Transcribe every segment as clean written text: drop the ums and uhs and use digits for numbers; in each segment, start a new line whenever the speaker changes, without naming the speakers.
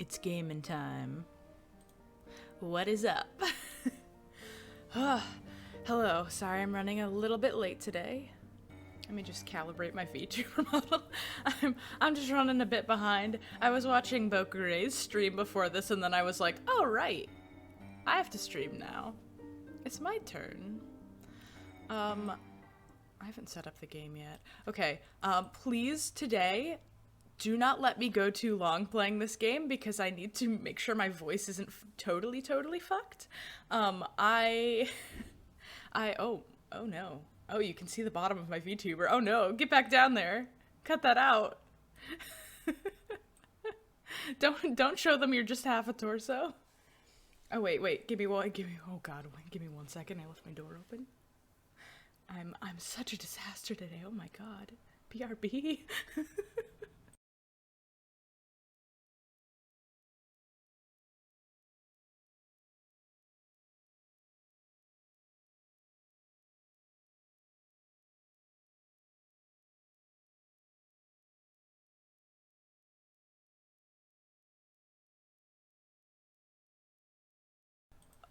It's gaming time. What is up? Hello, sorry I'm running a little bit late today. Let me just calibrate my VTuber model. I'm just running a bit behind. I was watching Bokuray's stream before this and then I was like, oh right, I have to stream now. It's my turn. I haven't set up the game yet. Okay, please today, do not let me go too long playing this game because I need to make sure my voice isn't totally fucked. Oh no. Oh, you can see the bottom of my VTuber. Oh no, get back down there. Cut that out. Don't show them you're just half a torso. Oh wait, give me 1 second. I left my door open. I'm such a disaster today. Oh my god. BRB.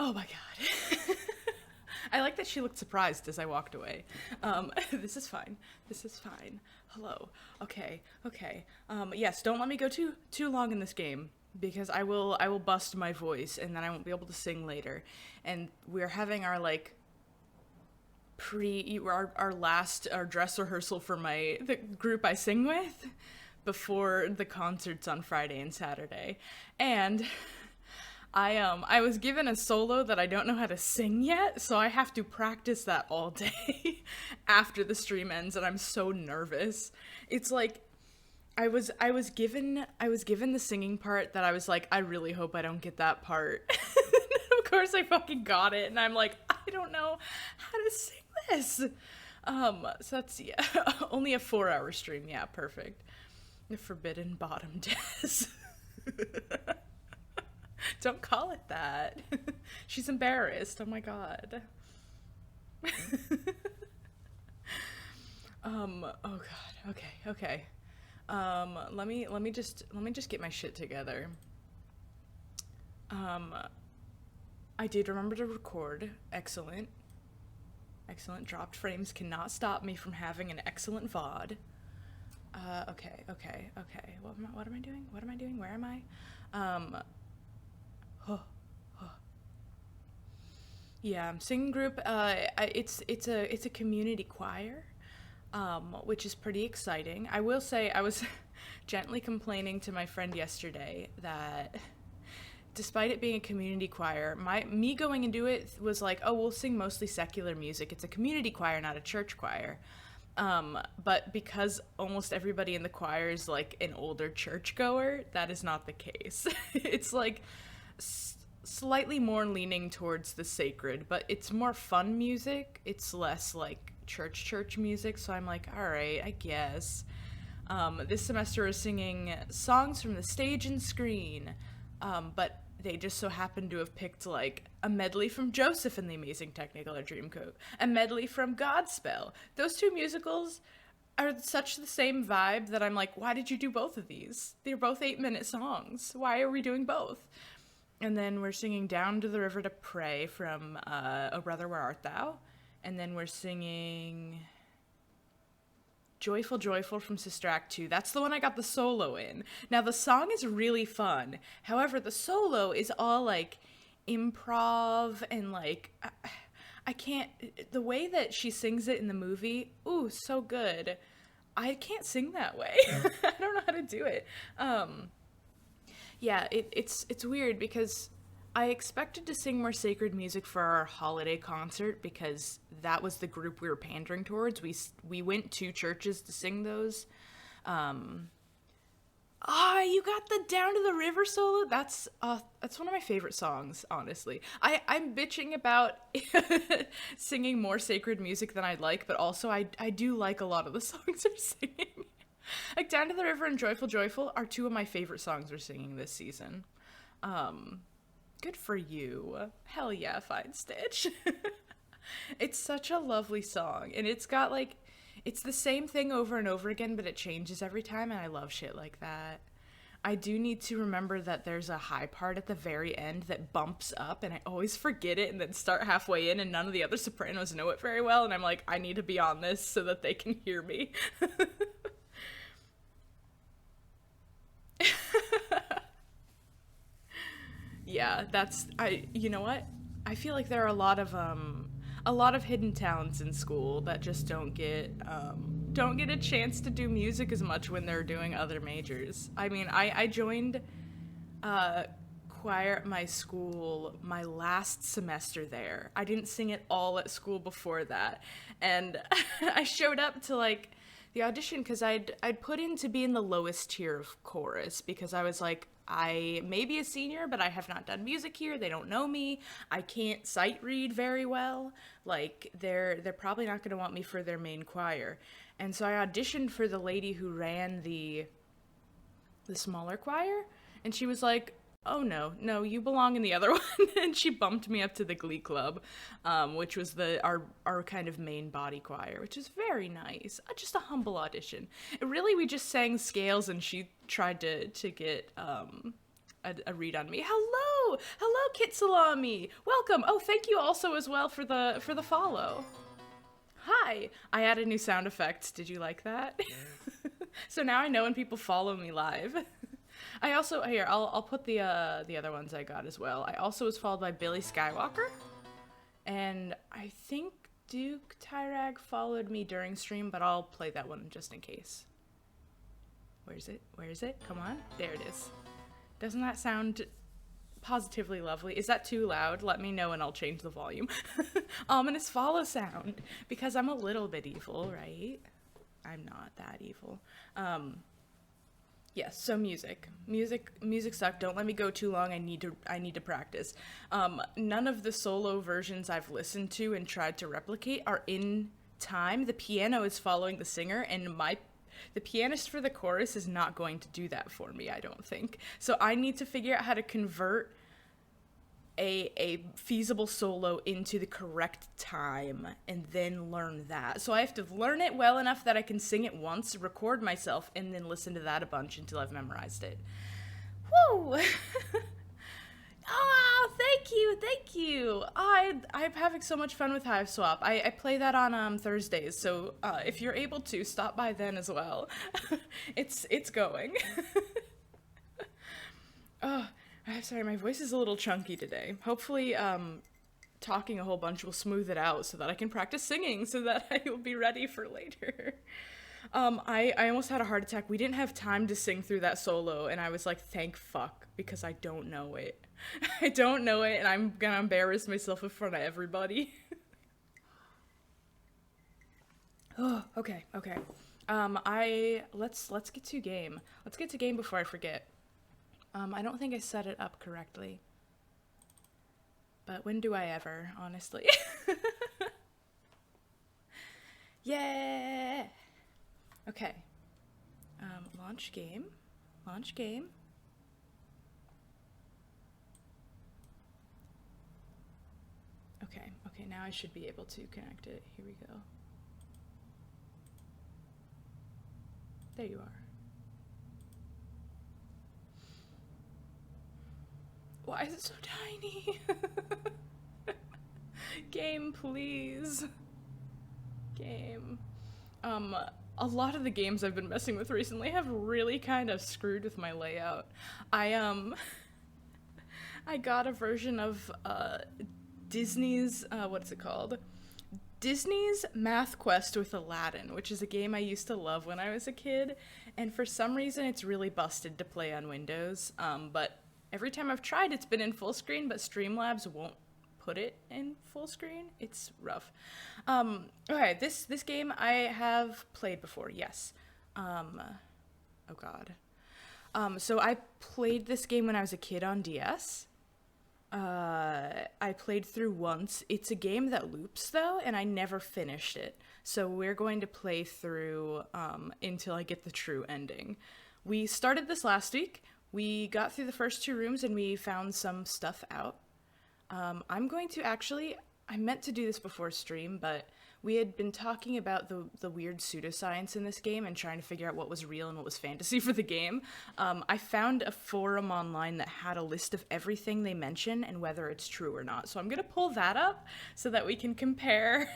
Oh my god. I like that she looked surprised as I walked away. This is fine. This is fine. Hello. Okay. Yes, don't let me go too long in this game because I will bust my voice and then I won't be able to sing later. And we're having our like our dress rehearsal for the group I sing with before the concerts on Friday and Saturday. And I was given a solo that I don't know how to sing yet, so I have to practice that all day after the stream ends, and I'm so nervous. It's like I was given the singing part that I was like, I really hope I don't get that part. Of course I fucking got it, and I'm like, I don't know how to sing this. So that's only a 4-hour stream. Yeah, perfect. The Forbidden Bottom Des. Don't call it that. She's embarrassed. Oh my god. Oh god. Okay. Let me just get my shit together. I did remember to record. Excellent. Dropped frames cannot stop me from having an excellent VOD. Okay. What am I doing? Where am I? Yeah, singing group. It's a community choir, which is pretty exciting. I will say I was gently complaining to my friend yesterday that despite it being a community choir, me going into it was like, oh, we'll sing mostly secular music. It's a community choir, not a church choir. But because almost everybody in the choir is like an older churchgoer, that is not the case. It's like slightly more leaning towards the sacred, but it's more fun music. It's less like church music, so I'm like, all right, I guess. This semester is singing songs from the stage and screen, but they just so happened to have picked like a medley from Joseph and the Amazing Technicolor Dreamcoat, a medley from Godspell. Those two musicals are such the same vibe that I'm like, why did you do both of these? They're both 8-minute songs. Why are we doing both? And then we're singing Down to the River to Pray from O Brother, Where Art Thou? And then we're singing Joyful from Sister Act 2. That's the one I got the solo in. Now, the song is really fun. However, the solo is all, like, improv and, like, I can't... The way that she sings it in the movie, ooh, so good. I can't sing that way. I don't know how to do it. Yeah, it's weird because I expected to sing more sacred music for our holiday concert because that was the group we were pandering towards. We went to churches to sing those. You got the Down to the River solo? That's one of my favorite songs, honestly. I'm bitching about singing more sacred music than I'd like, but also I do like a lot of the songs they're singing. Like, Down to the River and Joyful are two of my favorite songs we're singing this season. Good for you. Hell yeah, Fine Stitch. It's such a lovely song, and it's got, like, it's the same thing over and over again, but it changes every time, and I love shit like that. I do need to remember that there's a high part at the very end that bumps up, and I always forget it and then start halfway in, and none of the other sopranos know it very well, and I'm like, I need to be on this so that they can hear me. Yeah, that's you know what? I feel like there are a lot of hidden talents in school that just don't get a chance to do music as much when they're doing other majors. I mean, I joined uh choir at my school my last semester there. I didn't sing at all at school before that. And I showed up to like the audition because I'd put in to be in the lowest tier of chorus because I was like, I may be a senior, but I have not done music here. They don't know me. I can't sight read very well. Like they're probably not going to want me for their main choir. And so I auditioned for the lady who ran the smaller choir, and she was like, "Oh no, you belong in the other one." And she bumped me up to the Glee Club, which was our kind of main body choir, which is very nice. Just a humble audition. Really, we just sang scales, and she tried to get a read on me. Hello, Kit Salami, welcome. Oh, thank you also as well for the follow. Hi, I added new sound effects. Did you like that? So now I know when people follow me live. I also here I'll put the other ones I got as well. I also was followed by Billy Skywalker, and I think Duke Tyrag followed me during stream, but I'll play that one just in case. Where is it? Where is it? Come on, there it is. Doesn't that sound positively lovely? Is that too loud? Let me know and I'll change the volume. Ominous follow sound, because I'm a little bit evil, right? I'm not that evil. Yes, so music sucked. Don't let me go too long. I need to practice. None of the solo versions I've listened to and tried to replicate are in time. The piano is following the singer, and the pianist for the chorus is not going to do that for me, I don't think. So I need to figure out how to convert a feasible solo into the correct time and then learn that. So I have to learn it well enough that I can sing it once, record myself, and then listen to that a bunch until I've memorized it. Woo! Oh, thank you. I'm having so much fun with Hive Swap. I play that on Thursdays, so if you're able to, stop by then as well. It's going. Oh, I'm sorry, my voice is a little chunky today. Hopefully, talking a whole bunch will smooth it out so that I can practice singing so that I will be ready for later. I almost had a heart attack. We didn't have time to sing through that solo, and I was like, thank fuck, because I don't know it. I don't know it, and I'm gonna embarrass myself in front of everybody. Oh, okay. Let's get to game. Let's get to game before I forget. I don't think I set it up correctly. But when do I ever, honestly? Yeah! Okay. Launch game. Launch game. Okay, now I should be able to connect it. Here we go. There you are. Why is it so tiny? Game, please. Game. A lot of the games I've been messing with recently have really kind of screwed with my layout. I got a version of Disney's what's it called? Disney's Math Quest with Aladdin, which is a game I used to love when I was a kid, and for some reason it's really busted to play on Windows. But every time I've tried, it's been in full screen, but Streamlabs won't put it in full screen. It's rough. Okay, this game I have played before, yes. Oh god. So I played this game when I was a kid on DS. I played through once. It's a game that loops though, and I never finished it. So we're going to play through until I get the true ending. We started this last week. We got through the first 2 rooms and we found some stuff out. I'm going to actually, I meant to do this before stream, but we had been talking about the weird pseudoscience in this game and trying to figure out what was real and what was fantasy for the game. I found a forum online that had a list of everything they mention and whether it's true or not. So I'm going to pull that up so that we can compare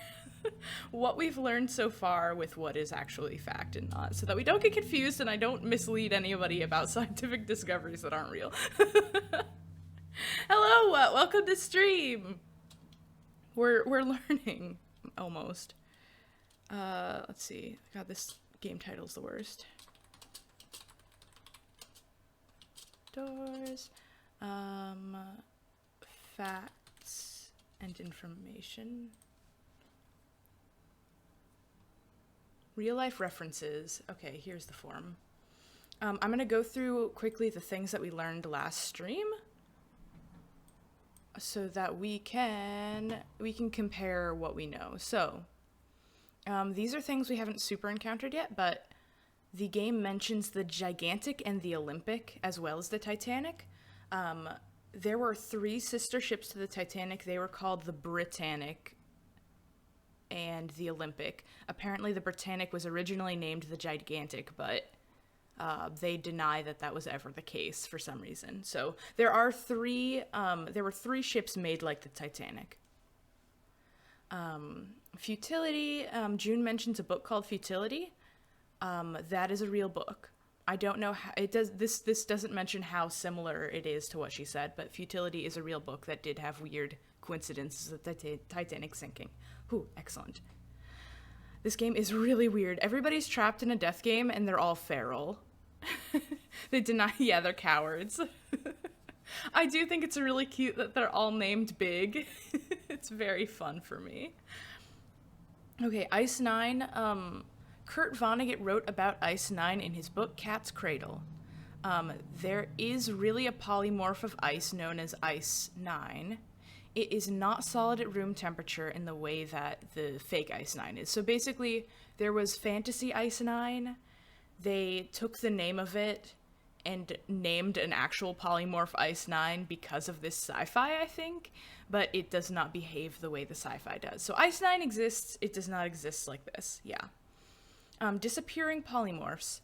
what we've learned so far with what is actually fact and not, so that we don't get confused and I don't mislead anybody about scientific discoveries that aren't real. Hello, welcome to stream. We're learning almost. Let's see. God, this game title's the worst. Doors, facts and information. Real life references. Okay, here's the form. I'm gonna go through quickly the things that we learned last stream, so that we can compare what we know. So, these are things we haven't super encountered yet, but the game mentions the Gigantic and the Olympic, as well as the Titanic. There were 3 sister ships to the Titanic. They were called the Britannic and the Olympic. Apparently the Britannic was originally named the Gigantic, but they deny that that was ever the case for some reason. So there were 3 ships made like the Titanic. Futility, June mentions a book called Futility. That is a real book. I don't know how it does. This doesn't mention how similar it is to what she said, but Futility is a real book that did have weird coincidences with the Titanic sinking. Ooh, excellent. This game is really weird. Everybody's trapped in a death game and they're all feral. They deny, yeah, they're cowards. I do think it's really cute that they're all named Big. It's very fun for me. Okay, Ice 9. Kurt Vonnegut wrote about Ice 9 in his book Cat's Cradle. There is really a polymorph of ice known as Ice 9. It is not solid at room temperature in the way that the fake Ice 9 is. So basically, there was Fantasy Ice 9. They took the name of it and named an actual polymorph Ice 9 because of this sci-fi, I think, but it does not behave the way the sci-fi does. So Ice 9 exists, it does not exist like this, yeah. Disappearing polymorphs.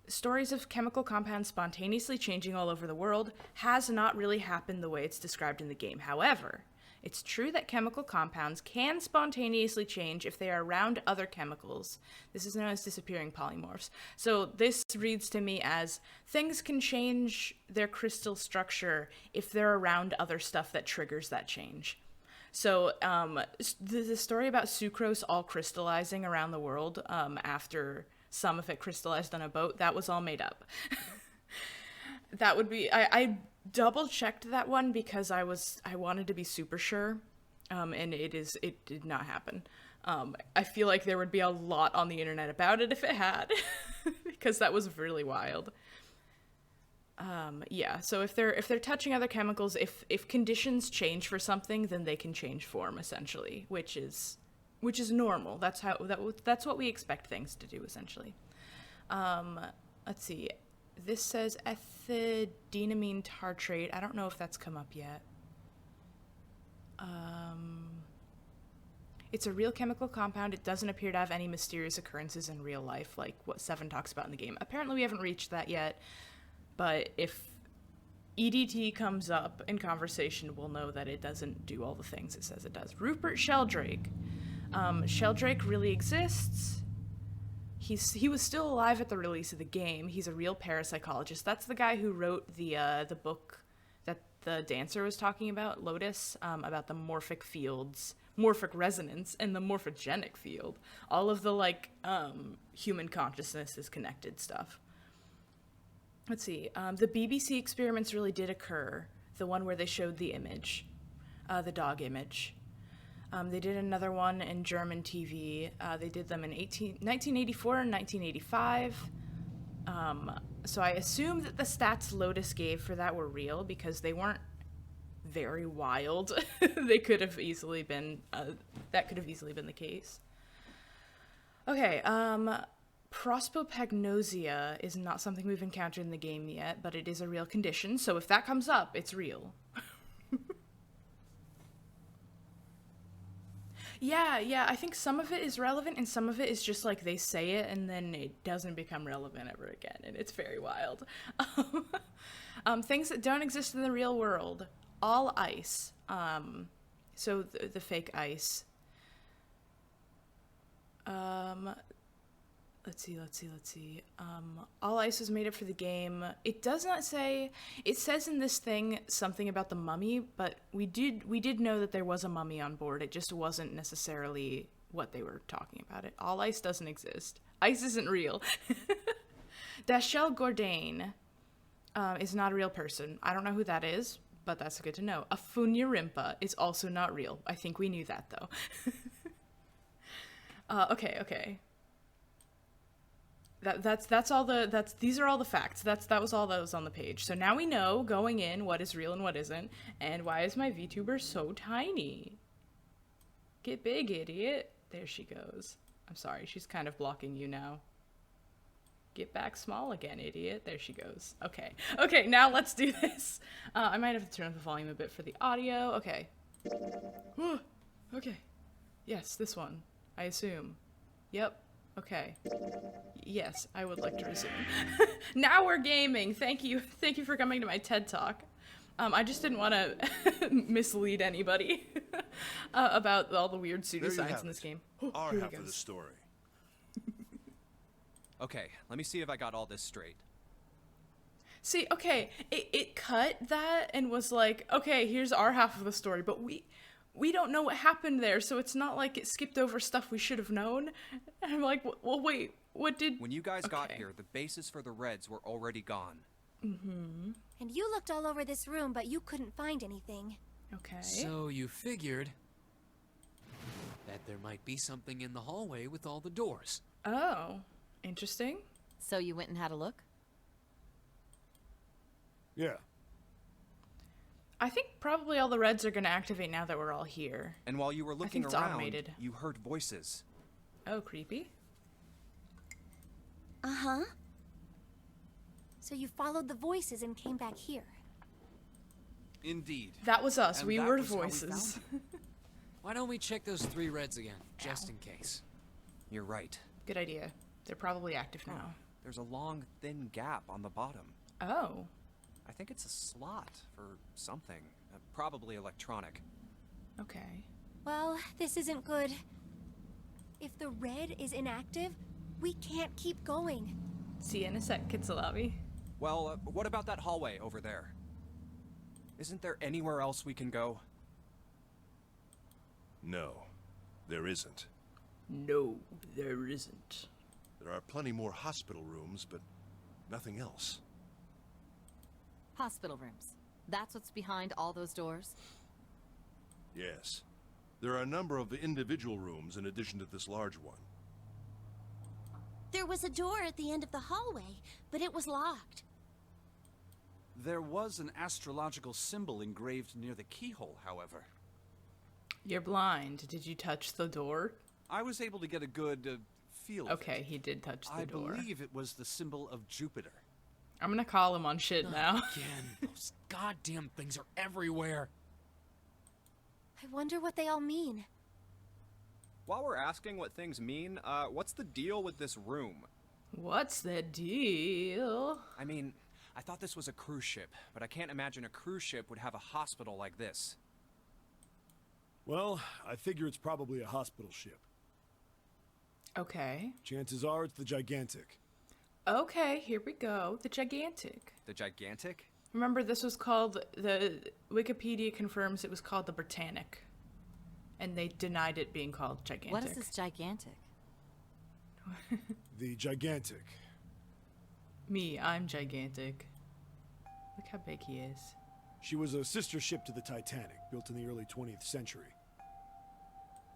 Stories of chemical compounds spontaneously changing all over the world has not really happened the way it's described in the game. However, it's true that chemical compounds can spontaneously change if they are around other chemicals. This is known as disappearing polymorphs. So this reads to me as things can change their crystal structure if they're around other stuff that triggers that change. So the story about sucrose all crystallizing around the world after some of it crystallized on a boat, that was all made up. That would be, I double checked that one because I wanted to be super sure, and it did not happen. I feel like there would be a lot on the internet about it if it had, because that was really wild. Yeah, so if they're touching other chemicals, if conditions change for something, then they can change form essentially, which is normal. That's what we expect things to do essentially. Let's see. This says ethylenediamine tartrate. I don't know if that's come up yet. It's a real chemical compound. It doesn't appear to have any mysterious occurrences in real life, like what Seven talks about in the game. Apparently we haven't reached that yet, but if EDT comes up in conversation, we'll know that it doesn't do all the things it says it does. Rupert Sheldrake. Sheldrake really exists. He was still alive at the release of the game. He's a real parapsychologist. That's the guy who wrote the book that the dancer was talking about, Lotus, about the morphic fields, morphic resonance, and the morphogenic field. All of the human consciousness is connected stuff. Let's see. The BBC experiments really did occur. The one where they showed the image, the dog image. They did another one in German TV. They did them in 1984 and 1985. So I assume that the stats Lotus gave for that were real because they weren't very wild. They could have easily been, that could have easily been the case. Okay, prosopagnosia is not something we've encountered in the game yet, but it is a real condition. So if that comes up, it's real. Yeah, I think some of it is relevant and some of it is just like they say it and then it doesn't become relevant ever again, and it's very wild. Things that don't exist in the real world. All ice. So the fake ice. Let's see. All ice was made up for the game. It does not say. It says in this thing something about the mummy, but we did know that there was a mummy on board. It just wasn't necessarily what they were talking about. It. All ice doesn't exist. Ice isn't real. Dashel Gordain is not a real person. I don't know who that is, but that's good to know. Afunya Rimpa is also not real. I think we knew that though. Okay. That's all these are all the facts. That was all that was on the page. So now we know going in what is real and what isn't, and why is my VTuber so tiny? Get big, idiot. There she goes. I'm sorry, she's kind of blocking you now. Get back small again, idiot. There she goes. Okay, now let's do this. I might have to turn up the volume a bit for the audio. Okay. Okay. Yes, this one, I assume. Yep. Okay. Yes, I would like to resume. Now we're gaming. Thank you for coming to my TED Talk. I just didn't want to mislead anybody about all the weird pseudoscience in this game.
Our half of the story.
Okay, let me see if I got all this straight.
See, okay, it cut that and was like, okay, here's our half of the story, but we don't know what happened there, so it's not like it skipped over stuff we should have known. And I'm like, well, wait, what did...
When you guys got here, the bases for the Reds were already gone.
Mm-hmm. And you looked all over this room, but you couldn't find anything.
Okay.
So you figured that there might be something in the hallway with all the doors.
Oh, interesting.
So you went and had a look?
Yeah.
I think probably all the Reds are going to activate now that we're all here.
And while you were looking
it's
around,
automated.
you heard voices.
Oh, creepy.
Uh-huh. So you followed the voices and came back here.
Indeed.
That was us.
And
we
that
were
was how we
voices.
found you.
Why don't we check those 3 Reds again, just in case?
You're right.
Good idea. They're probably active now.
There's a long, thin gap on the bottom.
Oh.
I think it's a slot for something. Probably electronic.
Okay.
Well, this isn't good. If the red is inactive, we can't keep going.
See you in a sec, Kitsalavi.
Well, what about that hallway over there? Isn't there anywhere else we can go?
No, there isn't.
No, there isn't.
There are plenty more hospital rooms, but nothing else.
Hospital rooms. That's what's behind all those doors?
Yes. There are a number of individual rooms in addition to this large one.
There was a door at the end of the hallway, but it was locked.
There was an astrological symbol engraved near the keyhole, however.
You're blind. Did you touch the door?
I was able to get a good feel of
Okay,
it.
he did touch the
I
door.
believe it was the symbol of Jupiter.
I'm gonna call him on shit now.
Again, those goddamn things are everywhere.
I wonder what they all mean.
While we're asking what things mean, what's the deal with this room?
What's the deal?
I mean, I thought this was a cruise ship, but I can't imagine a cruise ship would have a hospital like this.
Well, I figure it's probably a hospital ship.
Okay.
Chances are it's the Gigantic.
Okay, here we go. The Gigantic.
The Gigantic?
Remember, this was called, the Wikipedia confirms it was called the Britannic. And they denied it being called Gigantic.
What is this gigantic?
The Gigantic.
Me, I'm gigantic. Look how big he is.
She was a sister ship to the Titanic, built in the early 20th century.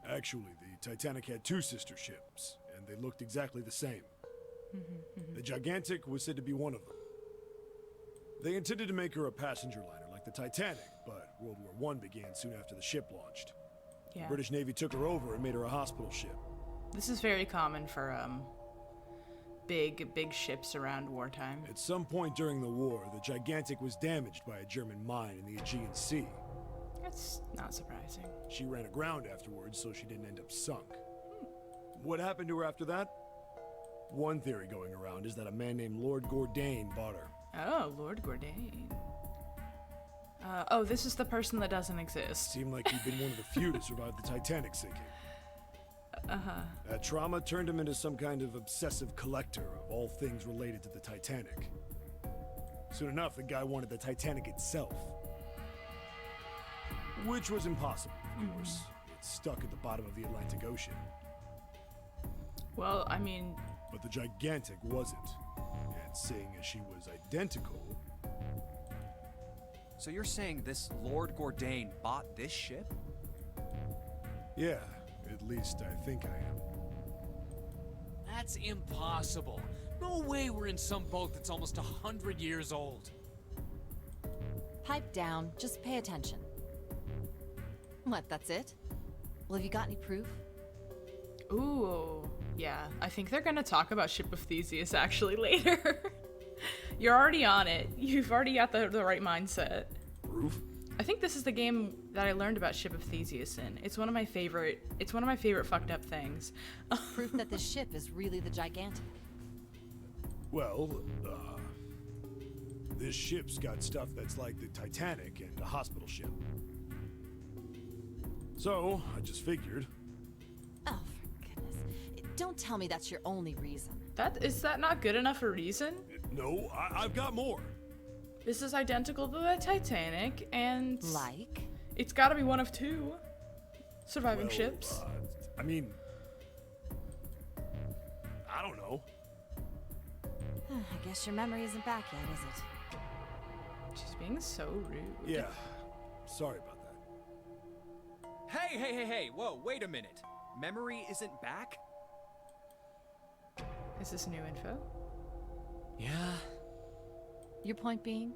Actually, the Titanic had 2 sister ships, and they looked exactly the same. The Gigantic was said to be one of them. They intended to make her a passenger liner like the Titanic, but World War I began soon after the ship launched.
Yeah.
The British Navy took her over and made her a hospital ship.
This is very common for, big ships around wartime.
At some point during the war, the Gigantic was damaged by a German mine in the Aegean Sea.
That's not surprising.
She ran aground afterwards, so she didn't end up sunk. What happened to her after that? One theory going around is that a man named Lord Gordain bought her.
Oh, Lord Gordain. Oh, this is the person that doesn't exist.
Seemed like he'd been one of the few to survive the Titanic sinking. That trauma turned him into some kind of obsessive collector of all things related to the Titanic. Soon enough, the guy wanted the Titanic itself. Which was impossible, of course. It's stuck at the bottom of the Atlantic Ocean.
Well, I mean,
But the Gigantic wasn't. And seeing as she was identical,
So you're saying this Lord Gordain bought this ship?
yeah, at least I think I am.
That's impossible. No way we're in some boat that's almost 100 years old.
Pipe down. Just pay attention. What, that's it? Well, have you got any proof?
ooh, yeah. I think they're gonna talk about Ship of Theseus actually later. You're already on it. You've already got the right mindset.
Proof?
I think this is the game that I learned about Ship of Theseus in. It's one of my favorite fucked up things.
Proof that this ship is really the Gigantic.
Well, this ship's got stuff that's like the Titanic and a hospital ship. So, I just figured.
Oh, for goodness. Don't tell me that's your only reason.
Is that not good enough a reason?
No, I've got more.
This is identical to the Titanic, and
Like?
it's gotta be one of two surviving
Well,
ships.
I mean, I don't know.
I guess your memory isn't back yet, is it?
She's being so rude.
Yeah, sorry about that.
Hey, whoa, wait a minute. Memory isn't back?
Is this new info?
Yeah.
Your point being?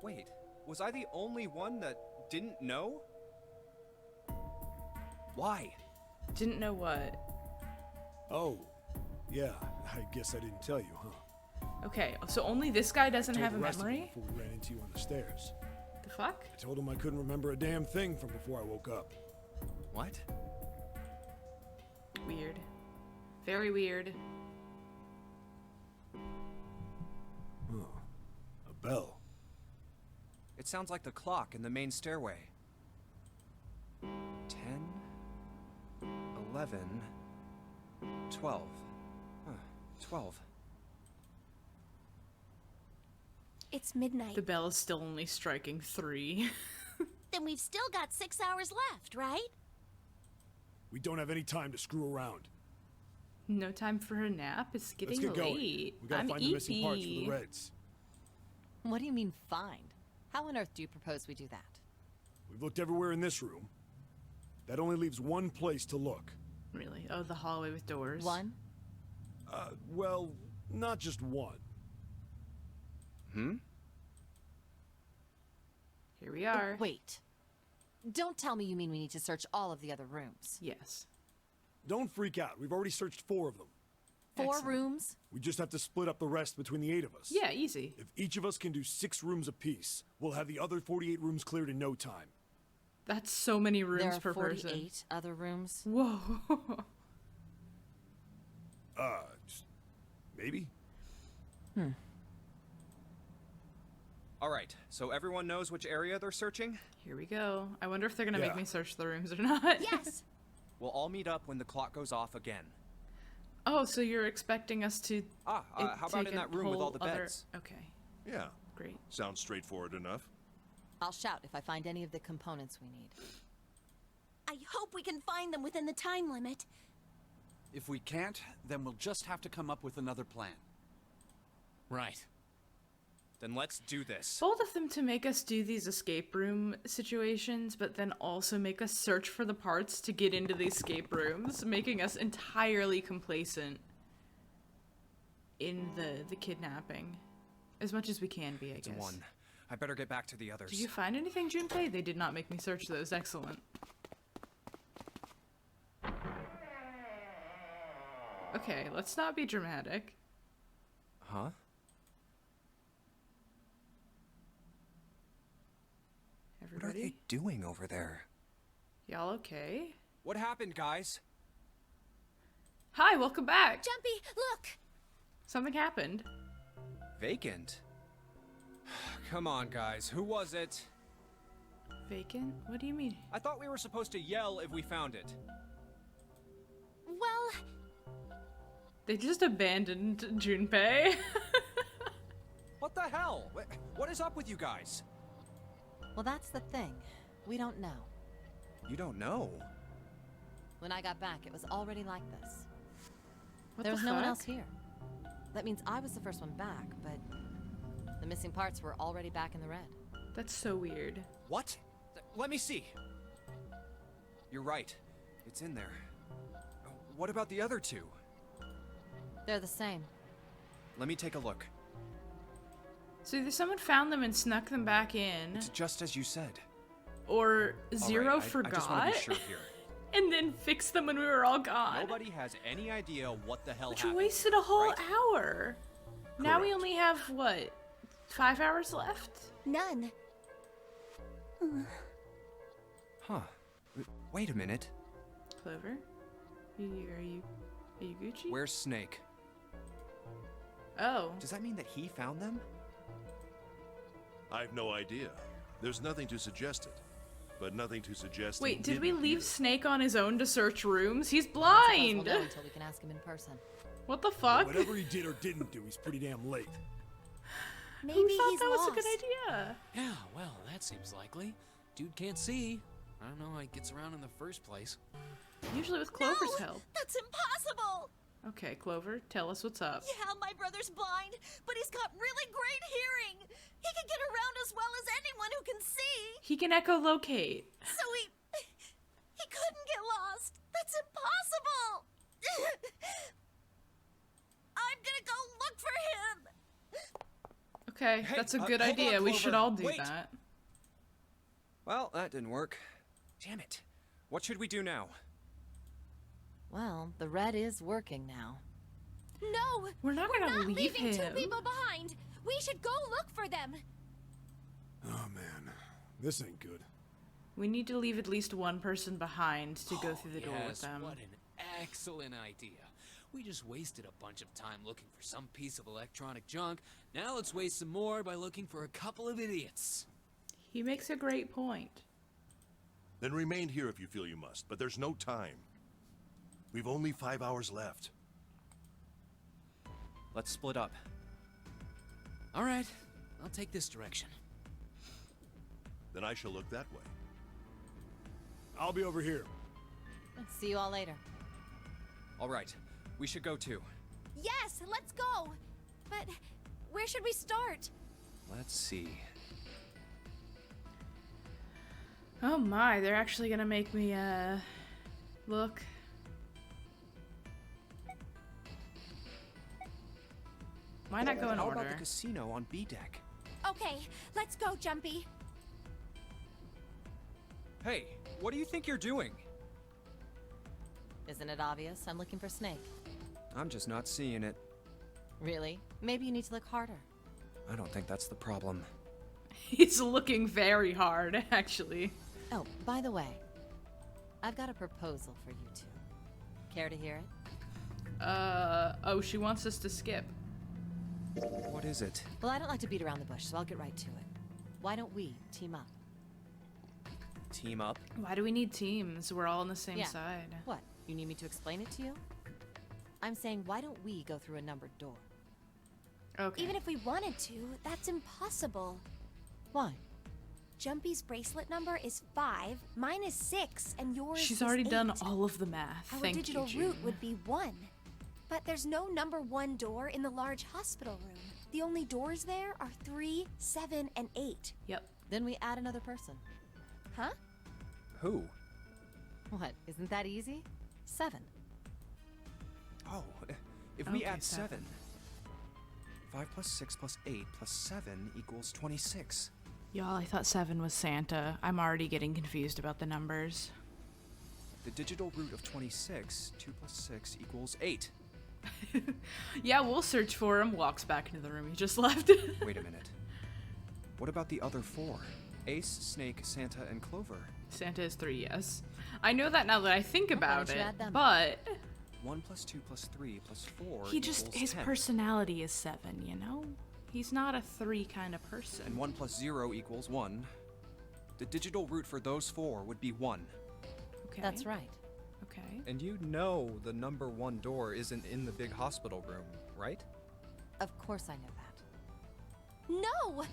Wait, was I the only one that didn't know?
Why?
Didn't know what.
Oh, yeah, I guess I didn't tell you, huh?
Okay, so only this guy doesn't
Told
have
the
a
rest of them
memory?
before we ran into you on the stairs.
The fuck?
I told him I couldn't remember a damn thing from before I woke up.
What?
Weird. Very weird.
Oh, a bell.
It sounds like the clock in the main stairway. 10, 11, 12. Huh, 12.
It's midnight.
The bell is still only striking 3.
Then we've still got 6 hours left, right?
We don't have any time to screw around.
No time for a nap? It's getting
Let's get going.
late.
We gotta
I'm
find the missing parts for the
eepy.
Reds.
What do you mean, find? How on earth do you propose we do that?
We've looked everywhere in this room. That only leaves one place to look.
Really? Oh, the hallway with doors.
One?
Well, not just one.
Here we are.
Wait. Don't tell me you mean we need to search all of the other rooms.
Yes.
Don't freak out. We've already searched 4 of them.
4
Excellent.
rooms?
We just have to split up the rest between the 8 of us.
Yeah, easy.
If each of us can do 6 rooms apiece, we'll have the other 48 rooms cleared in no time.
That's so many rooms
There are
per
48
person.
other rooms.
Whoa.
Maybe?
All right, so everyone knows which area they're searching?
Here we go. I wonder if they're gonna make
Yeah.
me search the rooms or not.
Yes.
We'll all meet up when the clock goes off again.
Oh, so you're expecting us to
How about
take
in
a
that room with all
whole
the
other-
beds?
Okay,
Yeah,
great.
sounds straightforward enough.
I'll shout if I find any of the components we need.
I hope we can find them within the time limit.
If we can't, then we'll just have to come up with another plan.
Right.
Then let's do this.
Bold of them to make us do these escape room situations, but then also make us search for the parts to get into the escape rooms, making us entirely complacent in the kidnapping. As much as we can be, I
It's
guess.
1. I better get back to the others.
Did you find anything, Junpei? They did not make me search those. Excellent. Okay, let's not be dramatic.
Huh?
Everybody
What are they
Ready?
doing over there?
Y'all okay?
What happened, guys?
Hi, welcome back.
Jumpy, look!
Something happened.
Vacant? Come on, guys. Who was it?
Vacant? What do you mean?
I thought we were supposed to yell if we found it.
Well,
They just abandoned Junpei.
What the hell? What is up with you guys?
Well, that's the thing. We don't know.
You don't know.
When I got back, it was already like this.
What
There
the
was no one
fuck?
else here. That means I was the first one back, but the missing parts were already back in the red.
That's so weird.
What? Let me see. You're right. It's in there. What about the other two?
They're the same.
Let me take a look.
So either someone found them and snuck them back in,
It's just as you said.
or Zero
All right, I just want
forgot
to be sure here.
and then fixed them when we were all gone.
Nobody has any idea what the hell
Which
happened.
wasted a whole
right?
hour. Now we
Correct.
only have, what, 5 hours left?
none.
Huh. Wait a minute.
Clover? Are you Gucci?
Where's Snake?
Oh.
Does that mean that he found them?
I've no idea. There's nothing to suggest it. But nothing to suggest he
Wait, did we
didn't
leave
either.
Snake on his own to search rooms? He's
Suppose
blind!
we'll know until we can ask him in person.
What the fuck?
Whatever he did or didn't do, he's pretty damn late.
Maybe
Who thought
he's
that
lost.
was a good idea?
Yeah, well, that seems likely. Dude can't see. I don't know how he gets around in the first place.
Usually with Clover's
No,
help.
That's impossible!
Okay, Clover, tell us what's up.
Yeah, my brother's blind, but he's got really great hearing. He can get around as well as anyone who can see.
He can echolocate.
So he couldn't get lost. That's impossible. I'm gonna go look for him.
Okay,
Hey,
that's a good
hold on,
idea. We should
Clover.
all do
Wait.
that.
Well, that didn't work. Damn it. What should we do now?
Well, the red is working now.
No,
We're not
we're
gonna
not
leave
leaving
him.
two people behind. We should go look for them.
Oh man, this ain't good.
We need to leave at least one person behind to go
Oh,
through the door with
yes,
them.
What an excellent idea. We just wasted a bunch of time looking for some piece of electronic junk. Now let's waste some more by looking for a couple of idiots.
He makes a great point.
Then remain here if you feel you must, but there's no time. We've only 5 hours left.
Let's split up.
All right, I'll take this direction.
Then I shall look that way.
I'll be over here.
See you all later.
All right. We should go too.
Yes, let's go. But where should we start?
Let's see.
Oh my, they're actually gonna make me, look. Why not go in
How
order?
about the casino on B deck?
Okay, let's go, Jumpy.
Hey, what do you think you're doing?
Isn't it obvious? I'm looking for Snake.
I'm just not seeing it.
Really? Maybe you need to look harder.
I don't think that's the problem.
He's looking very hard, actually.
Oh, by the way, I've got a proposal for you two. Care to hear it?
Oh, she wants us to skip.
What is it?
Well, I don't like to beat around the bush, so I'll get right to it. Why don't we team up?
Team up?
Why do we need teams? We're all on the same
Yeah.
side.
What? You need me to explain it to you? I'm saying, why don't we go through a numbered door?
Okay.
Even if we wanted to, that's impossible.
Why?
Jumpy's bracelet number is 5, mine is 6, and yours
She's
is
already
8.
done all of the math.
Our
Thank
digital
you,
route
June.
would be 1. But there's no number 1 door in the large hospital room. The only doors there are 3, 7, and 8.
Yep.
Then we add another person.
Huh?
Who?
What? Isn't that easy? 7.
Oh, if we
Okay,
add
7.
7. 5 plus 6 plus 8 plus 7 equals 26.
Y'all, I thought 7 was Santa. I'm already getting confused about the numbers.
The digital root of 26, 2 plus 6 equals 8.
Yeah, we'll search for him. Walks back into the room he just left.
Wait a minute. What about the other 4? Ace, Snake, Santa, and Clover.
Santa is 3, yes. I know that now that I think about
don't you
it,
add them?
but
1 plus 2 plus 3 plus 4
he just,
equals
his
10.
personality is 7, you know? He's not a 3 kind of person.
And 1 plus 0 equals 1. The digital root for those 4 would be 1.
Okay.
That's right.
Okay.
And you know the number 1 door isn't in the big hospital room, right?
Of course I know that.
No!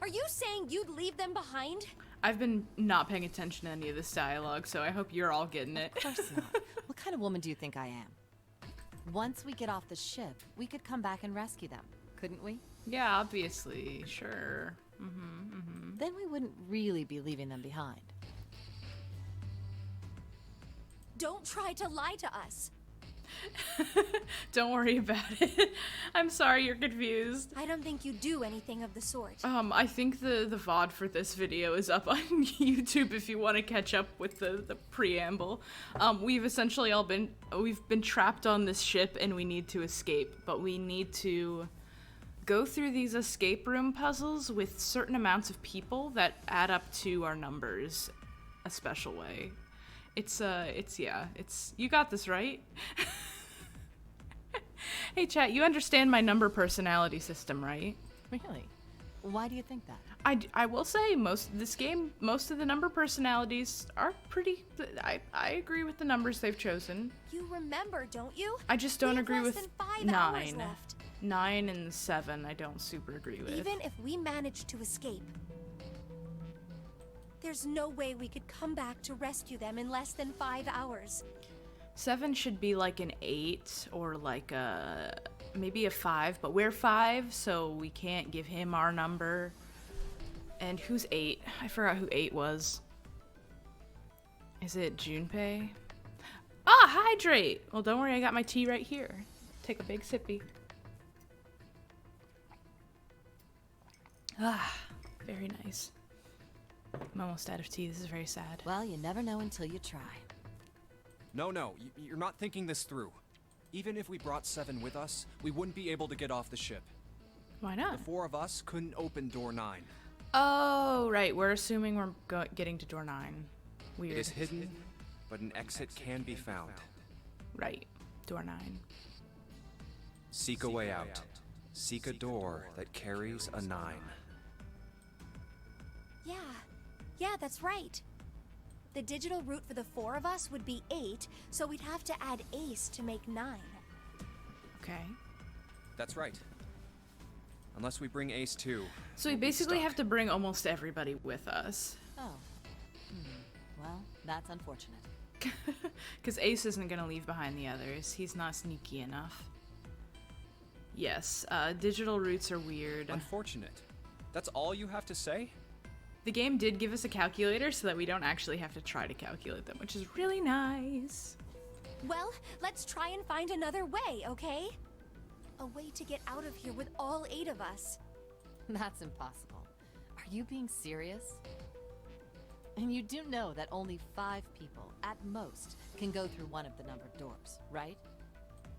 Are you saying you'd leave them behind?
I've been not paying attention to any of this dialogue, so I hope you're all getting it.
Of course not. What kind of woman do you think I am? Once we get off the ship, we could come back and rescue them, couldn't we?
Yeah, obviously. Sure.
Then we wouldn't really be leaving them behind.
Don't try to lie to us.
Don't worry about it. I'm sorry you're confused.
I don't think you do anything of the sort.
I think the VOD for this video is up on YouTube if you want to catch up with the preamble. We've essentially we've been trapped on this ship and we need to escape, but we need to go through these escape room puzzles with certain amounts of people that add up to our numbers a special way. It's you got this, right? Hey chat, you understand my number personality system, right?
Really? Why do you think that?
I will say most of the number personalities are pretty, I agree with the numbers they've chosen.
You remember, don't you?
I just
We
don't
have
agree
less
with
than 5 hours
9.
left.
9 and 7 I don't super agree with.
Even if we manage to escape, there's no way we could come back to rescue them in less than 5 hours.
7 should be like an 8 or like maybe a 5, but we're 5, so we can't give him our number. And who's 8? I forgot who 8 was. Is it Junpei? Ah, hydrate! Well, don't worry, I got my tea right here. Take a big sippy. Ah, very nice. I'm almost out of tea. This is very sad.
Well, you never know until you try.
No, you're not thinking this through. Even if we brought 7 with us, we wouldn't be able to get off the ship.
Why not?
The 4 of us couldn't open door 9.
Oh, right. We're assuming we're getting to door 9. Weird.
It is hidden, but an exit can be found.
Right. Door 9.
Seek a way out. Seek a door that carries a 9.
Yeah, that's right. The digital route for the 4 of us would be 8, so we'd have to add Ace to make 9.
Okay.
That's right. Unless we bring Ace too.
So we
we'll be
basically
stuck.
have to bring almost everybody with us.
Oh. Well, that's unfortunate.
Because Ace isn't going to leave behind the others. He's not sneaky enough. Yes, digital routes are weird.
Unfortunate. That's all you have to say?
The game did give us a calculator so that we don't actually have to try to calculate them, which is really nice.
Well, let's try and find another way, okay? A way to get out of here with all 8 of us.
That's impossible. Are you being serious? And you do know that only 5 people, at most, can go through one of the numbered doors, right?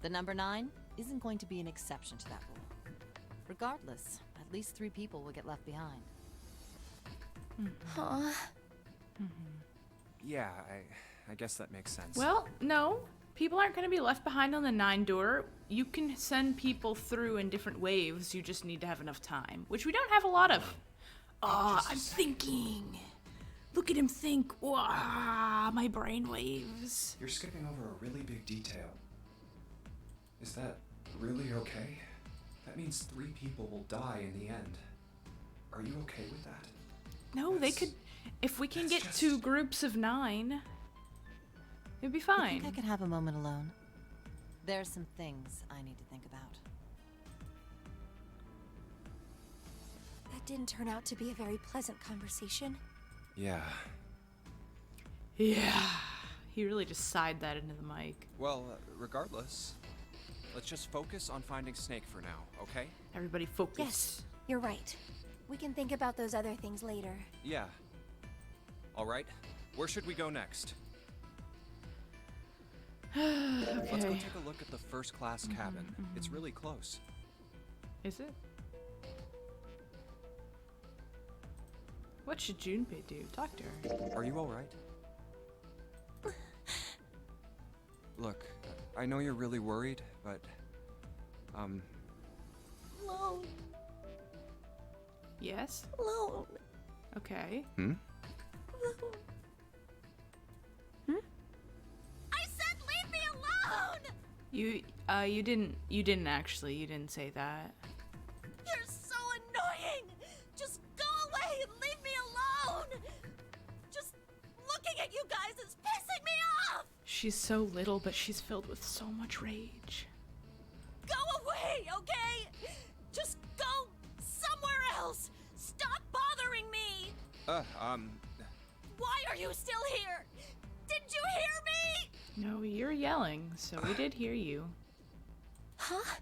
The number 9 isn't going to be an exception to that rule. Regardless, at least 3 people will get left behind.
Huh?
Yeah, I guess that makes sense.
Well, no. People aren't going to be left behind on the 9 door. You can send people through in different waves. You just need to have enough time, which we don't have a lot of. Ah, I'm thinking. Look at him think. Wow, my brain waves.
You're skipping over a really big detail. Is that really okay? That means 3 people will die in the end. Are you okay with that?
No, they could. If we can get
just-
2 groups of 9, it'd be
I
fine.
think I could have a moment alone. There are some things I need to think about.
That didn't turn out to be a very pleasant conversation.
Yeah.
Yeah. He really just sighed that into the mic.
Well, regardless, let's just focus on finding Snake for now, okay?
Everybody focus.
Yes, you're right. We can think about those other things later.
Yeah. All right. Where should we go next? Let's go
Okay.
take a look at the first class cabin. It's really close.
Is it? What should Junpei do? Talk to her.
Are you alright? Look, I know you're really worried, but...
Alone.
Yes?
Alone.
Okay.
I said leave me alone!
You didn't actually. You didn't say that.
You're so annoying! Just go away and leave me alone! Just looking at you guys is pissing me off!
She's so little, but she's filled with so much rage.
Go away, okay? Just go somewhere else! Stop bothering me! Why are you still here? Didn't you hear me?
No, you're yelling, so we did hear you.
Huh?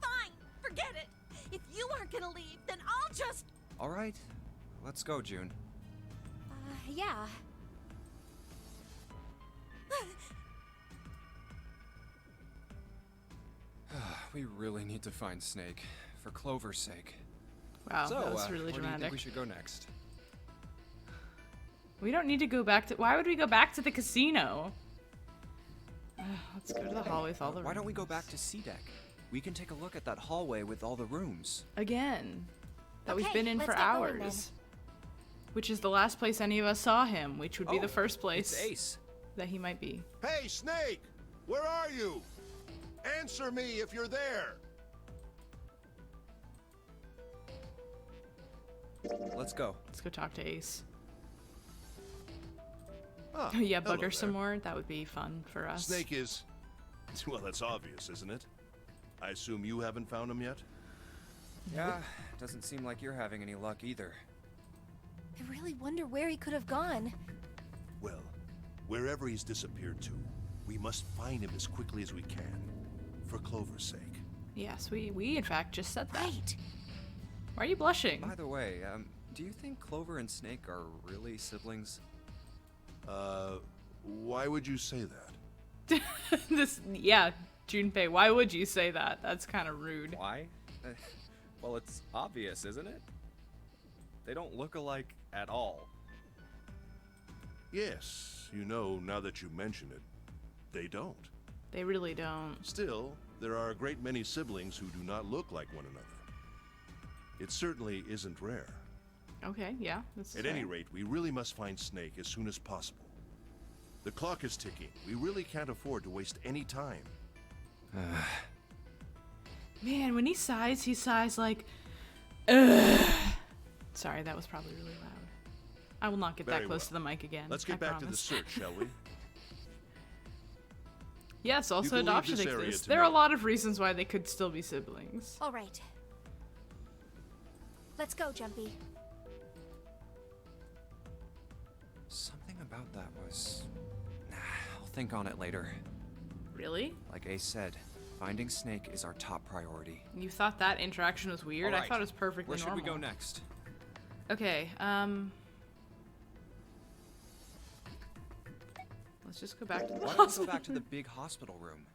Fine, forget it. If you aren't gonna leave, then I'll just...
Alright, let's go, June.
Yeah.
We really need to find Snake, for Clover's sake.
Wow,
So,
that was really
where do you
dramatic.
think we should go next?
We don't need to go back to. Why would we go back to the casino? Let's go to the hallway with all the
Why don't we go
rooms.
back to C-Deck? We can take a look at that hallway with all the rooms.
Again. That we've
Okay,
been in
let's
for
get going then.
hours. Which is the last place any of us saw him, which would be the first place
It's Ace.
that he might be.
Hey, Snake! Where are you? Answer me if you're there!
Let's go.
Let's go talk to Ace.
Ah,
Yeah,
hello
bug her some
there.
more. That would be fun for us.
Snake is... Well, that's obvious, isn't it? I assume you haven't found him yet?
Yeah, doesn't seem like you're having any luck either.
I really wonder where he could have gone.
Well, wherever he's disappeared to, we must find him as quickly as we can. For Clover's sake.
Yes, we in fact just said that.
Right.
Why are you blushing?
By the way, do you think Clover and Snake are really siblings?
Why would you say that?
Yeah, Junpei, why would you say that? That's kind of rude.
Why? Well, it's obvious, isn't it? They don't look alike at all.
Yes, you know, now that you mention it, they don't.
They really don't.
Still, there are a great many siblings who do not look like one another. It certainly isn't rare.
Okay, yeah. That's
At
fair.
any rate, we really must find Snake as soon as possible. The clock is ticking. We really can't afford to waste any time.
Man, when he sighs like, ugh. Sorry, that was probably really loud. I will not get
Very
that close
well.
to the mic again.
Let's get
I
back to the
promise.
search, shall we?
Yes, also
can leave
adoption
this area
exists.
to
There are a
me.
lot of reasons why they could still be siblings.
All right. Let's go, Jumpy.
Something about that was... I'll think on it later.
Really?
Like Ace said, finding Snake is our top priority.
You thought that interaction was weird? I
Alright,
thought it was perfectly
Where should
normal.
we go next?
Okay, let's just go back to the
Why don't we go
hospital.
back to the big hospital room?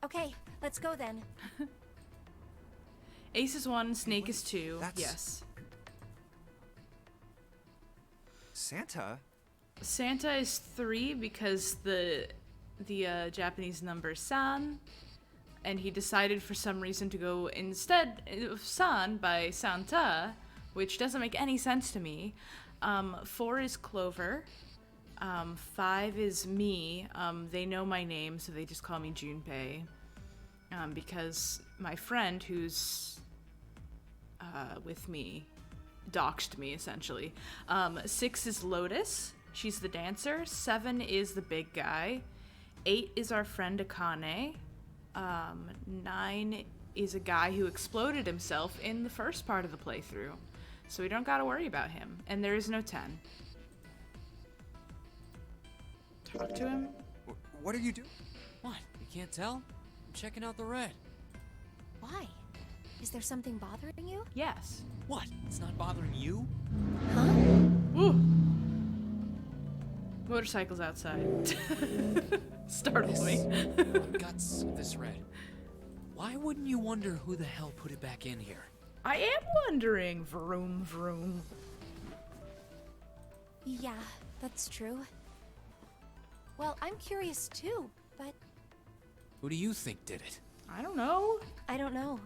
Okay, let's go then.
Ace is 1, Snake is 2.
that's-
Yes.
Santa?
Santa is 3 because the Japanese number san, and he decided for some reason to go instead of san by Santa, which doesn't make any sense to me. 4 is Clover. 5 is me. They know my name, so they just call me Junpei. Because my friend who's with me doxed me, essentially. 6 is Lotus. She's the dancer. 7 is the big guy. 8 is our friend Akane. 9 is a guy who exploded himself in the first part of the playthrough. So we don't gotta worry about him. And there is no 10. Talk to him?
What are you doing?
What? You can't tell? I'm checking out the red.
Why? Is there something bothering you?
Yes.
What? It's not bothering you?
Huh?
Woo! Motorcycles outside. Startled me.
The guts of this red. Why wouldn't you wonder who the hell put it back in here?
I am wondering. Vroom, vroom.
Yeah, that's true. Well, I'm curious too, but
Who do you think did it?
I don't know.
I don't know.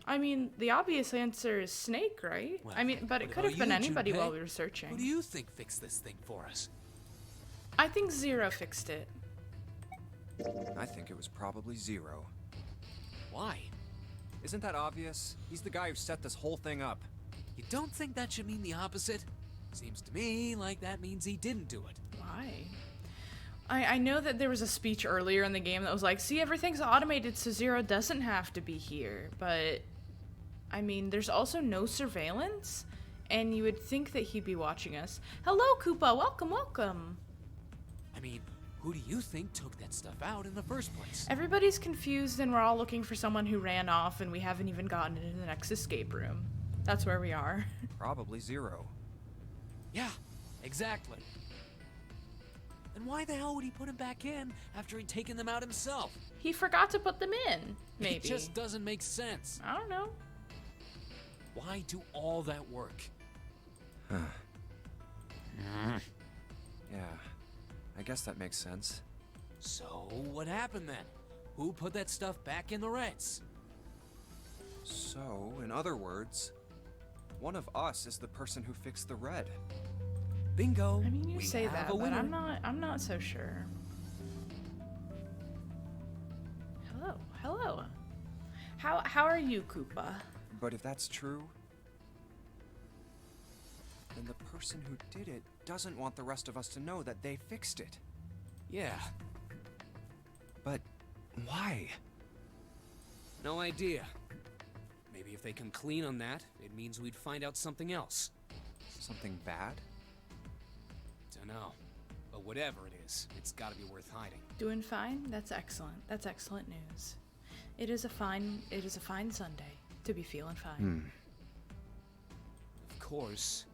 I mean, the obvious answer is Snake, right?
Well,
I mean, but it
what
could have
about
been
you,
anybody
Junpei?
while we were
Who
searching.
do you think fixed this thing for us?
I think Zero fixed it.
I think it was probably Zero.
Why?
Isn't that obvious? He's the guy who set this whole thing up.
You don't think that should mean the opposite? Seems to me like that means he didn't do it.
Why? I know that there was a speech earlier in the game that was like, see, everything's automated so Zero doesn't have to be here, but I mean, there's also no surveillance, and you would think that he'd be watching us. Hello, Koopa, welcome, welcome.
I mean, who do you think took that stuff out in the first place?
Everybody's confused and we're all looking for someone who ran off and we haven't even gotten into the next escape room. That's where we are.
Probably Zero.
Yeah, exactly. And why the hell would he put him back in after he'd taken them out himself?
He forgot to put them in, maybe.
It just doesn't make sense.
I don't know.
Why do all that work?
Yeah, I guess that makes sense.
So, what happened then? Who put that stuff back in the Reds?
So, in other words, one of us is the person who fixed the red.
Bingo!
I mean, you
we
say
have
that,
a
but
winner.
I'm not so sure. Hello, hello. How are you, Koopa?
But if that's true, then the person who did it doesn't want the rest of us to know that they fixed it.
Yeah,
But why?
no idea. Maybe if they come clean on that, it means we'd find out something else.
Something bad?
Dunno. But whatever it is, it's gotta be worth hiding.
Doing fine? That's excellent. That's excellent news. It is a fine Sunday to be feeling fine.
Of course,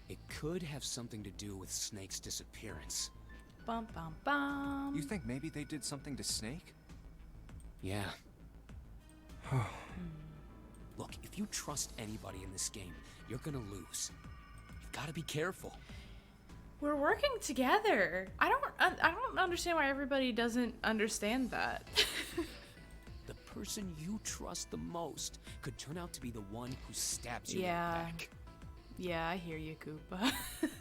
it could have something to do with Snake's disappearance.
Bum bum bum.
You think maybe they did something to Snake?
Yeah. Look, if you trust anybody in this game, you're gonna lose. You've gotta be careful.
We're working together. I don't understand why everybody doesn't understand that.
The person you trust the most could turn out to be the one who stabs you in
Yeah.
the back.
Yeah, I hear you, Koopa.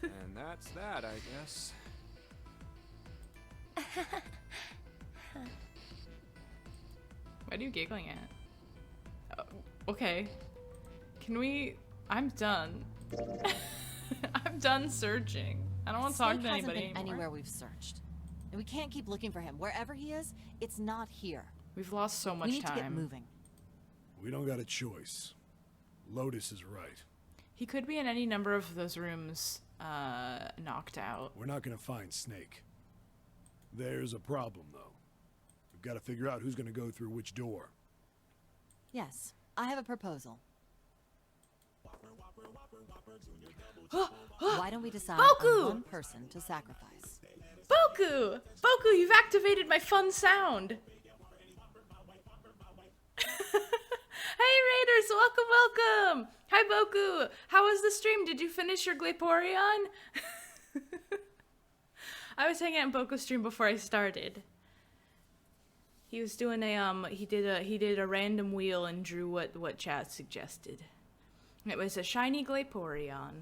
And that's that, I guess.
What are you giggling at? Oh, okay. Can we... I'm done. I'm done searching. I don't want to talk
Snake
to
hasn't
anybody
been
anymore.
anywhere we've searched. And we can't keep looking for him. Wherever he is, it's not here.
We've lost so much
we need
time.
to get moving.
We don't got a choice. Lotus is right.
He could be in any number of those rooms, knocked out.
We're not gonna find Snake. There's a problem, though. We've got to figure out who's gonna go through which door.
Yes, I have a proposal. Why don't we decide
Boku!
on one person to sacrifice?
Boku! Boku, you've activated my fun sound! Hey Raiders, welcome, welcome! Hi Boku! How was the stream? Did you finish your Glaporeon? I was hanging out in Boku's stream before I started. He was doing a he did a random wheel and drew what chat suggested. It was a shiny Glaporeon.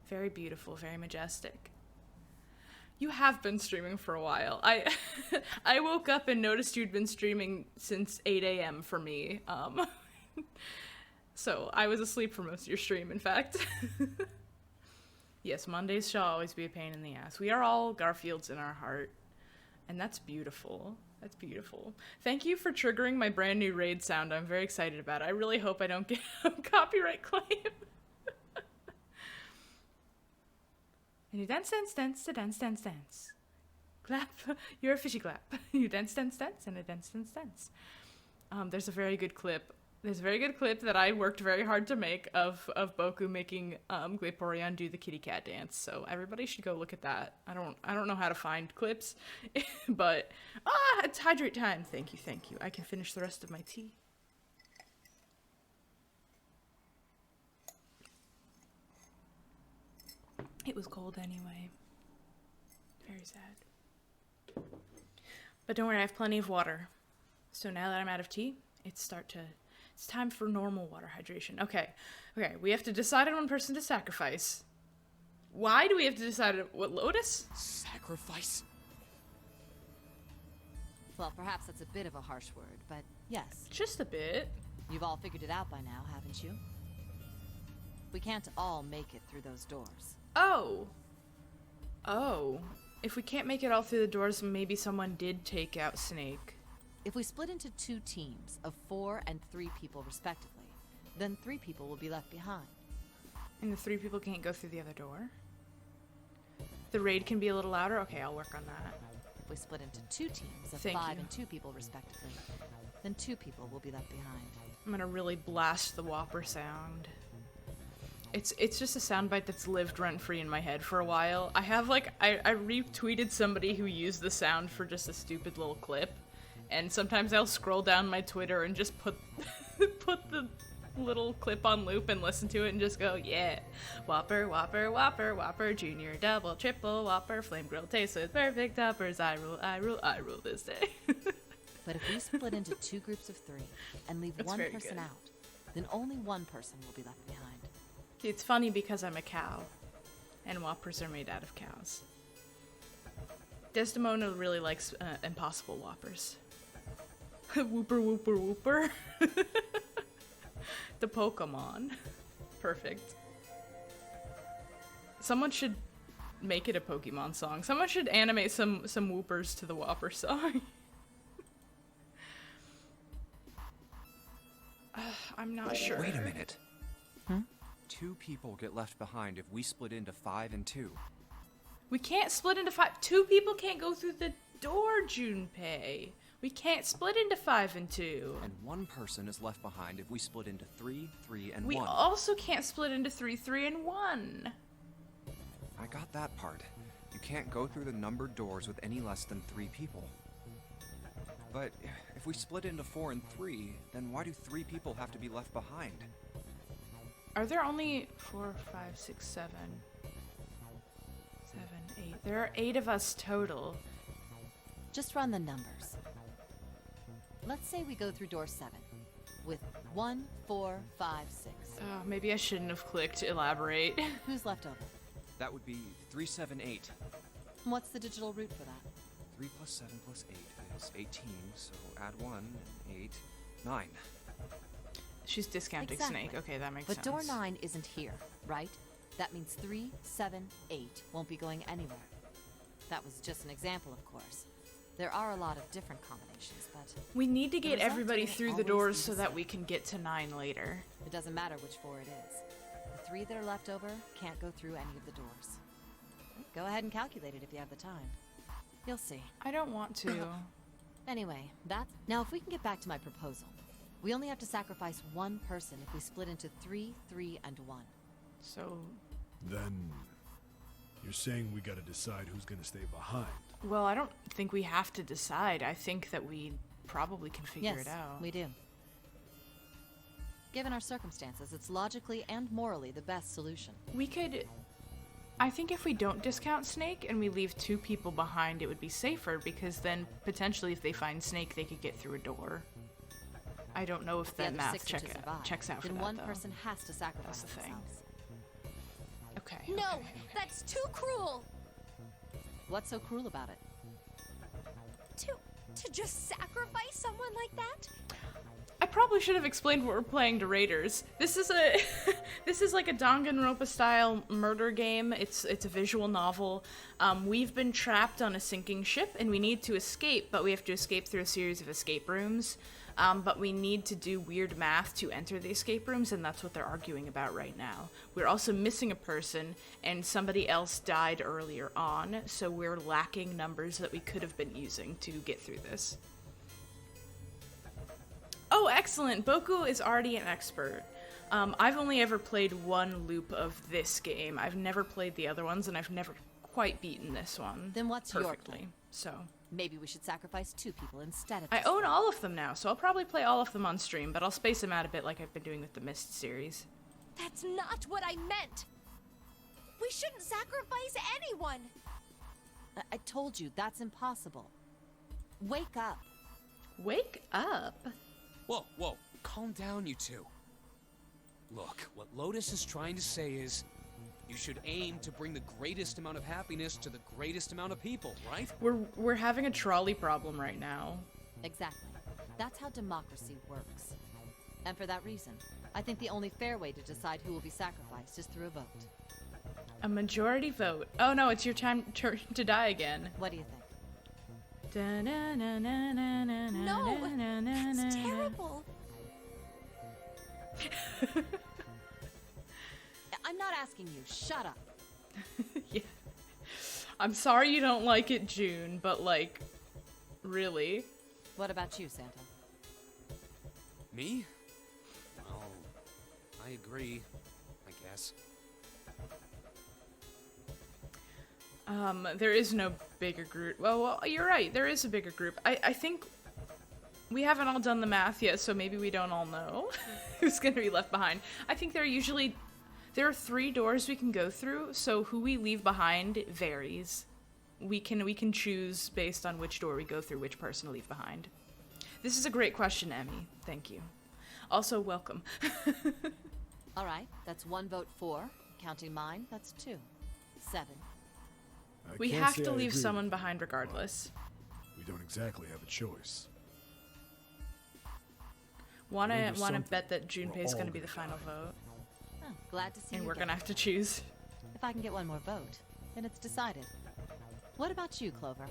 Very beautiful, very majestic. You have been streaming for a while. I woke up and noticed you'd been streaming since 8 a.m. for me. So I was asleep for most of your stream, in fact. Yes, Mondays shall always be a pain in the ass. We are all Garfields in our heart. And that's beautiful. That's beautiful. Thank you for triggering my brand new raid sound. I'm very excited about it. I really hope I don't get a copyright claim. And you dance, dance, dance, to dance, dance, dance. Clap. You're a fishy clap. You dance, dance, dance, and a dance, dance, dance. There's a very good clip. There's a very good clip that I worked very hard to make of Boku making Glaporeon do the kitty cat dance. So everybody should go look at that. I don't know how to find clips, but it's hydrate time. Thank you, thank you. I can finish the rest of my tea. It was cold anyway. Very sad. But don't worry, I have plenty of water. So now that I'm out of tea, it's time for normal water hydration. Okay, we have to decide on one person to sacrifice. Why do we have to decide what, Lotus?
Sacrifice?
Well, perhaps that's a bit of a harsh word, but yes.
Just a bit.
You've all figured it out by now, haven't you? We can't all make it through those doors.
Oh. If we can't make it all through the doors, maybe someone did take out Snake.
If we split into 2 teams of 4 and 3 people respectively, then 3 people will be left behind.
And the 3 people can't go through the other door? The raid can be a little louder? Okay, I'll work on that.
If we split into 2 teams of
Thank
5
you.
and 2 people respectively, then 2 people will be left behind.
I'm gonna really blast the Whopper sound. It's just a soundbite that's lived rent-free in my head for a while. I have I retweeted somebody who used the sound for just a stupid little clip, and sometimes I'll scroll down my Twitter and just put put the little clip on loop and listen to it and just go, yeah, Whopper, Whopper, Whopper, Whopper, Junior, Double, Triple, Whopper, Flame Grilled Taste with perfect toppers, I rule, I rule, I rule this day.
But if we split into 2 groups of 3 and leave
That's
one
very
person
good.
out, then only one person will be left behind.
It's funny because I'm a cow, and Whoppers are made out of cows. Desdemona really likes Impossible Whoppers. Whooper, whooper, whooper. The Pokemon. Perfect. Someone should make it a Pokemon song. Someone should animate some whoopers to the Whopper song. I'm not sure.
Wait a minute. 2 people get left behind if we split into 5 and 2.
We can't split into 5. 2 people can't go through the door, Junpei. We can't split into 5 and 2.
And 1 person is left behind if we split into 3, 3, and
We
1.
also can't split into 3, 3, and 1.
I got that part. You can't go through the numbered doors with any less than 3 people. But if we split into 4 and 3, then why do 3 people have to be left behind?
Are there only 4, 5, 6, 7, 8? There are 8 of us total.
Just run the numbers. Let's say we go through door 7 with 1, 4, 5, 6.
Oh, maybe I shouldn't have clicked elaborate.
Who's left over?
That would be 3, 7, 8.
And what's the digital root for that?
3 plus 7 plus 8 is 18, so add 1, 8, 9.
She's discounting
Exactly.
Snake. Okay, that makes
But
sense.
door 9 isn't here, right? That means 3, 7, 8 won't be going anywhere. That was just an example, of course. There are a lot of different combinations, but
We need to
The
get
result
everybody
will
through the
always
doors
be
so
the
that
same.
we can get to 9 later.
it doesn't matter which 4 it is. The 3 that are left over can't go through any of the doors. Go ahead and calculate it if you have the time. You'll see.
I don't want to.
Anyway, now if we can get back to my proposal. We only have to sacrifice 1 person if we split into 3, 3, and 1.
So,
Then you're saying we gotta decide who's gonna stay behind.
well, I don't think we have to decide. I think that we probably can figure
Yes,
it out.
we do. Given our circumstances, it's logically and morally the best solution.
We could. I think if we don't discount Snake and we leave 2 people behind, it would be safer because then potentially if they find Snake, they could get through a door. I don't know if
The
that
other
math
6 are to survive.
checks out for
Then
that,
one
though.
person has to sacrifice
That's the thing.
themselves.
Okay.
No,
okay.
that's too cruel.
What's so cruel about it?
To just sacrifice someone like that?
I probably should have explained what we're playing to Raiders. This is a this is like a Danganronpa style murder game. It's a visual novel. We've been trapped on a sinking ship and we need to escape, but we have to escape through a series of escape rooms. But we need to do weird math to enter the escape rooms, and that's what they're arguing about right now. We're also missing a person, and somebody else died earlier on, so we're lacking numbers that we could have been using to get through this. Oh, excellent! Boku is already an expert. I've only ever played 1 loop of this game. I've never played the other ones, and I've never quite beaten this one.
Then what's your
perfectly.
plan?
So
Maybe we should sacrifice 2 people instead of
I
just
own all of them now, so I'll probably play all of them on stream, but I'll space them out a bit like I've been doing with the Mist series.
That's not what I meant. We shouldn't sacrifice anyone!
I told you, that's impossible. Wake up.
Wake up.
Whoa, whoa, calm down, you two. Look, what Lotus is trying to say is, you should aim to bring the greatest amount of happiness to the greatest amount of people, right?
We're having a trolley problem right now.
Exactly. That's how democracy works. And for that reason, I think the only fair way to decide who will be sacrificed is through a vote.
A majority vote. Oh no, it's your time to die again.
What do you think?
No! That's terrible!
I'm not asking you. Shut up.
Yeah. I'm sorry you don't like it, June, but like, really?
What about you, Santa?
Me? Well, I agree, I guess.
There is no bigger group. Well, you're right. There is a bigger group. I think we haven't all done the math yet, so maybe we don't all know who's going to be left behind. I think there are 3 doors we can go through, so who we leave behind varies. We can choose based on which door we go through, which person to leave behind. This is a great question, Emmy. Thank you. Also, welcome.
All right, that's 1 vote for. Counting mine, that's 2. 7.
We
can't
have
say
to
I
leave
agree
someone
with you.
behind regardless.
We don't exactly have a choice.
Wanna
Maybe something
bet that Junpei's
all
gonna be the
gonna
final
die.
vote,
Oh, glad to see
and
you
we're
get
gonna
it.
have to choose.
If I can get 1 more vote, then it's decided. What about you, Clover?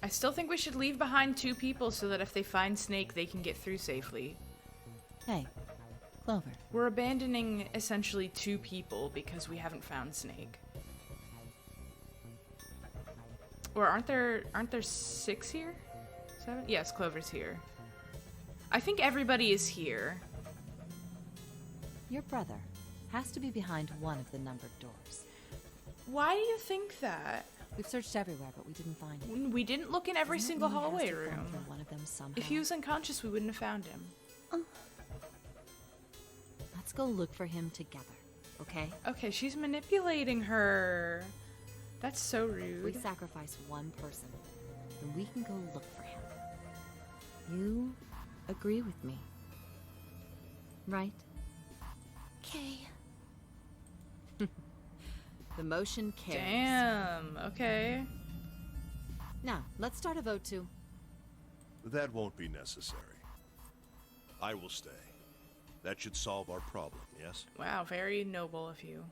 I still think we should leave behind 2 people so that if they find Snake, they can get through safely.
Hey, Clover.
We're abandoning essentially 2 people because we haven't found Snake. Or aren't there 6 here? 7? Yes, Clover's here. I think everybody is here.
Your brother has to be behind one of the numbered doors.
Why do you think that?
We've searched everywhere, but we didn't find him.
We didn't look in every
Doesn't that
single
mean he has
hallway
to fall
room.
through one of them somehow?
If he was unconscious, we wouldn't have found him.
Let's go look for him together, okay?
Okay, she's manipulating her. That's so
If we
rude.
sacrifice one person, then we can go look for him. You agree with me, right?
Okay.
The motion carries.
Damn, okay.
Now, let's start a vote to...
That won't be necessary. I will stay. That should solve our problem, yes?
Wow, very noble of you.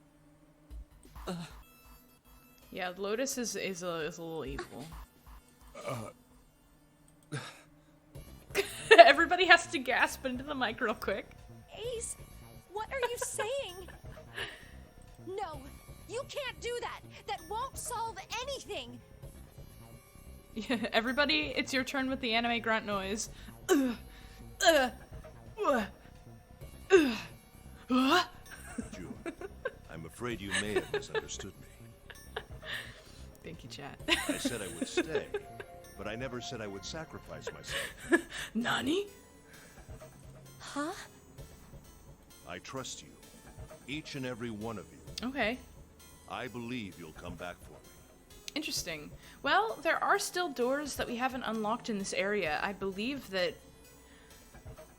Yeah, Lotus is a little evil. Everybody has to gasp into the mic real quick.
Ace, what are you saying? No, you can't do that. That won't solve anything.
Yeah, everybody, it's your turn with the anime grunt noise.
June, I'm afraid you may have misunderstood me.
Thank you, chat.
I said I would stay, but I never said I would sacrifice myself.
Nani?
Huh?
I trust you, each and every one of you.
Okay.
I believe you'll come back for me.
Interesting. Well, there are still doors that we haven't unlocked in this area. I believe that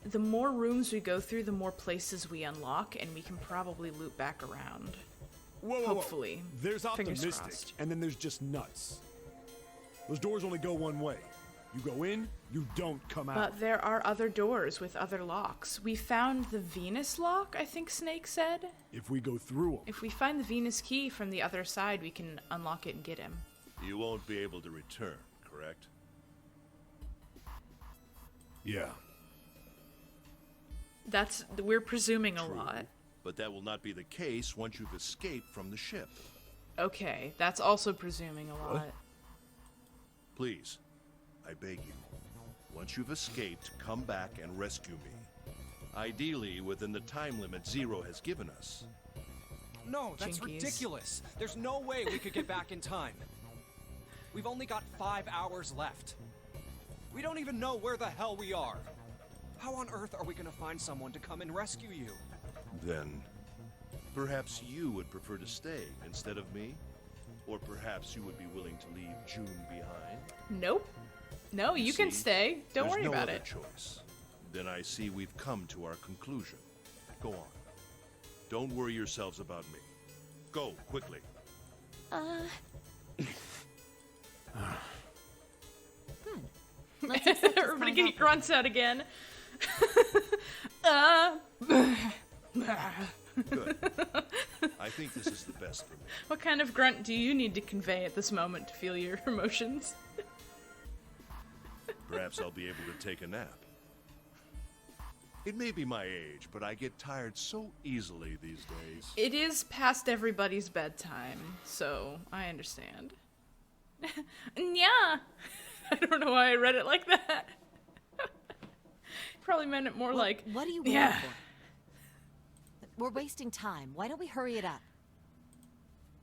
the more rooms we go through, the more places we unlock, and we can probably loop back around.
Whoa,
Hopefully.
There's
Fingers
optimistic,
crossed.
and then there's just nuts. Those doors only go one way. You go in, you don't come out.
But there are other doors with other locks. We found the Venus lock, I think Snake said.
If we go through them,
If we find the Venus key from the other side, we can unlock it and get him.
You won't be able to return, correct?
yeah.
We're presuming a
True.
lot.
But that will not be the case once you've escaped from the ship.
Okay, that's also presuming a lot.
Please, I beg you, once you've escaped, come back and rescue me. Ideally, within the time limit Zero has given us.
No, that's
Jinkies.
ridiculous. There's no way we could get back in time. We've only got 5 hours left. We don't even know where the hell we are. How on earth are we gonna find someone to come and rescue you?
Then, perhaps you would prefer to stay instead of me? Or perhaps you would be willing to leave June behind?
Nope. No, you can
See,
stay. Don't worry
there's no
about
other
it.
choice. Then I see we've come to our conclusion. Go on. Don't worry yourselves about me. Go, quickly.
Let's accept his
Everybody
kind
get
offer.
grunts out again.
Good. I think this is the best for me.
What kind of grunt do you need to convey at this moment to feel your emotions?
Perhaps I'll be able to take a nap. It may be my age, but I get tired so easily these days.
It is past everybody's bedtime, so I understand. Yeah. I don't know why I read it like that. Probably meant it more like,
What do you want
yeah.
for? We're wasting time. Why don't we hurry it up?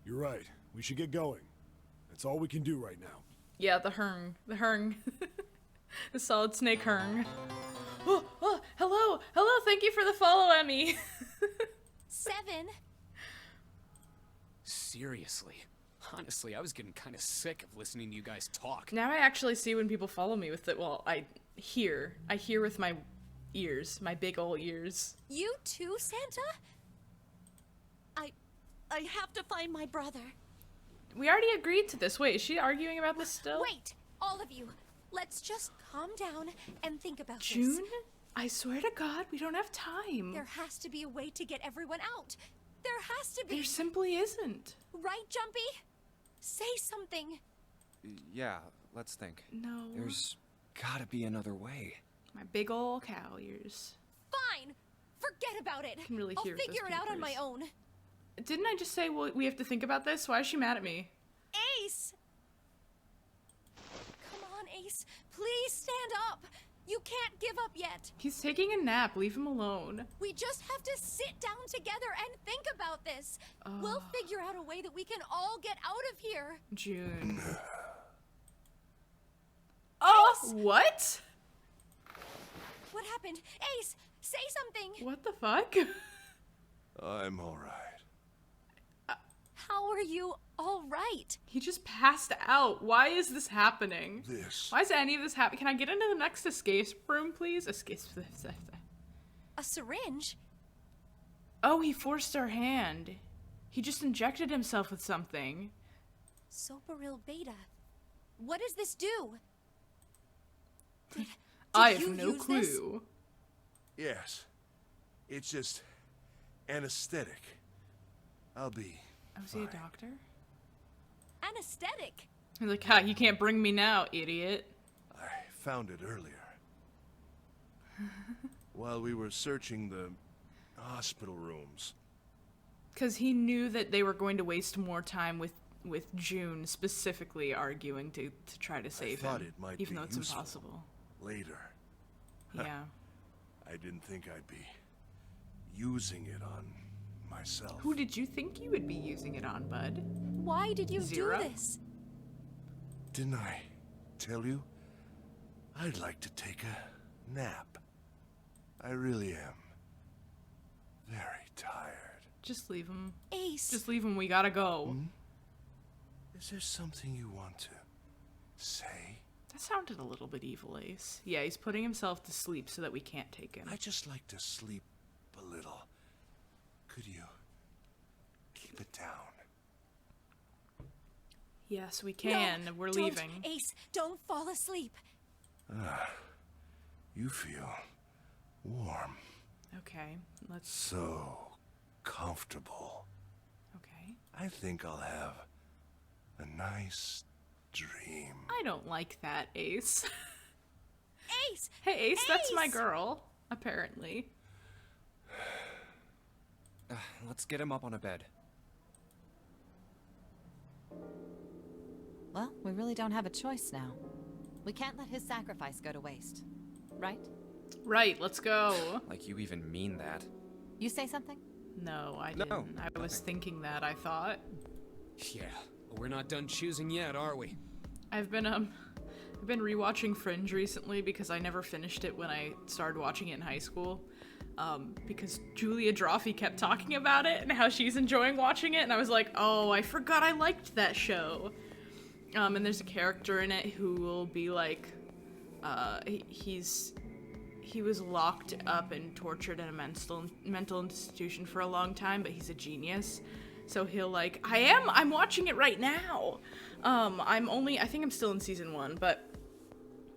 You're right. We should get going. That's all we can do right now.
Yeah, the hung. The solid snake hung. Oh, hello, thank you for the follow, Emmy.
7.
Seriously. Honestly, I was getting kind of sick of listening to you guys talk.
Now I actually see when people follow me with it. Well, I hear with my ears, my big ol' ears.
You too, Santa? I have to find my brother.
We already agreed to this. Wait, is she arguing about this still?
Wait, all of you. Let's just calm down and think about
June?
this.
I swear to God, we don't have time.
There has to be a way to get everyone out. There has to be.
There simply isn't.
Right, Jumpy? Say something.
Yeah, let's think.
No.
There's gotta be another way.
My big ol' cow ears.
Fine. Forget about it.
can really
I'll
hear with
figure
those
it out on my
papers.
own.
Didn't I just say we have to think about this? Why is she mad at me?
Ace! Come on, Ace. Please stand up. You can't give up yet.
He's taking a nap. Leave him alone.
We just have to sit down together and think about this. We'll figure out a way that we can all get out of here.
June. Oh, what?
What happened? Ace, say something.
What the fuck?
I'm all right.
How are you all right?
He just passed out. Why is this happening?
This.
Why is any of this happening? Can I get into the next escape room, please?
A syringe?
Oh, he forced our hand. He just injected himself with something.
Soparil beta. What does this do? Did
I
you
have no
use this?
clue.
Yes. It's just anesthetic. I'll be.
Oh, is he a doctor?
Anesthetic.
He's like, ha, you can't bring me now, idiot.
I found it earlier. While we were searching the hospital rooms.
Because he knew that they were going to waste more time with June specifically arguing to try to save
thought
him.
it might
even
be
though it's
useful.
impossible.
Later.
Yeah.
I didn't think I'd be using it on myself.
Who did you think you would be using it on, bud?
Why did you
Zero?
do this?
Didn't I tell you? I'd like to take a nap. I really am. Very tired.
Just leave him.
Ace.
Just leave him. We gotta go.
Is there something you want to say?
That sounded a little bit evil, Ace. Yeah, he's putting himself to sleep so that we can't take him.
I just like to sleep a little. Could you keep it down?
Yes, we can.
No,
We're
don't.
leaving.
Ace, don't fall asleep.
You feel warm.
Okay, let's.
So comfortable.
Okay.
I think I'll have a nice dream.
I don't like that, Ace.
Ace!
Hey, Ace, that's my
Ace!
girl, apparently.
Let's get him up on a bed.
Well, we really don't have a choice now. We can't let his sacrifice go to waste. Right?
Right, let's go.
Like you even mean that.
You say something?
No, I
No,
didn't. I was thinking that, I thought.
Yeah, but we're not done choosing yet, are we?
I've been rewatching Fringe recently because I never finished it when I started watching it in high school. because Julia Drawfee kept talking about it and how she's enjoying watching it, and I was like, oh, I forgot I liked that show. And there's a character in it who will be like, he was locked up and tortured in a mental institution for a long time, but he's a genius. So he'll like, I'm watching it right now. I think I'm still in season 1, but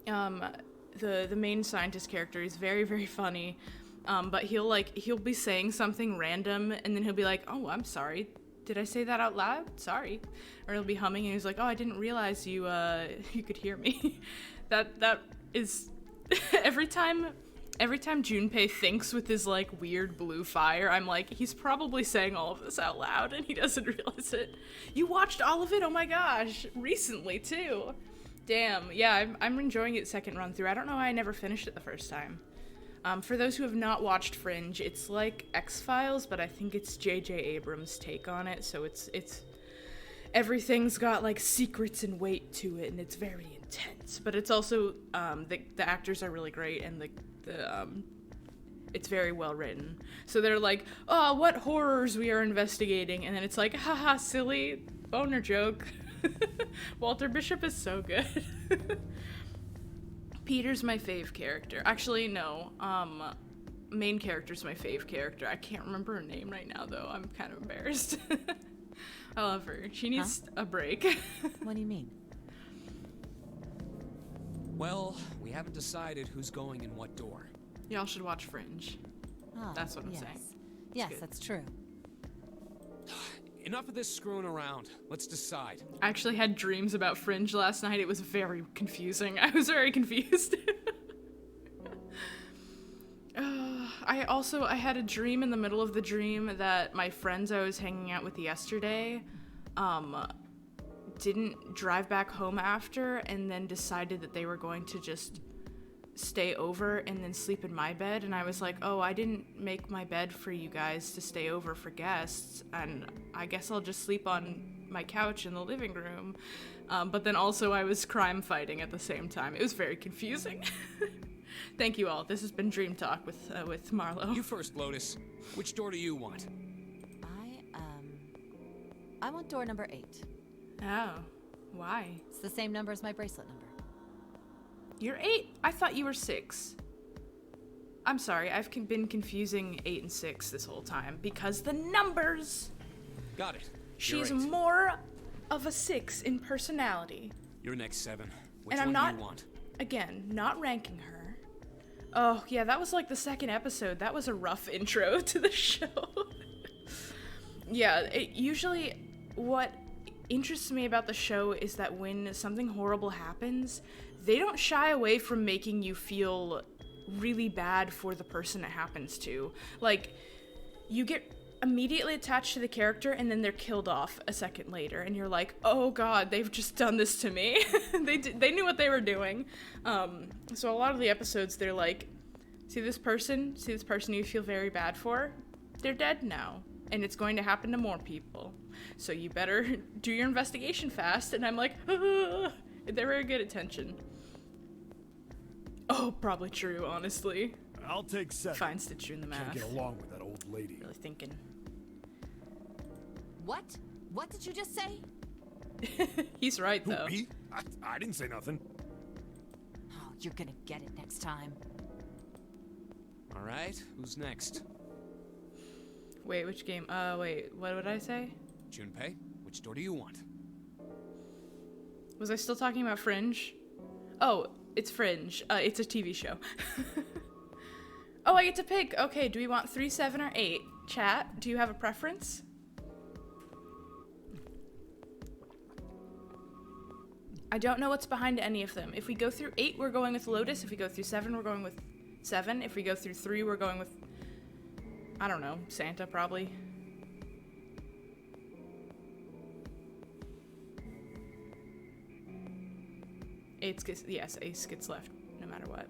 the main scientist character is very, very funny. But he'll be saying something random, and then he'll be like, oh, I'm sorry. Did I say that out loud? Sorry. Or he'll be humming, and he's like, oh, I didn't realize you could hear me. that is every time Junpei thinks with his like weird blue fire, I'm like, he's probably saying all of this out loud and he doesn't realize it. You watched all of it? Oh my gosh, recently too. Damn, yeah, I'm enjoying it second run through. I don't know why I never finished it the first time. For those who have not watched Fringe, it's like X-Files, but I think it's J.J. Abrams' take on it, so it's everything's got like secrets and weight to it, and it's very intense. But it's also the actors are really great, and it's very well written. So they're like, oh, what horrors we are investigating, and then it's like, haha, silly boner joke. Walter Bishop is so good. Peter's my fave character. Actually, no. Main character's my fave character. I can't remember her name right now, though. I'm kind of embarrassed. I love her. She needs a break.
What do you mean?
Well, we haven't decided who's going in what door.
Y'all should watch Fringe.
Oh,
That's what I'm
yes.
saying.
Yes,
good.
that's true.
Enough of this screwing around. Let's decide.
I actually had dreams about Fringe last night. It was very confusing. I was very confused. I had a dream in the middle of the dream that my friends I was hanging out with yesterday didn't drive back home after, and then decided that they were going to just stay over and then sleep in my bed. And I was like, oh, I didn't make my bed for you guys to stay over for guests, and I guess I'll just sleep on my couch in the living room. But then also I was crime fighting at the same time. It was very confusing. Thank you all. This has been Dream Talk with Marlo.
You first, Lotus. Which door do you want?
I want door number 8.
Oh, why?
It's the same number as my bracelet number.
You're 8? I thought you were 6. I'm sorry, I've been confusing 8 and 6 this whole time because the numbers.
Got it.
She's
You're 8.
more of a 6 in personality.
You're next 7. Which
And I'm
one
not,
do you want?
again, not ranking her. Oh, yeah, that was like the second episode. That was a rough intro to the show. Yeah, usually what interests me about the show is that when something horrible happens, they don't shy away from making you feel really bad for the person it happens to. Like, you get immediately attached to the character and then they're killed off a second later, and you're like, oh god, they've just done this to me. They knew what they were doing. So a lot of the episodes, they're like, see this person you feel very bad for? They're dead now, and it's going to happen to more people. So you better do your investigation fast. And I'm like, ah. They're very good at tension. Oh, probably true, honestly.
I'll take 7.
Fine, stitch you in the
Can't
math.
get along with that old lady.
Really thinking.
What? What did you just say?
He's right,
Who,
though.
me? I didn't say nothing.
Oh, you're gonna get it next time.
All right. Who's next?
Wait, which game? Wait, what would I say?
Junpei. Which door do you want?
Was I still talking about Fringe? Oh, it's Fringe. It's a TV show. Oh, I get to pick. Okay, do we want 3, 7, or 8? Chat, do you have a preference? I don't know what's behind any of them. If we go through 8, we're going with Lotus. If we go through 7, we're going with 7. If we go through 3, we're going with, I don't know, Santa probably. Yes, Ace gets left no matter what.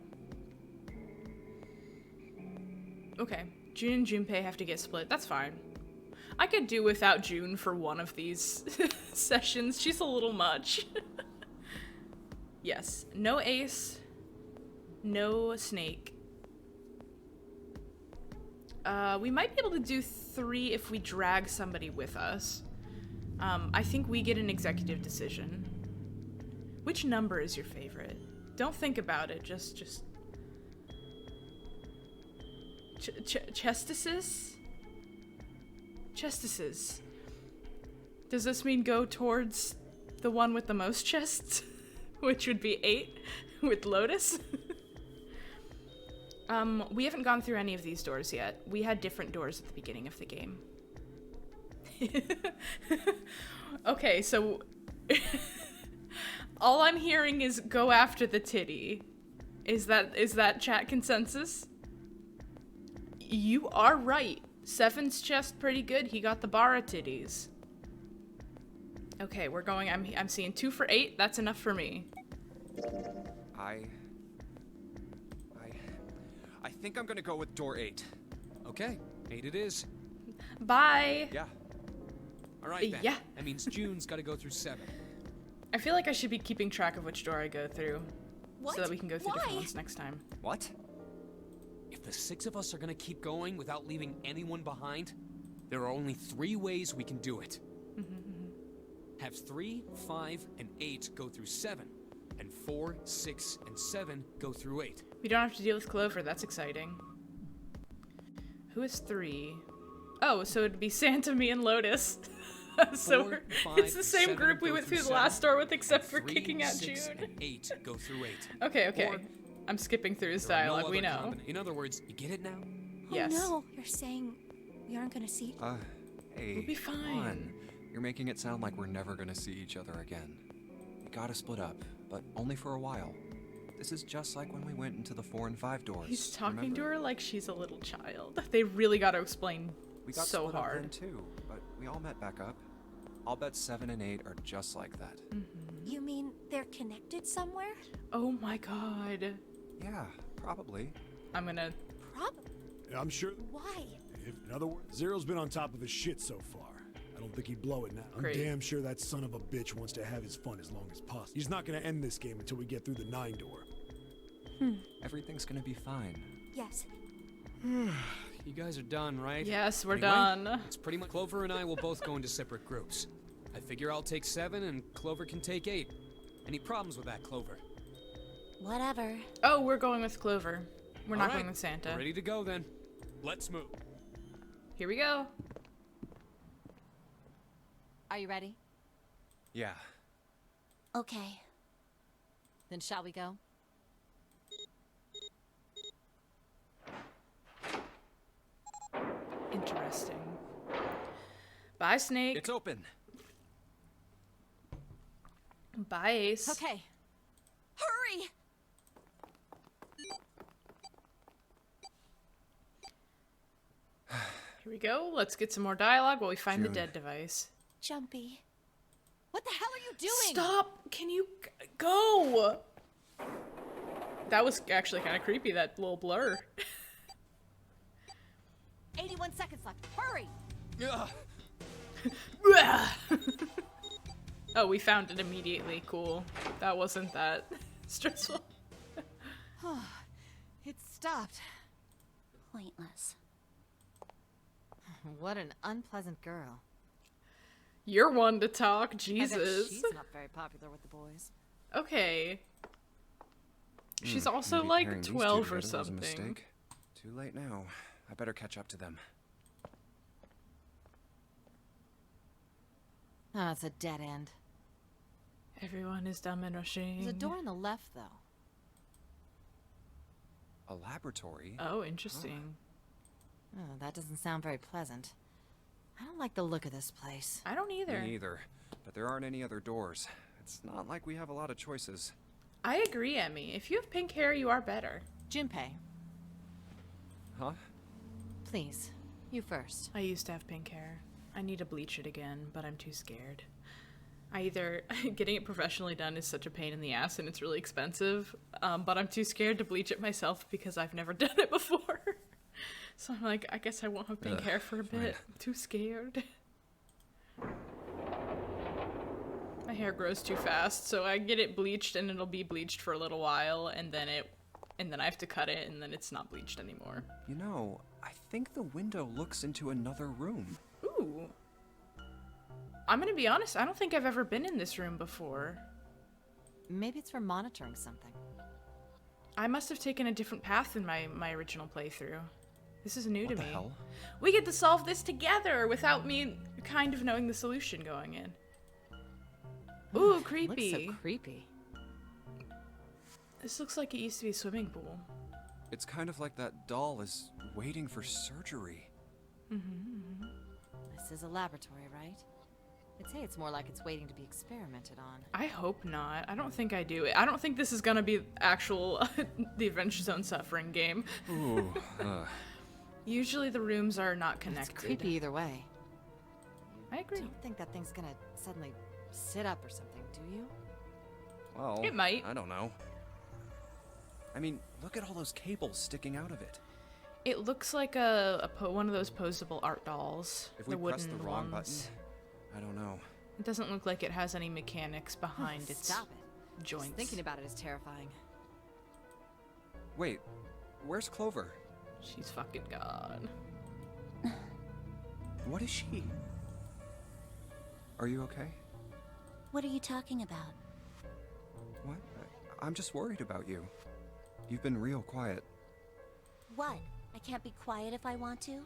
Okay, June and Junpei have to get split. That's fine. I could do without June for one of these sessions. She's a little much. Yes, no Ace, no Snake. We might be able to do 3 if we drag somebody with us. I think we get an executive decision. Which number is your favorite? Don't think about it, just... Chestices? Chestices. Does this mean go towards the one with the most chests? Which would be 8 with Lotus? We haven't gone through any of these doors yet. We had different doors at the beginning of the game. Okay, so... all I'm hearing is go after the titty. Is that chat consensus? You are right. Seven's chest pretty good. He got the Bara titties. Okay, we're going. I'm seeing 2 for 8. That's enough for me.
I think I'm gonna go with door 8.
Okay, 8 it is.
Bye.
Yeah.
All right then.
Yeah.
That means June's got to go through 7.
I feel like I should be keeping track of which door I go through.
What?
So that we can go through different
Why?
ones next time.
What?
If the 6 of us are gonna keep going without leaving anyone behind, there are only 3 ways we can do it. Have 3, 5, and 8 go through 7, and 4, 6, and 7 go through 8.
We don't have to deal with Clover. That's exciting. Who is 3? Oh, so it'd be Santa, me, and Lotus. So
4, 5,
it's the same
7
group we
go
went
through
through the
7,
last door with, except
and
for
3,
kicking out
6,
June.
and 8 go through 8.
Okay.
Or
I'm skipping through his
there are no
dialogue. We
other
know.
In other words, you get it now?
Yes.
Oh no, you're saying we aren't gonna see?
Hey,
We'll be
come
fine.
on. You're making it sound like we're never gonna see each other again. We gotta split up, but only for a while. This is just like when we went into the 4 and 5 doors.
He's talking
remember?
to her like she's a little child. They really got to explain
We got
so
split up
hard.
then too, but we all met back up. I'll bet 7 and 8 are just like that.
You mean they're connected somewhere?
Oh my god.
Yeah, probably.
I'm gonna...
Probably.
Yeah, I'm sure.
Why?
In other words, Zero's been on top of his shit so far. I don't think he'd blow it now.
Great.
I'm damn sure that son of a bitch wants to have his fun as long as possible. He's not gonna end this game until we get through the 9 door.
Everything's gonna be fine.
Yes.
You guys are done, right?
Yes, we're
Anyway,
done.
It's pretty much Clover and I will both go into separate groups. I figure I'll take 7 and Clover can take 8. Any problems with that, Clover?
Whatever.
Oh, we're going with Clover. We're
All
not
right,
going with Santa.
Ready to go then. Let's move.
Here we go.
Are you ready?
Yeah.
Okay.
Then shall we go?
Interesting. Bye, Snake.
It's open.
Bye, Ace.
Okay.
Hurry!
Here we go. Let's get some more dialogue while we find the
June.
dead device.
Jumpy.
What the hell are you doing?
Stop! Can you go? That was actually kind of creepy, that little blur.
81 seconds left. Hurry!
Oh, we found it immediately. Cool. That wasn't that stressful.
It stopped.
Pointless.
What an unpleasant girl.
You're one to talk,
I bet
Jesus.
she's not very popular with the boys.
Okay. She's
Hmm,
also
maybe
like
pairing these two
12 or
together was a
something.
mistake. Too late now. I better catch up to them.
Oh, it's a dead end.
Everyone is dumb and rushing.
There's a door on the left, though.
A laboratory?
Oh, interesting.
Oh, that doesn't sound very pleasant. I don't like the look of this place.
I don't either.
Me neither. But there aren't any other doors. It's not like we have a lot of choices.
I agree, Emmy. If you have pink hair, you are better.
Junpei,
Huh?
please. You first.
I used to have pink hair. I need to bleach it again, but I'm too scared. Getting it professionally done is such a pain in the ass and it's really expensive, but I'm too scared to bleach it myself because I've never done it before. So I'm like, I guess I won't have pink hair for a bit. I'm too scared. My hair grows too fast, so I get it bleached and it'll be bleached for a little while and then it and then I have to cut it, and then it's not bleached anymore.
You know, I think the window looks into another room.
Ooh. I'm gonna be honest, I don't think I've ever been in this room before.
Maybe it's for monitoring something.
I must have taken a different path in my original playthrough. This is new
What
to
the
me.
hell?
We get to solve this together without me kind of knowing the solution going in. Ooh, creepy.
Looks so creepy.
This looks like it used to be a swimming pool.
It's kind of like that doll is waiting for surgery.
This is a laboratory, right? I'd say it's more like it's waiting to be experimented on.
I hope not. I don't think I do. I don't think this is gonna be actual the Adventure Zone Suffering game.
Ooh.
Usually the rooms are not connected.
It's creepy either way.
I agree.
Don't think that thing's gonna suddenly sit up or something, do you?
Well,
It might.
I don't know. I mean, look at all those cables sticking out of it.
It looks like one of those posable art dolls.
If we
the
press
wooden
the wrong
ones.
button, I don't know.
It doesn't look like it has any mechanics behind its
Stop it.
joints.
Just thinking about it is terrifying.
Wait, where's Clover?
She's fucking gone.
What is she? Are you okay?
What are you talking about?
What? I'm just worried about you. You've been real quiet.
What? I can't be quiet if I want to?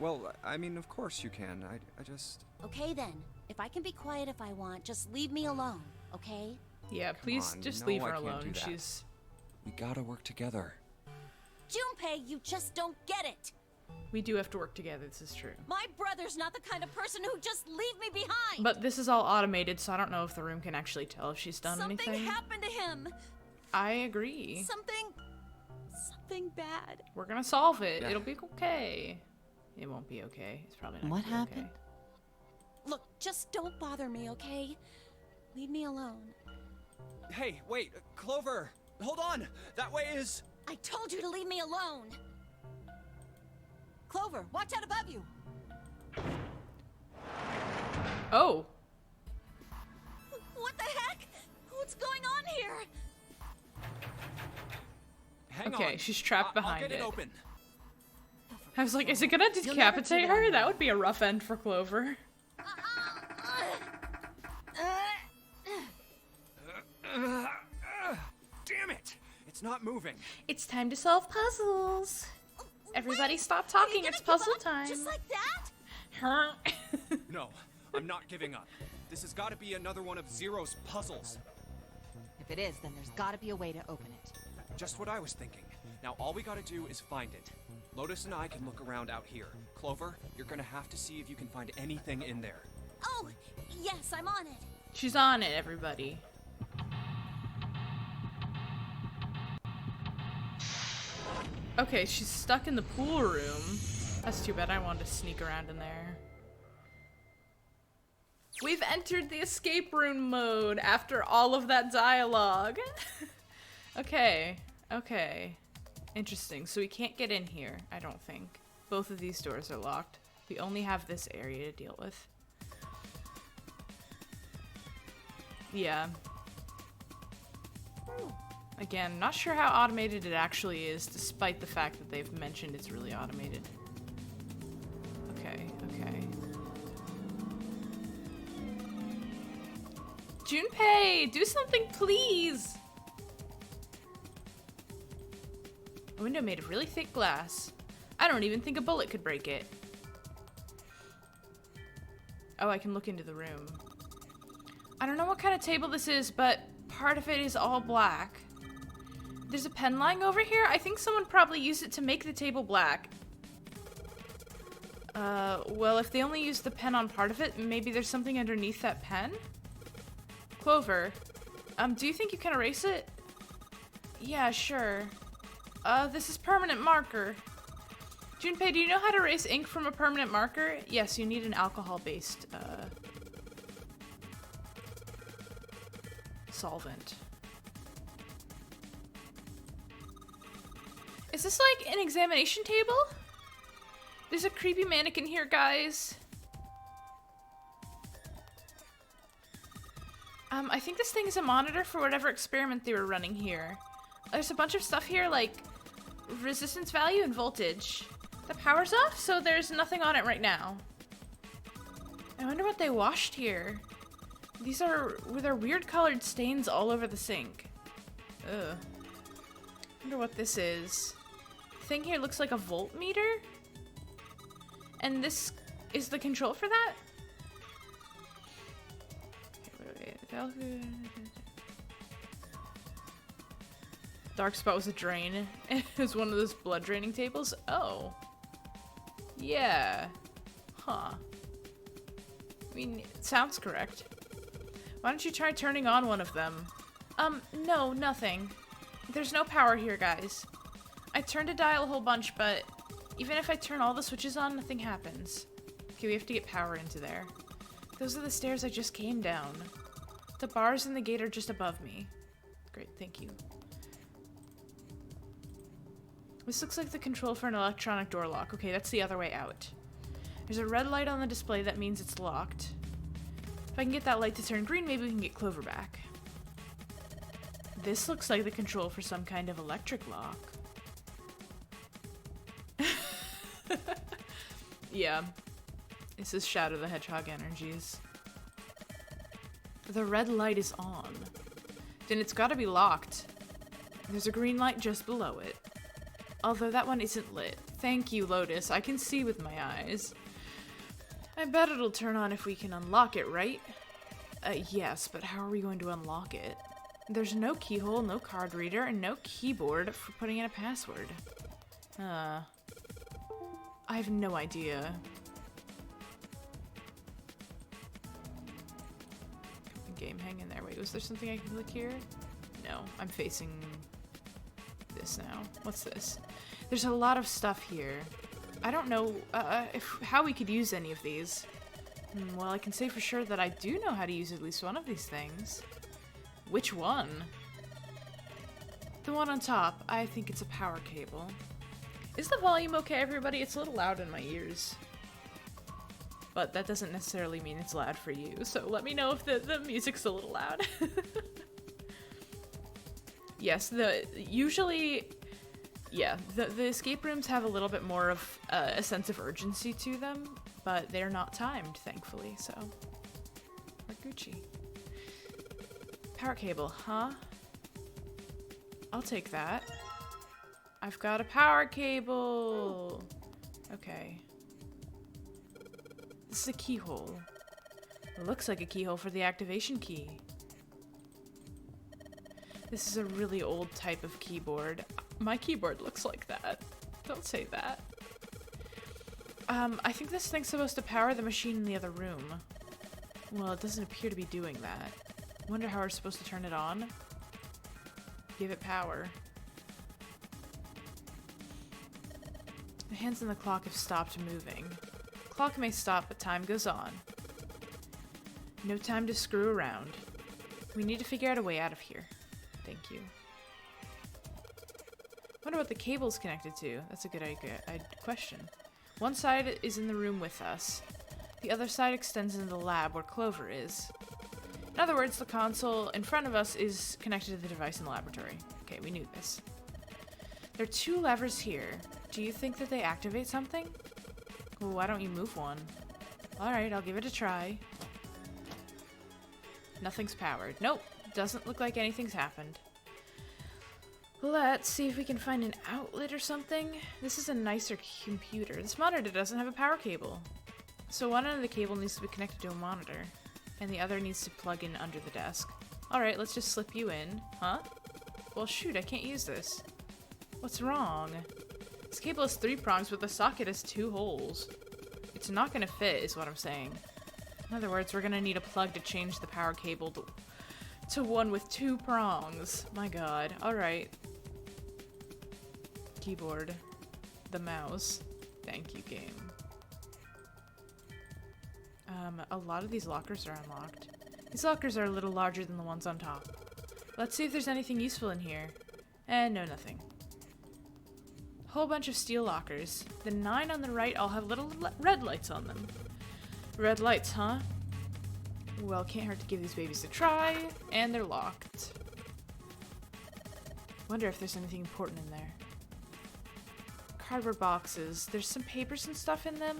Well, I mean, of course you can. I just...
Okay then. If I can be quiet if I want, just leave me alone, okay?
Yeah, please
on,
just
no,
leave
I
her
can't do
alone.
that.
She's.
We gotta work together.
Junpei, you just don't get it!
We do have to work together. This is true.
My brother's not the kind of person who'd just leave me behind!
But this is all automated, so I don't know if the room can actually tell if she's done
Something
anything.
happened to him!
I agree.
Something bad.
We're gonna solve it.
Yeah.
It'll be okay. It won't be okay. It's probably not.
What
gonna be
happened?
Okay.
Look, just don't bother me, okay? Leave me alone.
Hey, wait, Clover! Hold on! That way is...
I told you to leave me alone! Clover, watch out above you!
Oh.
What the heck? What's going on here?
Hang
Okay,
on.
she's trapped
I'll
behind
get it
it.
open.
I was like, is it gonna
never
decapitate
get
her?
over
That would be a rough end for Clover.
Damn it! It's not moving.
It's time to solve puzzles. Everybody stop talking.
Are you
It's
gonna give
puzzle
up
time.
Just like that?
No, I'm not giving up. This has got to be another one of Zero's puzzles.
If it is, then there's gotta be a way to open it.
Just what I was thinking. Now all we gotta do is find it. Lotus and I can look around out here. Clover, you're gonna have to see if you can find anything in there.
Oh, yes, I'm on it.
She's on it, everybody. Okay, she's stuck in the pool room. That's too bad. I wanted to sneak around in there. We've entered the escape room mode after all of that dialogue. Okay, okay. Interesting. So we can't get in here, I don't think. Both of these doors are locked. We only have this area to deal with. Yeah. Again, not sure how automated it actually is, despite the fact that they've mentioned it's really automated. Okay, okay. Junpei, do something, please! A window made of really thick glass. I don't even think a bullet could break it. Oh, I can look into the room. I don't know what kind of table this is, but part of it is all black. There's a pen lying over here. I think someone probably used it to make the table black. Well, if they only used the pen on part of it, maybe there's something underneath that pen? Clover, do you think you can erase it? Yeah, sure. This is permanent marker. Junpei, do you know how to erase ink from a permanent marker? Yes, you need an alcohol-based, solvent. Is this like an examination table? There's a creepy mannequin here, guys. I think this thing is a monitor for whatever experiment they were running here. There's a bunch of stuff here like resistance value and voltage. The power's off, so there's nothing on it right now. I wonder what they washed here. These are there weird colored stains all over the sink. Ugh. Wonder what this is. The thing here looks like a voltmeter? And this is the control for that? Okay, wait. Dark spot was a drain. It was one of those blood draining tables. Oh. Yeah. Huh. I mean, it sounds correct. Why don't you try turning on one of them? No, nothing. There's no power here, guys. I turned a dial a whole bunch, but even if I turn all the switches on, nothing happens. Okay, we have to get power into there. Those are the stairs I just came down. The bars and the gate are just above me. Great, thank you. This looks like the control for an electronic door lock. Okay, that's the other way out. There's a red light on the display, that means it's locked. If I can get that light to turn green, maybe we can get Clover back. This looks like the control for some kind of electric lock. Yeah. This is Shadow the Hedgehog energies. The red light is on. Then it's gotta be locked. There's a green light just below it. Although that one isn't lit. Thank you, Lotus. I can see with my eyes. I bet it'll turn on if we can unlock it, right? Yes, but how are we going to unlock it? There's no keyhole, no card reader, and no keyboard for putting in a password. I have no idea. Game hang in there. Wait, was there something I can click here? No, I'm facing this now. What's this? There's a lot of stuff here. I don't know how we could use any of these. Well, I can say for sure that I do know how to use at least one of these things. Which one? The one on top. I think it's a power cable. Is the volume okay, everybody? It's a little loud in my ears. But that doesn't necessarily mean it's loud for you, so let me know if the music's a little loud. Yes, usually, yeah, the escape rooms have a little bit more of a sense of urgency to them, but they're not timed, thankfully, so we're Gucci. Power cable, huh? I'll take that. I've got a power cable! Okay. This is a keyhole. It looks like a keyhole for the activation key. This is a really old type of keyboard. My keyboard looks like that. Don't say that. I think this thing's supposed to power the machine in the other room. Well, it doesn't appear to be doing that. Wonder how we're supposed to turn it on? Give it power. The hands on the clock have stopped moving. Clock may stop, but time goes on. No time to screw around. We need to figure out a way out of here. Thank you. Wonder what the cable's connected to. That's a good question. One side is in the room with us. The other side extends into the lab where Clover is. In other words, the console in front of us is connected to the device in the laboratory. Okay, we knew this. There are two levers here. Do you think that they activate something? Well, why don't you move one? Alright, I'll give it a try. Nothing's powered. Nope, doesn't look like anything's happened. Let's see if we can find an outlet or something. This is a nicer computer. This monitor doesn't have a power cable. So one end of the cable needs to be connected to a monitor, and the other needs to plug in under the desk. Alright, let's just slip you in. Huh? Well, shoot, I can't use this. What's wrong? This cable has 3 prongs, but the socket has 2 holes. It's not gonna fit, is what I'm saying. In other words, we're gonna need a plug to change the power cable to one with 2 prongs. My god. Alright. Keyboard. The mouse. Thank you, game. A lot of these lockers are unlocked. These lockers are a little larger than the ones on top. Let's see if there's anything useful in here. No, nothing. Whole bunch of steel lockers. The 9 on the right all have little red lights on them. Red lights, huh? Well, can't hurt to give these babies a try, and they're locked. Wonder if there's anything important in there. Cardboard boxes. There's some papers and stuff in them.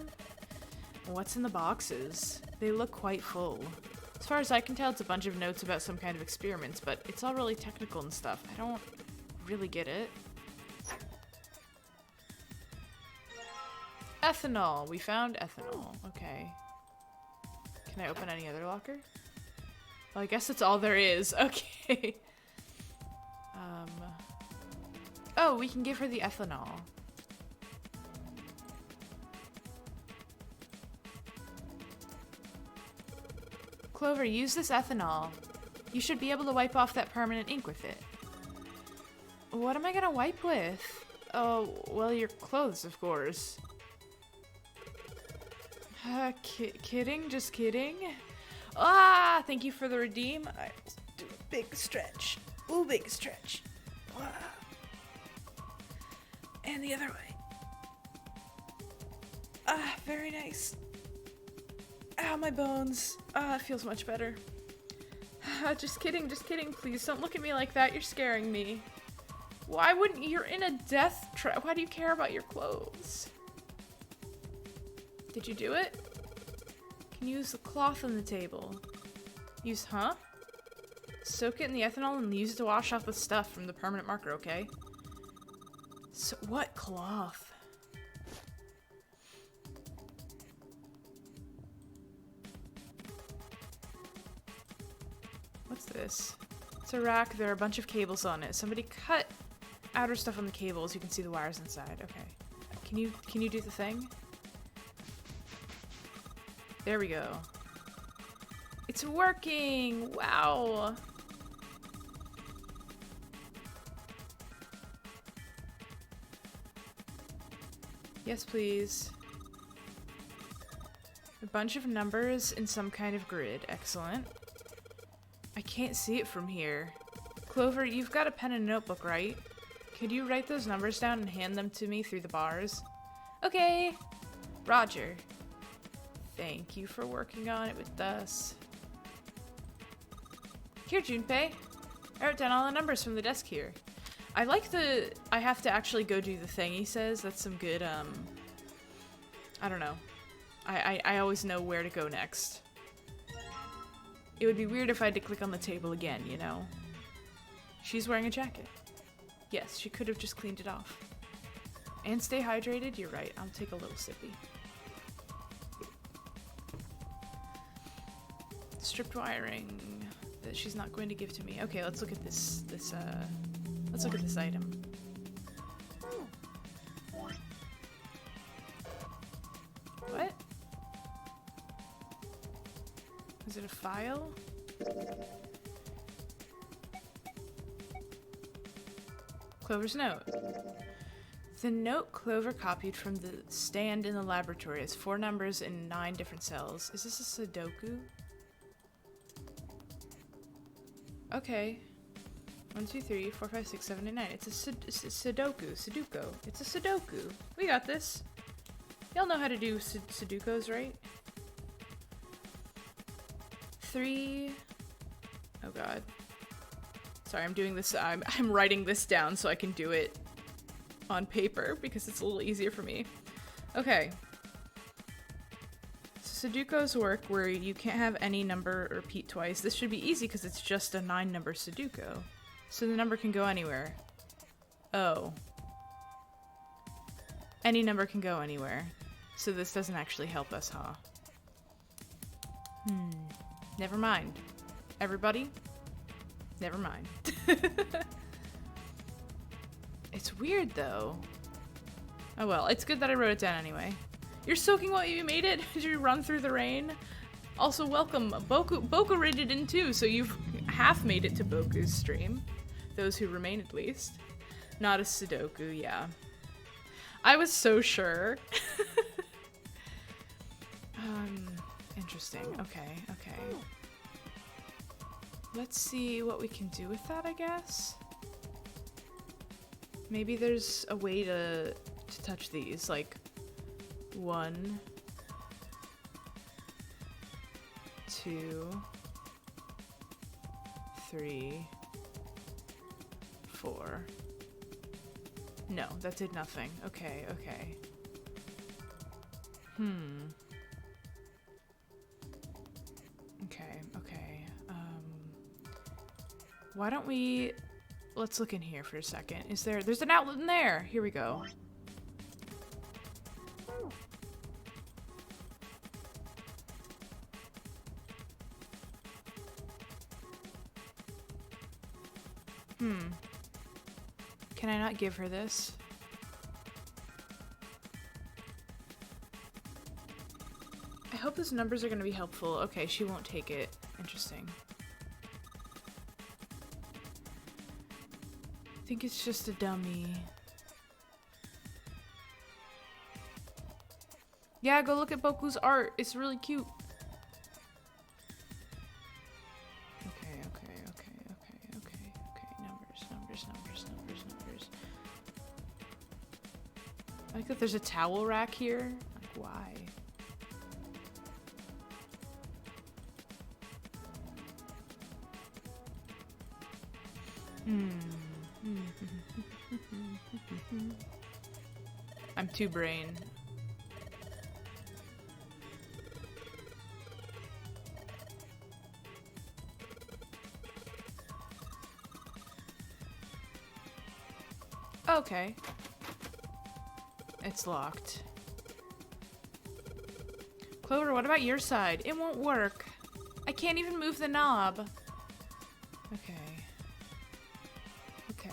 What's in the boxes? They look quite full. As far as I can tell, it's a bunch of notes about some kind of experiments, but it's all really technical and stuff. I don't really get it. Ethanol. We found ethanol. Okay. Can I open any other locker? Well, I guess that's all there is. Okay. Oh, we can give her the ethanol. Clover, use this ethanol. You should be able to wipe off that permanent ink with it. What am I gonna wipe with? Oh, well, your clothes, of course. Kidding? Just kidding? Ah, thank you for the redeem. I do a big stretch. Ooh, big stretch. Ah. And the other way. Ah, very nice. Ow, my bones. Ah, it feels much better. Just kidding, please don't look at me like that. You're scaring me. Why wouldn't you? You're in a death trap. Why do you care about your clothes? Did you do it? Can you use the cloth on the table? Use, huh? Soak it in the ethanol and use it to wash off the stuff from the permanent marker, okay? So, what cloth? What's this? It's a rack. There are a bunch of cables on it. Somebody cut outer stuff on the cables. You can see the wires inside. Okay. Can you do the thing? There we go. It's working! Wow! Yes, please. A bunch of numbers in some kind of grid. Excellent. I can't see it from here. Clover, you've got a pen and notebook, right? Could you write those numbers down and hand them to me through the bars? Okay! Roger. Thank you for working on it with us. Here, Junpei. I wrote down all the numbers from the desk here. I like the... I have to actually go do the thing he says. That's some good, I don't know. I always know where to go next. It would be weird if I had to click on the table again, you know? She's wearing a jacket. Yes, she could have just cleaned it off. And stay hydrated? You're right. I'll take a little sippy. Stripped wiring that she's not going to give to me. Okay, let's look at this let's look at this item. What? Is it a file? Clover's note. The note Clover copied from the stand in the laboratory has 4 numbers in 9 different cells. Is this a Sudoku? Okay. 1, 2, 3, 4, 5, 6, 7, 8, 9. It's a Sudoku. Sudoku. It's a Sudoku. We got this. Y'all know how to do Sudokus, right? 3. Oh god. Sorry, I'm doing this. I'm writing this down so I can do it on paper because it's a little easier for me. Okay. Sudokus work where you can't have any number repeat twice. This should be easy because it's just a 9-number Sudoku. So the number can go anywhere. Oh. Any number can go anywhere. So this doesn't actually help us, huh? Never mind. Everybody? Never mind. It's weird, though. Oh well, it's good that I wrote it down anyway. You're soaking while you made it? Did you run through the rain? Also, welcome. Boku rated in too, so you've half made it to Boku's stream. Those who remain, at least. Not a Sudoku, yeah. I was so sure. Interesting. Okay. Let's see what we can do with that, I guess. Maybe there's a way to touch these, like 1, 2, 3, 4. No, that did nothing. Okay, okay. Okay, okay. Why don't we... Let's look in here for a second. There's an outlet in there! Here we go. Can I not give her this? I hope those numbers are going to be helpful. Okay, she won't take it. Interesting. I think it's just a dummy. Yeah, go look at Boku's art. It's really cute. Okay. Numbers. I like that there's a towel rack here. Like, why? I'm too brain. Okay. It's locked. Clover, what about your side? It won't work. I can't even move the knob. Okay. Okay.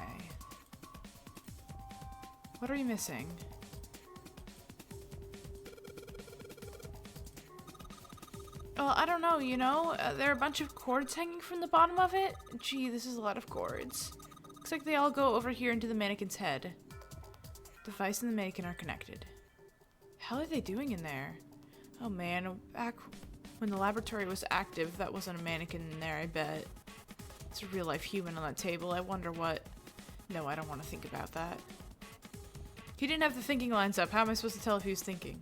What are we missing? Well, I don't know, you know? There are a bunch of cords hanging from the bottom of it. Gee, this is a lot of cords. Looks like they all go over here into the mannequin's head. The device and the mannequin are connected. How are they doing in there? Oh man, back when the laboratory was active, that wasn't a mannequin in there, I bet. It's a real-life human on that table. I wonder what... No, I don't want to think about that. He didn't have the thinking lines up. How am I supposed to tell if he was thinking?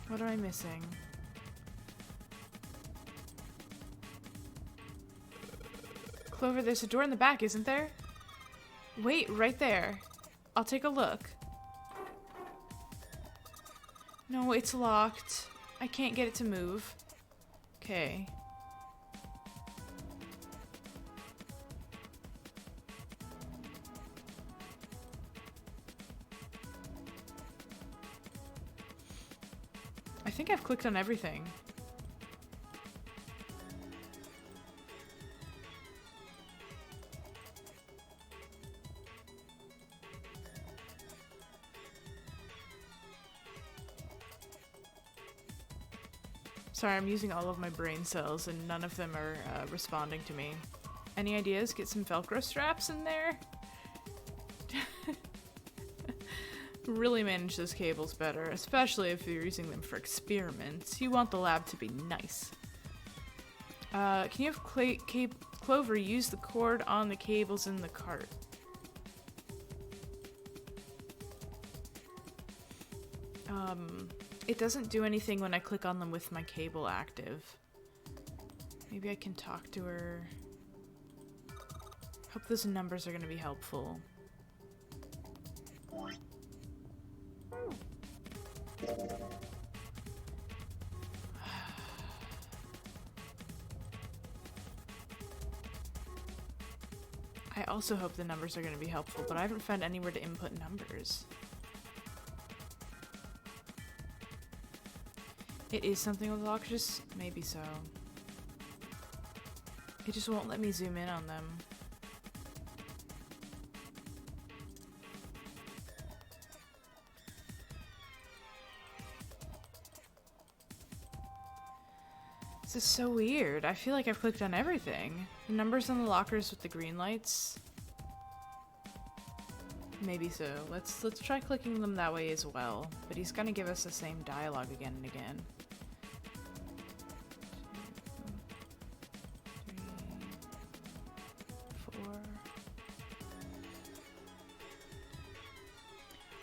What am I missing? Clover, there's a door in the back, isn't there? Wait, right there. I'll take a look. No, it's locked. I can't get it to move. Okay. I think I've clicked on everything. Sorry, I'm using all of my brain cells and none of them are responding to me. Any ideas? Get some Velcro straps in there? Really manage those cables better, especially if you're using them for experiments. You want the lab to be nice. Can you have Clover use the cord on the cables in the cart? It doesn't do anything when I click on them with my cable active. Maybe I can talk to her. Hope those numbers are going to be helpful. I also hope the numbers are going to be helpful, but I haven't found anywhere to input numbers. It is something with lockers? Maybe so. It just won't let me zoom in on them. This is so weird. I feel like I've clicked on everything. The numbers on the lockers with the green lights? Maybe so. Let's try clicking them that way as well. But he's gonna give us the same dialogue again and again. 2, 3, 4.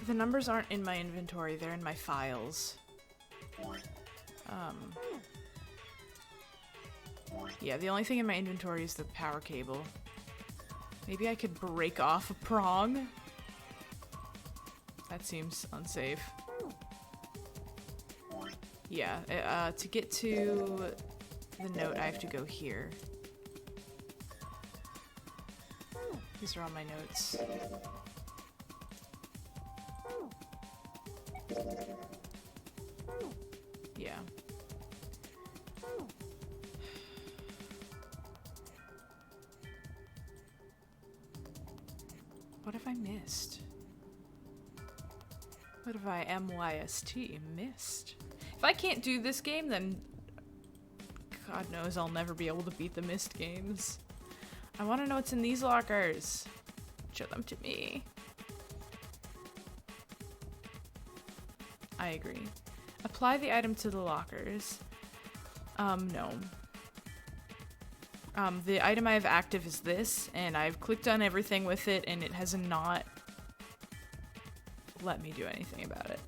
The numbers aren't in my inventory, they're in my files. Yeah, the only thing in my inventory is the power cable. Maybe I could break off a prong? That seems unsafe. Yeah, to get to the note, I have to go here. These are all my notes. Yeah. What have I missed? What have I M-Y-S-T missed? If I can't do this game, then God knows I'll never be able to beat the Myst games. I want to know what's in these lockers. Show them to me. I agree. Apply the item to the lockers. No. The item I have active is this, and I've clicked on everything with it, and it has not let me do anything about it.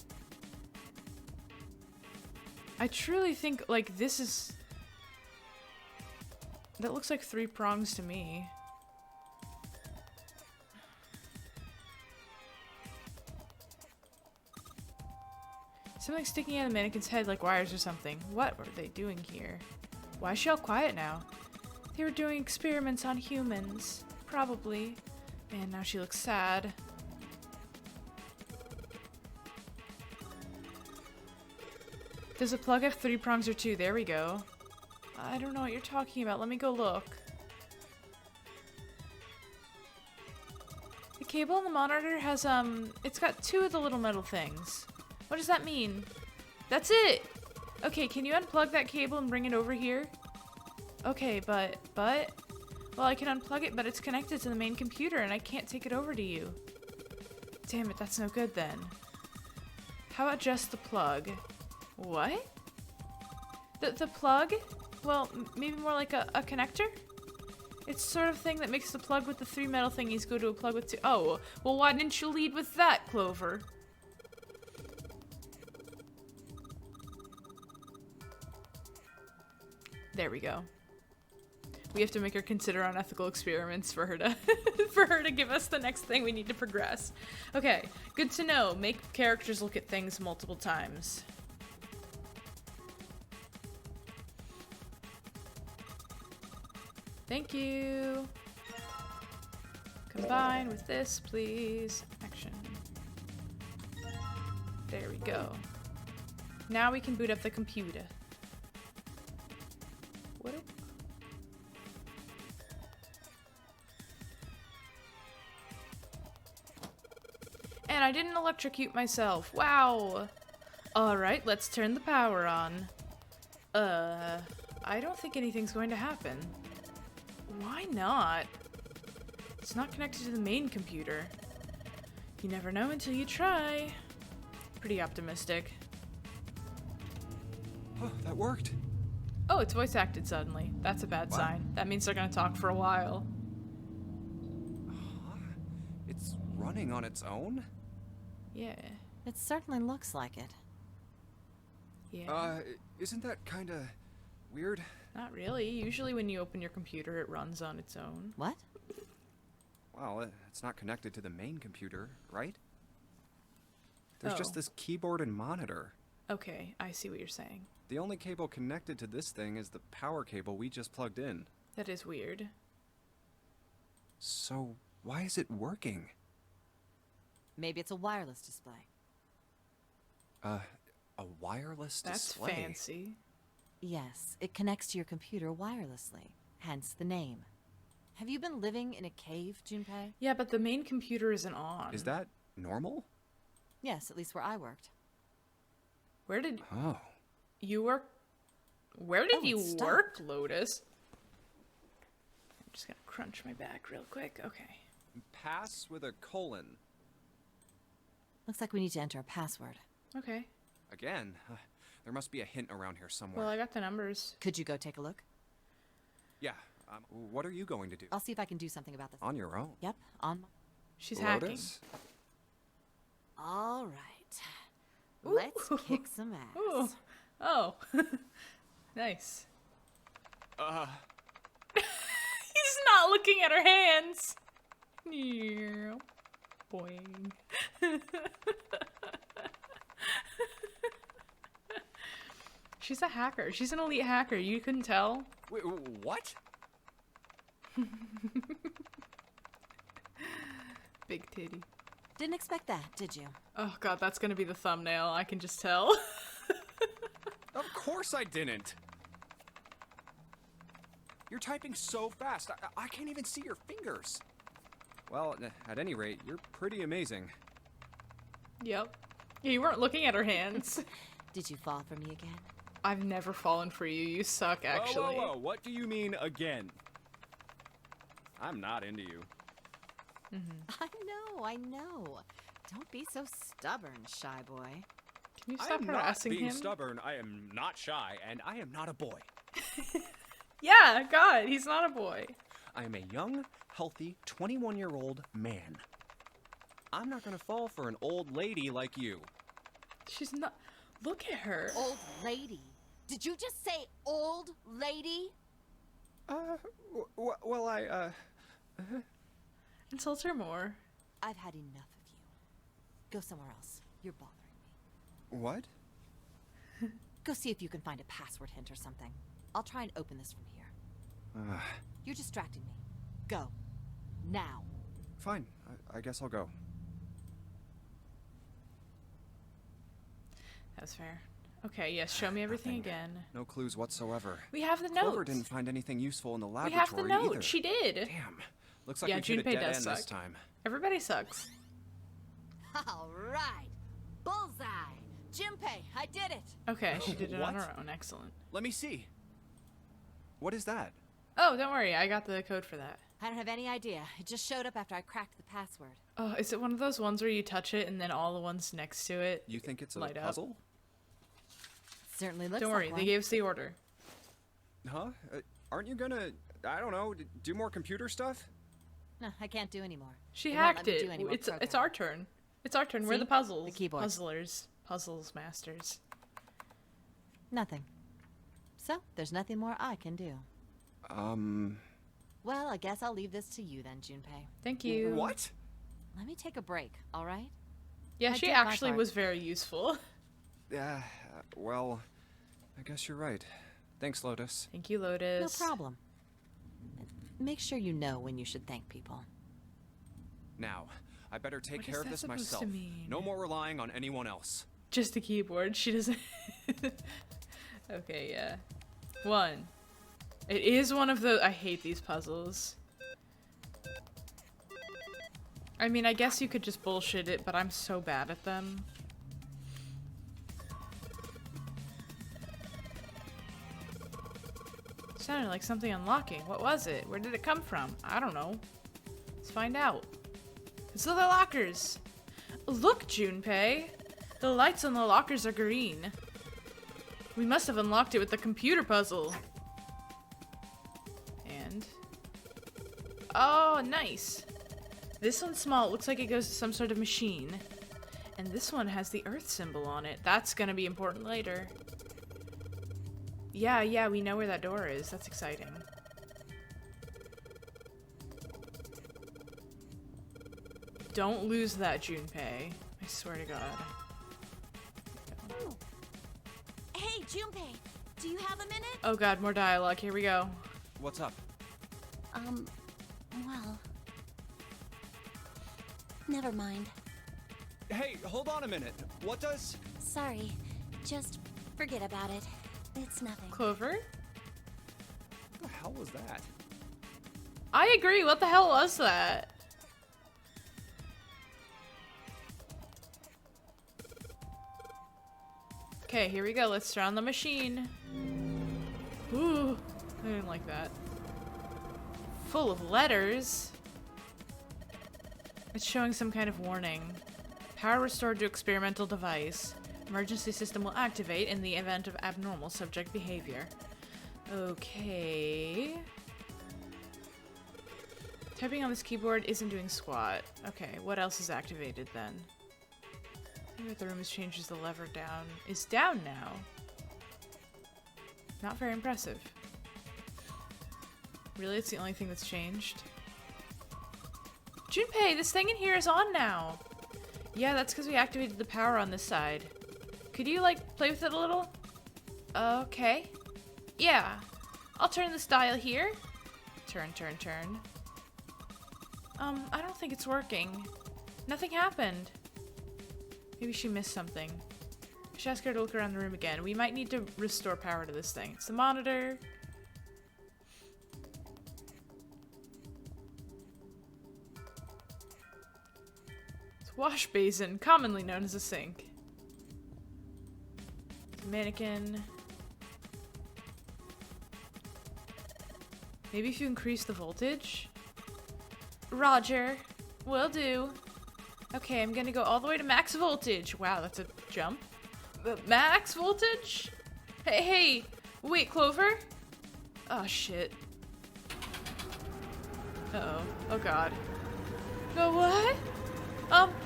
I truly think, like, this is... That looks like 3 prongs to me. Something sticking out of the mannequin's head like wires or something. What were they doing here? Why is she all quiet now? They were doing experiments on humans. Probably. And now she looks sad. Does a plug have 3 prongs or 2? There we go. I don't know what you're talking about. Let me go look. The cable on the monitor has, it's got 2 of the little metal things. What does that mean? That's it! Okay, can you unplug that cable and bring it over here? Okay, but... Well, I can unplug it, but it's connected to the main computer and I can't take it over to you. Damn it, that's no good then. How about just the plug? What? The plug? Well, maybe more like a connector? It's the sort of thing that makes the plug with the 3 metal thingies go to a plug with 2. Oh, well why didn't you lead with that, Clover? There we go. We have to make her consider unethical experiments for her to for her to give us the next thing we need to progress. Okay, good to know. Make characters look at things multiple times. Thank you. Combine with this, please. Action. There we go. Now we can boot up the computer. What? And I didn't electrocute myself. Wow. Alright, let's turn the power on. I don't think anything's going to happen. Why not? It's not connected to the main computer. You never know until you try. Pretty optimistic.
Oh, that worked.
Oh, it's voice acted suddenly. That's a bad sign. That means they're gonna talk for a while.
Huh? It's running on its own?
Yeah.
It certainly looks like it.
Yeah.
Isn't that kinda weird?
Not really. Usually when you open your computer, it runs on its own.
What?
Well, it's not connected to the main computer, right? There's
Oh.
just this keyboard and monitor.
Okay, I see what you're saying.
The only cable connected to this thing is the power cable we just plugged in.
That is weird.
So, why is it working?
Maybe it's a wireless display.
A wireless
That's
display?
fancy.
Yes, it connects to your computer wirelessly, hence the name. Have you been living in a cave, Junpei?
Yeah, but the main computer isn't on.
Is that normal?
Yes, at least where I worked.
Where did
Oh.
you work? Where did
Oh,
you
it
work,
stopped.
Lotus? I'm just gonna crunch my back real quick. Okay.
Pass with a colon.
Looks like we need to enter a password.
Okay.
Again? There must be a hint around here somewhere.
Well, I got the numbers.
Could you go take a look?
Yeah. What are you going to do?
I'll see if I can do something about this.
On your own?
Yep, on my...
She's hacking.
Lotus?
All right.
Ooh.
Let's kick some ass.
Ooh, Oh. Nice. He's not looking at her hands. Yeah. Boing. She's a hacker. She's an elite hacker. You couldn't tell?
Wait, what?
Big titty.
Didn't expect that, did you?
Oh god, that's gonna be the thumbnail. I can just tell.
Of course I didn't. You're typing so fast, I can't even see your fingers. Well, at any rate, you're pretty amazing.
Yep. You weren't looking at her hands.
Did you fall for me again?
I've never fallen for you. You suck, actually.
Whoa, whoa, whoa. What do you mean again? I'm not into you.
I know. Don't be so stubborn, shy boy.
Can you
I
stop
am not
harassing
being
him?
stubborn. I am not shy, and I am not a boy.
Yeah, God, he's not a boy.
I am a young, healthy, 21-year-old man. I'm not gonna fall for an old lady like you.
She's not. Look at her.
Old lady. Did you just say old lady?
Well,
Insult her more.
I've had enough of you. Go somewhere else. You're bothering me.
What?
Go see if you can find a password hint or something. I'll try and open this from here. You're distracting me. Go. Now.
Fine, I guess I'll go.
That's fair. Okay, yes, show me everything
Nothing.
again.
No clues whatsoever.
We have the
Clover
notes.
didn't find anything useful in the
We
laboratory
have the note.
either.
She did.
Damn. Looks like
Yeah,
we hit a
Junpei
dead
does
end
suck.
this time.
Everybody sucks.
All right. Bullseye. Junpei, I did it.
Okay, she did it on
What?
her own. Excellent.
Let me see. What is that?
Oh, don't worry. I got the code for that.
I don't have any idea. It just showed up after I cracked the password.
Oh, is it one of those ones where you touch it and then all the ones next to it?
You think it's a
Light up.
puzzle?
Certainly looks
Don't
like
worry,
one.
they gave us the order.
Huh? Aren't you gonna, I don't know, do more computer stuff?
No, I can't do anymore.
She
They won't let
hacked
me
it.
do any more
It's
programming.
our turn. It's our turn. We're
See?
the puzzles.
The keyboard.
Puzzlers. Puzzles masters.
Nothing. So, there's nothing more I can do. Well, I guess I'll leave this to you then, Junpei.
Thank you.
What?
Let me take a break, all right?
Yeah,
I
she
did my
actually
part.
was very useful.
Well, I guess you're right. Thanks, Lotus.
Thank you,
No
Lotus.
problem. Make sure you know when you should thank people.
Now, I better take
What
care
is
of
that
this
supposed to
myself.
mean?
No more relying on anyone else.
Just a keyboard. She doesn't. Okay, yeah. One. It is one of the. I hate these puzzles. I mean, I guess you could just bullshit it, but I'm so bad at them. Sounded like something unlocking. What was it? Where did it come from? I don't know. Let's find out. It's the lockers. Look, Junpei. The lights on the lockers are green. We must have unlocked it with the computer puzzle. And... oh, nice. This one's small. It looks like it goes to some sort of machine. And this one has the Earth symbol on it. That's gonna be important later. Yeah, we know where that door is. That's exciting. Don't lose that, Junpei. I swear to God.
Hey, Junpei, do you have a minute?
Oh God, more dialogue. Here we go.
What's up?
Well... never mind.
Hey, hold on a minute. What does...
Sorry. Just forget about it. It's nothing.
Clover?
What the hell was that?
I agree. What the hell was that? Okay, here we go. Let's turn on the machine. Ooh, I didn't like that. Full of letters. It's showing some kind of warning. Power restored to experimental device. Emergency system will activate in the event of abnormal subject behavior. Okay. Typing on this keyboard isn't doing squat. Okay, what else is activated then? Maybe if the room has changed, the lever down is down now. Not very impressive. Really, it's the only thing that's changed? Junpei, this thing in here is on now. Yeah, that's because we activated the power on this side. Could you, like, play with it a little? Okay. Yeah. I'll turn this dial here. Turn, turn, turn. I don't think it's working. Nothing happened. Maybe she missed something. I should ask her to look around the room again. We might need to restore power to this thing. It's the monitor. It's a wash basin, commonly known as a sink. It's a mannequin. Maybe if you increase the voltage? Roger. Will do. Okay, I'm gonna go all the way to max voltage. Wow, that's a jump. Max voltage? Hey, hey! Wait, Clover? Oh, shit. Uh-oh. Oh, God. No, what?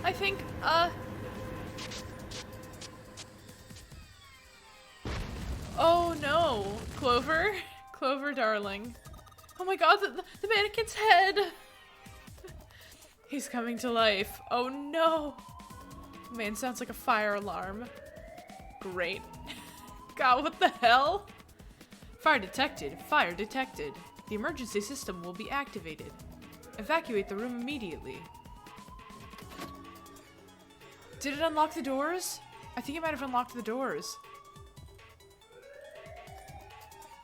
I think, Oh, no. Clover? Clover, darling. Oh my God, the mannequin's head! He's coming to life. Oh, no! Man, sounds like a fire alarm. Great. God, what the hell? Fire detected. Fire detected. The emergency system will be activated. Evacuate the room immediately. Did it unlock the doors? I think it might have unlocked the doors.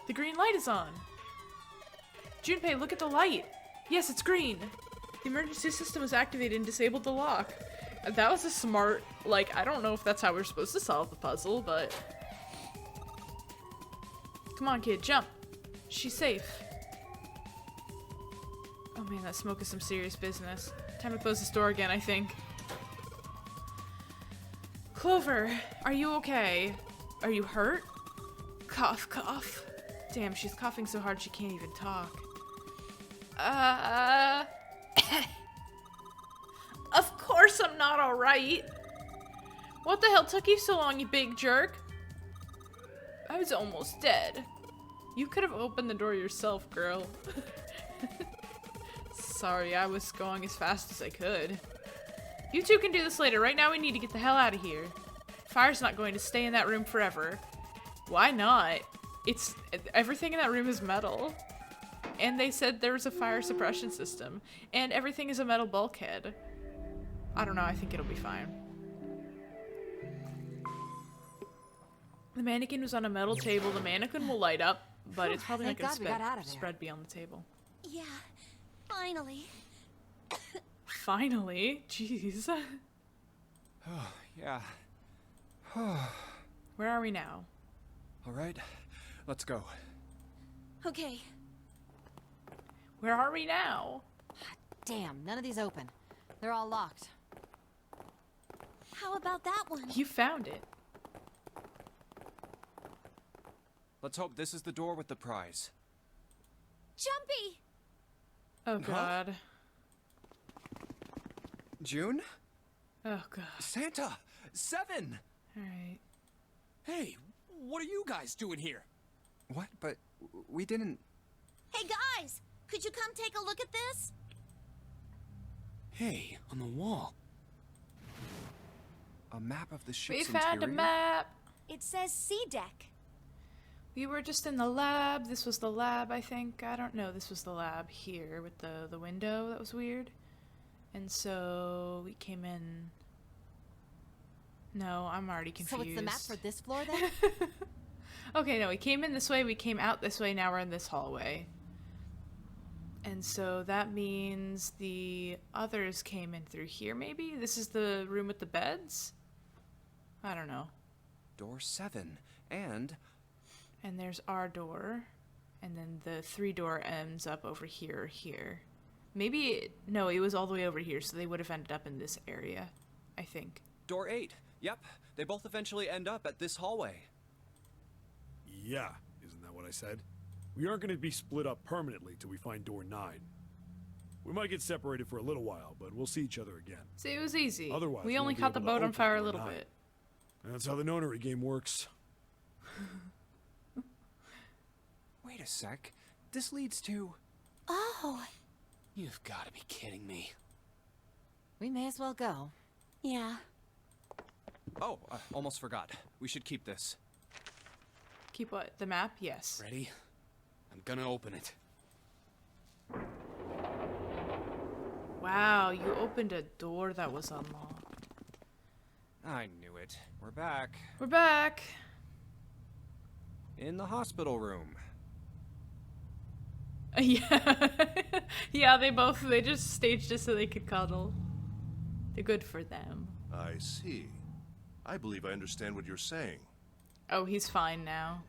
The green light is on. Junpei, look at the light. Yes, it's green. The emergency system was activated and disabled the lock. That was a smart, like, I don't know if that's how we're supposed to solve the puzzle, but... Come on, kid, jump. She's safe. Oh man, that smoke is some serious business. Time to close this door again, I think. Clover, are you okay? Are you hurt? Cough, cough. Damn, she's coughing so hard she can't even talk. Of course I'm not alright. What the hell took you so long, you big jerk? I was almost dead. You could have opened the door yourself, girl. Sorry, I was going as fast as I could. You two can do this later. Right now we need to get the hell out of here. Fire's not going to stay in that room forever. Why not? Everything in that room is metal. And they said there was a fire suppression system. And everything is a metal bulkhead. I don't know, I think it'll be fine. The mannequin was on a metal table. The mannequin will light up, but it's probably not going to spread beyond the table.
Yeah, finally.
Finally? Jeez.
Oh, yeah.
Where are we now?
All right, let's go.
Okay.
Where are we now?
Damn, none of these open. They're all locked.
How about that one?
You found it.
Let's hope this is the door with the prize.
Jumpy!
Oh god.
June?
Oh god.
Santa! 7!
Alright.
Hey, what are you guys doing here?
What? But we didn't...
Hey guys! Could you come take a look at this?
Hey, on the wall.
A map of the
We
ship's
found a
interior?
map!
It says C deck.
We were just in the lab. This was the lab, I think. I don't know. This was the lab here with the window. That was weird. And so we came in... No, I'm already confused.
So it's the map for this floor then?
Okay, no, we came in this way, we came out this way, now we're in this hallway. And so that means the others came in through here, maybe? This is the room with the beds? I don't know.
Door 7. And
there's our door. And then the 3 door ends up over here or here. Maybe, no, it was all the way over here, so they would have ended up in this area, I think.
door 8. Yep, they both eventually end up at this hallway.
Yeah, isn't that what I said? We aren't going to be split up permanently till we find door 9. We might get separated for a little while, but we'll see each other again.
See, it was easy.
Otherwise,
we
we
only
won't be
caught the
able to
boat on
open
fire a
door
little
9.
bit.
And that's how the nonary game works.
Wait a sec. This leads to...
Oh,
You've got to be kidding me.
We may as well go.
yeah.
Oh, almost forgot. We should keep this.
Keep what? The map? Yes.
Ready? I'm gonna open it.
Wow, you opened a door that was unlocked.
I knew it. We're back.
We're back.
In the hospital room.
Yeah. Yeah, they just staged it so they could cuddle. They're good for them.
I see. I believe I understand what you're saying.
Oh, he's fine now.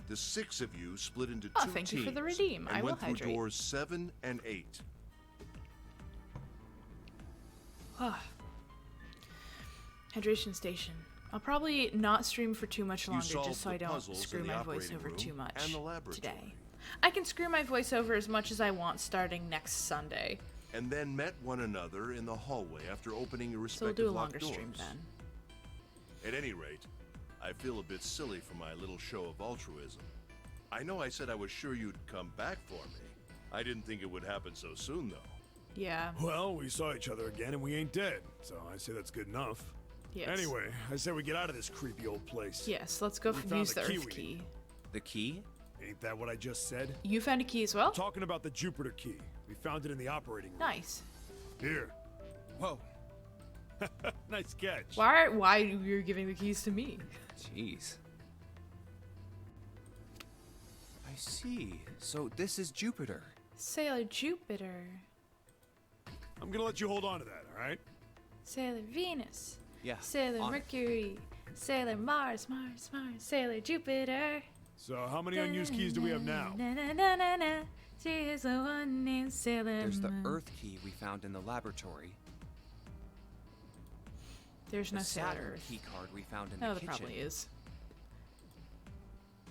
The 6 of you split into
Oh,
2
thank
teams
you for the redeem.
and
I will
went through
hydrate.
doors 7 and 8.
Hydration station. I'll probably not stream for too much
You
longer
solved
just so
the
I don't
puzzles
screw
in the
my
operating
voiceover
room
too much
and the laboratory.
today. I can screw my voiceover as much as I want starting next Sunday.
And then met one another in the hallway after opening your
So we'll
respective
do a
locked
longer stream
doors.
then.
At any rate, I feel a bit silly for my little show of altruism. I know I said I was sure you'd come back for me. I didn't think it would happen so soon, though.
Yeah.
Well, we saw each other again and we ain't dead, so I say that's good enough.
Yes.
Anyway, I say we get out of this creepy old place.
Yes, let's go
We found
use
the
the
key
Earth
we
key.
need.
The key?
Ain't that what I just said?
You found a key as well?
Talking about the Jupiter key. We found it in the operating room.
Nice.
Here.
Whoa.
Nice catch.
Why you're giving the keys to me?
Jeez. I see. So this is Jupiter.
Sailor Jupiter.
I'm gonna let you hold on to that, alright?
Sailor Venus.
Yeah.
Sailor
on it.
Mercury. Sailor Mars. Sailor Jupiter.
So how many unused keys do we have now?
Na, na, na, na, na. She is the one named Sailor
There's the
Moon.
Earth key we found in the laboratory.
There's no
The
Sailor
Saturn
Earth.
key card we found in
No,
the
there
kitchen.
probably is.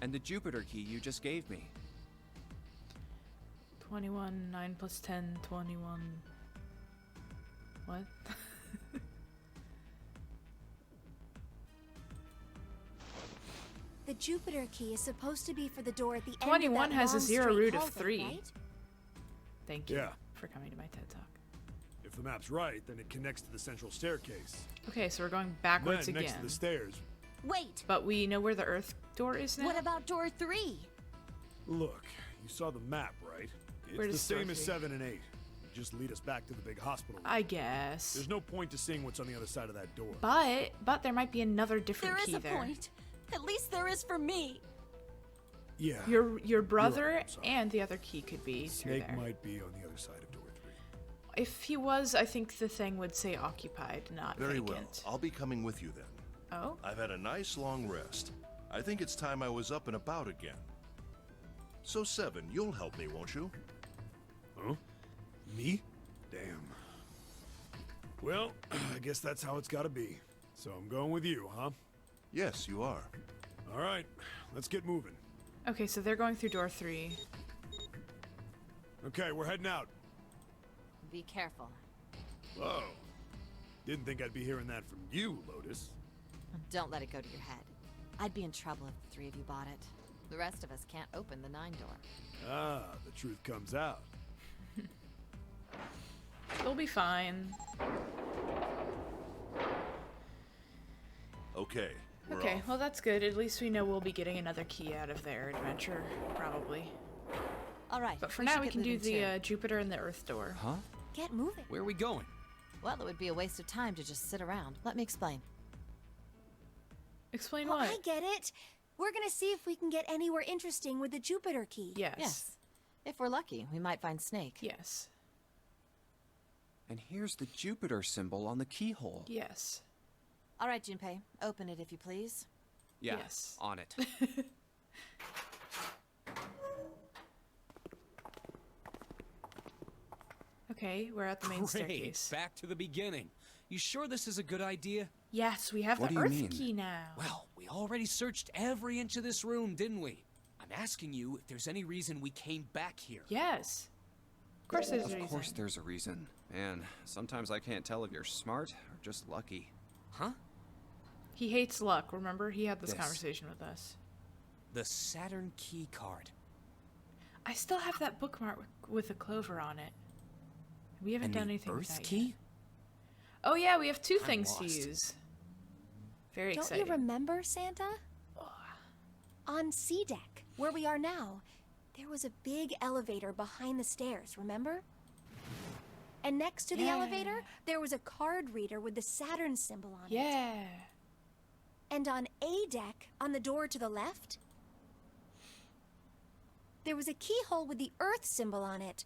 And the Jupiter key you just gave me.
21, 9 plus 10, 21. What?
The Jupiter key is supposed to be for the door at the end
21
of that
has a
long
zero
straight
root of
hallway,
3.
right?
Thank you
Yeah.
for coming to my TED Talk.
If the map's right, then it connects to the central staircase.
Okay, so we're going backwards
Then, next
again.
to the stairs.
Wait,
But we know where the Earth door is now?
what about door 3?
Look, you saw the map, right? It's
Where
the
does
same
door
as
three?
7 and 8. Just lead us back to the big hospital room.
I guess.
There's no point to seeing what's on the other side of that door.
But there might be another different
There is
key
a
there.
point. At least there is for me.
Yeah.
Your brother
I'm sorry.
and the other key could be through
Snake
there.
might be on the other side of door 3.
If he was, I think the thing would say occupied, not
Very
vacant.
well. I'll be coming with you then.
Oh?
I've had a nice long rest. I think it's time I was up and about again. So 7, you'll help me, won't you?
Huh? Me? Damn. Well, I guess that's how it's gotta be. So I'm going with you, huh?
Yes, you are.
Alright, let's get moving.
Okay, so they're going through door 3.
Okay, we're heading out.
Be careful.
Whoa. Didn't think I'd be hearing that from you, Lotus.
Don't let it go to your head. I'd be in trouble if the 3 of you bought it. The rest of us can't open the 9 door.
Ah, the truth comes out.
They'll be fine.
Okay. We're
Okay,
off.
well that's good. At least we know we'll be getting another key out of their adventure, probably.
All right.
But for
we
now,
should
we
get
can do
moving,
the
too.
Jupiter and the Earth door.
Huh?
Get moving.
Where are we going?
Well, it would be a waste of time to just sit around. Let me explain.
Explain
Oh,
what?
I get it. We're gonna see if we can get anywhere interesting with the Jupiter key.
Yes.
Yes. If we're lucky, we might find Snake.
Yes.
And here's the Jupiter symbol on the keyhole.
Yes.
All right, Junpei. Open it if you please.
Yeah,
Yes.
on it.
Okay, we're at the main
Great.
staircase.
Back to the beginning. You sure this is a good idea?
Yes, we have
What
the
do you
Earth
mean?
key now.
Well, we already searched every inch of this room, didn't we? I'm asking you if there's any reason we came back here.
Yes. Of course there's a
Of
reason.
course there's a reason. Man, sometimes I can't tell if you're smart or just lucky.
Huh?
He hates luck, remember? He had this
This.
conversation with us.
The Saturn key card.
I still have that bookmark with a clover on it. We haven't
And
done
the
anything with
Earth
that
key?
yet. Oh yeah, we have 2
I'm
things to
lost.
use. Very
Don't
exciting.
you remember, Santa? On C deck, where we are now, there was a big elevator behind the stairs, remember? And next to the
Yeah.
elevator, there was a card reader with the Saturn symbol on it.
Yeah.
And on A deck, on the door to the left, there was a keyhole with the Earth symbol on it,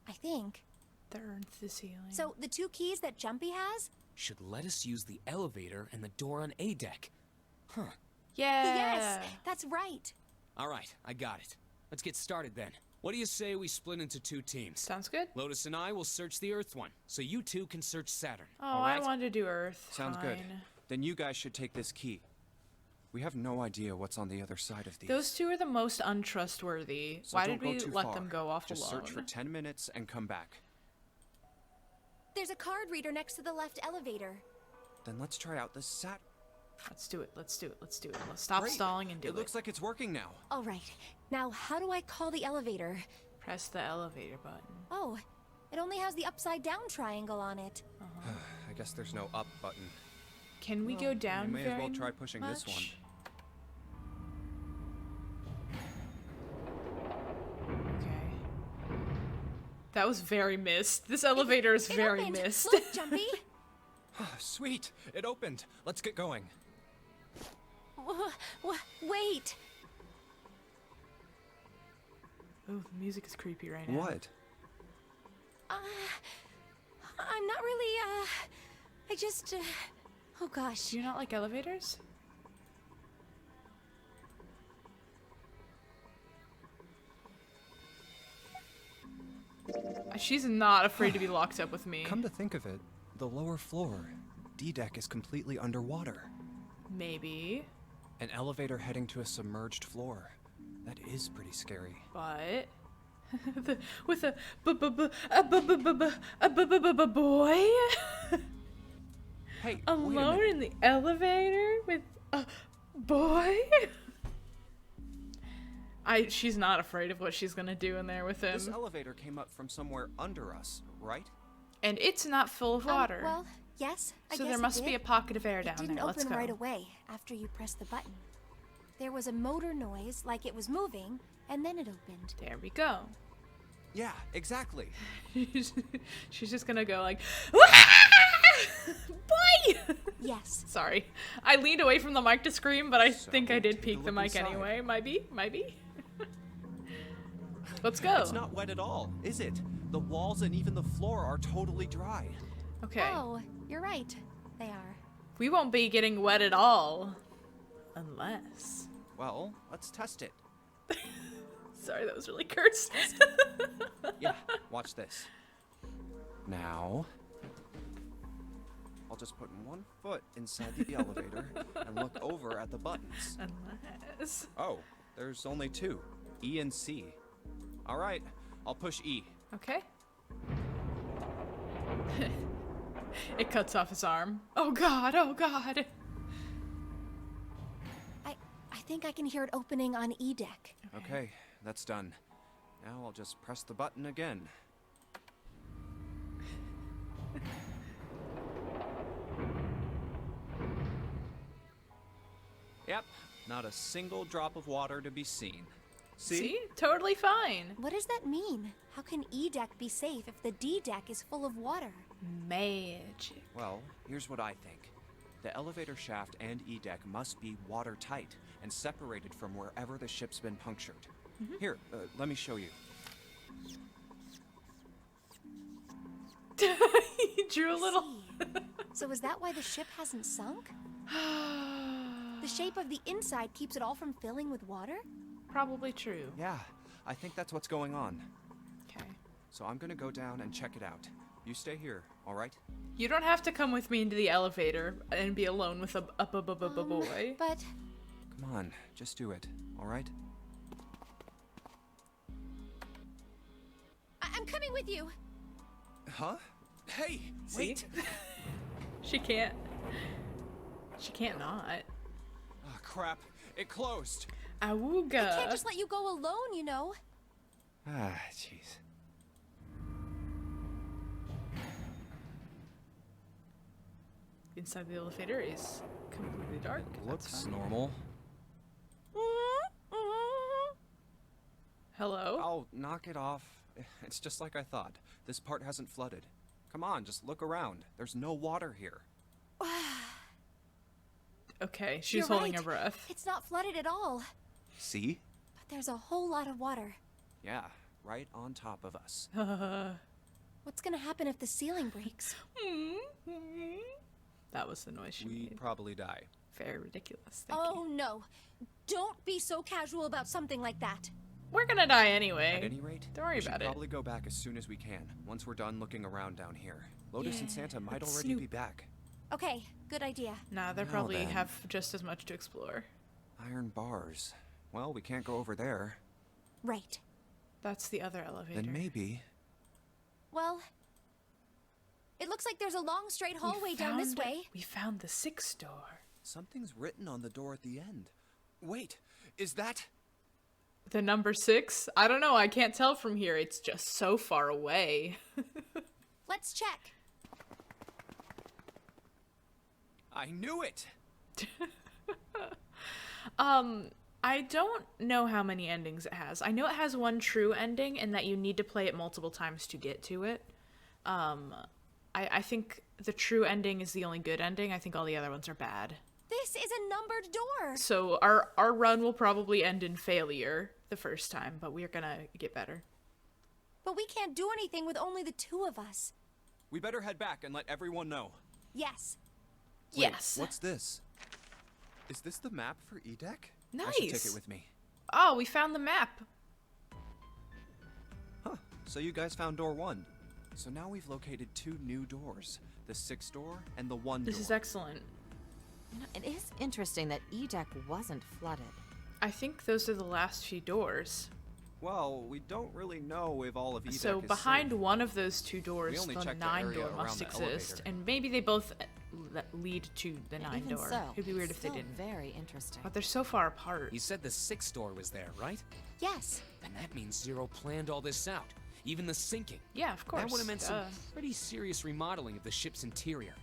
I think.
The Earth, the ceiling.
So the 2 keys that Jumpy has?
Should let us use the elevator and the door on A deck. Huh.
yeah.
Yes, that's right.
All right, I got it. Let's get started then. What do you say we split into 2 teams?
Sounds good.
Lotus and I will search the Earth one, so you 2 can search Saturn.
Oh,
all right?
I wanted to do Earth.
Sounds good.
Fine.
Then you guys should take this key. We have no idea what's on the other side of these.
Those 2 are the most untrustworthy.
So
Why
don't
did we
go too
let
far.
them go off
Just
alone?
search for 10 minutes and come back.
There's a card reader next to the left elevator.
Then let's try out this sat.
Let's do it. Let's do it. Let's do it. Let's stop
Great.
stalling and do it.
It looks like it's working now.
All right. Now, how do I call the elevator?
Press the elevator button.
Oh, it only has the upside down triangle on it.
I guess there's no up button.
Can we go down
may as well
very
try pushing this one.
much? Okay. That was very missed. This elevator is
It
very
opened.
missed.
Look, Jumpy.
Sweet! It opened! Let's get going.
Wait.
Oh, the music is creepy right now.
What?
I'm not really, I just, oh gosh.
Do you not like elevators? She's not afraid to be locked up with me.
Come to think of it, the lower floor, D deck is completely underwater.
Maybe,
An elevator heading to a submerged floor. That is pretty scary.
but with a boy
Hey,
alone
wait a
in the elevator with a boy. She's not afraid of what she's gonna do in there with him.
This elevator came up from somewhere under us, right?
And it's not full of water.
Well, yes, I
so
guess
there
it
must be a
did.
pocket of air
It
down
didn't
there. Let's
open
go.
right away after you pressed the button. There was a motor noise like it was moving, and then it opened.
There we go.
Yeah, exactly.
She's just gonna go like, boy!
Yes.
Sorry, I leaned away from the mic to scream, but I
So,
think I did
take a
peek the
look
mic
inside.
anyway. Might be. Let's go.
It's not wet at all, is it? The walls and even the floor are totally dry.
Okay.
Oh, you're right. They are.
We won't be getting wet at all. Unless.
Well, let's test it.
Sorry, that was really cursed.
Yeah, watch this. Now, I'll just put one foot inside the elevator and look over at the buttons.
Unless.
Oh, there's only 2, E and C. All right, I'll push E.
Okay. It cuts off his arm. Oh god, oh god.
I think I can hear it opening on E deck.
Okay, that's done. Now I'll just press the button again. Yep, not a single drop of water to be seen.
See? Totally fine.
What does that mean? How can E deck be safe if the D deck is full of water?
Magic.
Well, here's what I think. The elevator shaft and E deck must be watertight and separated from wherever the ship's been punctured. Here, let me show you.
He drew a little.
So is that why the ship hasn't sunk? The shape of the inside keeps it all from filling with water?
Probably true.
Yeah, I think that's what's going on.
Okay.
So I'm gonna go down and check it out. You stay here, all right?
You don't have to come with me into the elevator and be alone with a boy.
But
Come on, just do it, all right?
I'm coming with you.
Huh? Hey,
See?
wait!
She can't. She can't not.
Oh, crap, it closed.
I can't
Awooga.
just let you go alone, you know.
Ah, jeez.
Inside the elevator is completely dark. That's
Looks
fine.
normal.
Hello?
Oh, knock it off. It's just like I thought. This part hasn't flooded. Come on, just look around. There's no water here.
Okay, she's
You're
holding
right.
her breath.
It's not flooded at all.
See?
But there's a whole lot of water.
Yeah, right on top of us.
What's gonna happen if the ceiling breaks?
That was the noise she
We'd
made.
probably die.
Very ridiculous. Thank
Oh
you.
no. Don't be so casual about something like that.
We're gonna die anyway.
At any rate,
Don't worry
we should
about it.
probably go back as soon as we can, once we're done looking around down here. Lotus and Santa might
let's
already be
snoop.
back.
Okay, good idea.
Nah, they
Now
probably
then.
have just as much to explore.
Iron bars. Well, we can't go over there.
Right.
That's the other elevator.
Then maybe.
Well, it looks like there's a long straight hallway down this way.
We found the 6th door.
Something's written on the door at the end. Wait, is that...
The number 6? I don't know. I can't tell from here. It's just so far away.
Let's check.
I knew it!
I don't know how many endings it has. I know it has one true ending and that you need to play it multiple times to get to it. I think the true ending is the only good ending. I think all the other ones are bad.
This is a numbered door.
So our run will probably end in failure the first time, but we're gonna get better.
But we can't do anything with only the two of us.
We better head back and let everyone know.
Yes.
Wait,
Yes.
What's this? Is this the map for Edek?
Nice.
I should take it with me.
Oh, we found the map.
Huh. So you guys found door 1. So now we've located 2 new doors. The 6th door and the 1 door.
This is excellent.
You know, it is interesting that Edek wasn't flooded.
I think those are the last few doors.
Well, we don't really know if all of Edek
So
is
behind
safe.
one of those 2 doors,
only
the
checked the
9
area
door
around
must
the
exist,
elevator.
and maybe they both lead to the 9
Even
door.
so,
It'd be weird
it's
if they
still
didn't.
Very interesting.
But they're so far apart.
You said the 6th door was there, right?
Yes.
Then that means Zero planned all this out. Even the sinking.
Yeah, of course.
That would have meant some
duh.
pretty serious remodeling of the ship's interior.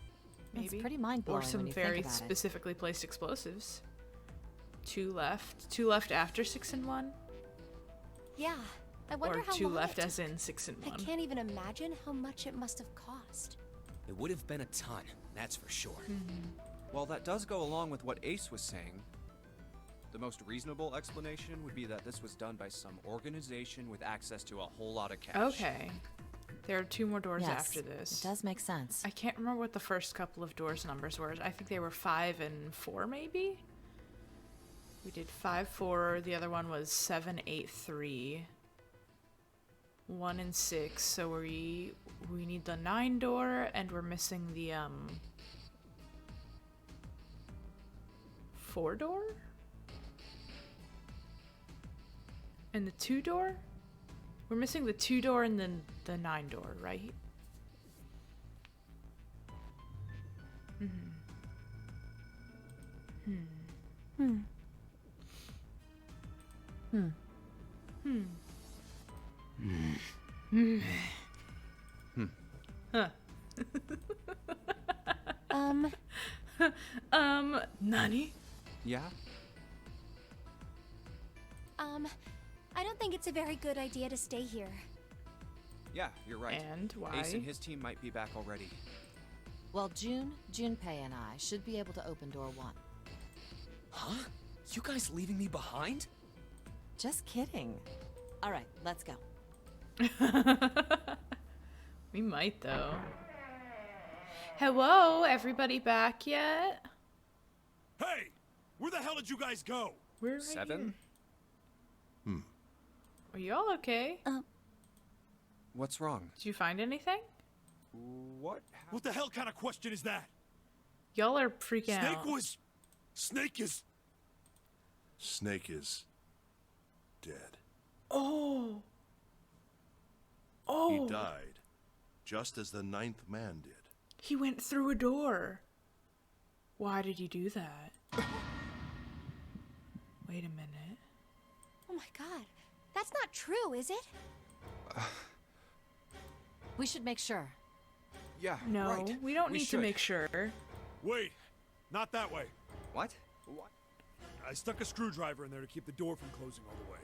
Maybe.
It's pretty mind-blowing
Or some
when you
very
think about it.
specifically placed explosives. 2 left. 2 left after 6 and 1?
Yeah. I wonder
Or
how
2
long
left
it
as in 6 and
I
1?
can't even imagine how much it must have cost.
It would have been a ton, that's for sure.
Well, that does go along with what Ace was saying. The most reasonable explanation would be that this was done by some organization with access to a whole lot of cash.
Okay. There are 2 more doors
Yes,
after this.
it does make sense.
I can't remember what the first couple of doors numbers were. I think they were 5 and 4, maybe? We did 5, 4. The other one was 7, 8, 3. 1 and 6. So we need the 9 door, and we're missing the 4 door? And the 2 door? We're missing the 2 door and then the 9 door, right? Nani?
Yeah?
I don't think it's a very good idea to stay here.
Yeah, you're right.
And why?
Ace and his team might be back already.
Well, Junpei and I should be able to open door 1.
Huh? You guys leaving me behind?
Just kidding. All right, let's go.
We might, though. Hello, everybody back yet?
Hey! Where the hell did you guys go?
We're right
7?
here. Are you all okay?
What's wrong?
Did you find anything?
What?
What the hell kind of question is that?
Y'all are freaking out.
Snake is...
Snake is dead.
Oh.
He died, just as the 9th man did.
He went through a door. Why did he do that? Wait a minute.
Oh my god. That's not true, is it?
We should make sure.
Yeah,
No,
right.
we don't need to
should.
make sure.
Wait, not that way.
What?
I stuck a screwdriver in there to keep the door from closing all the way.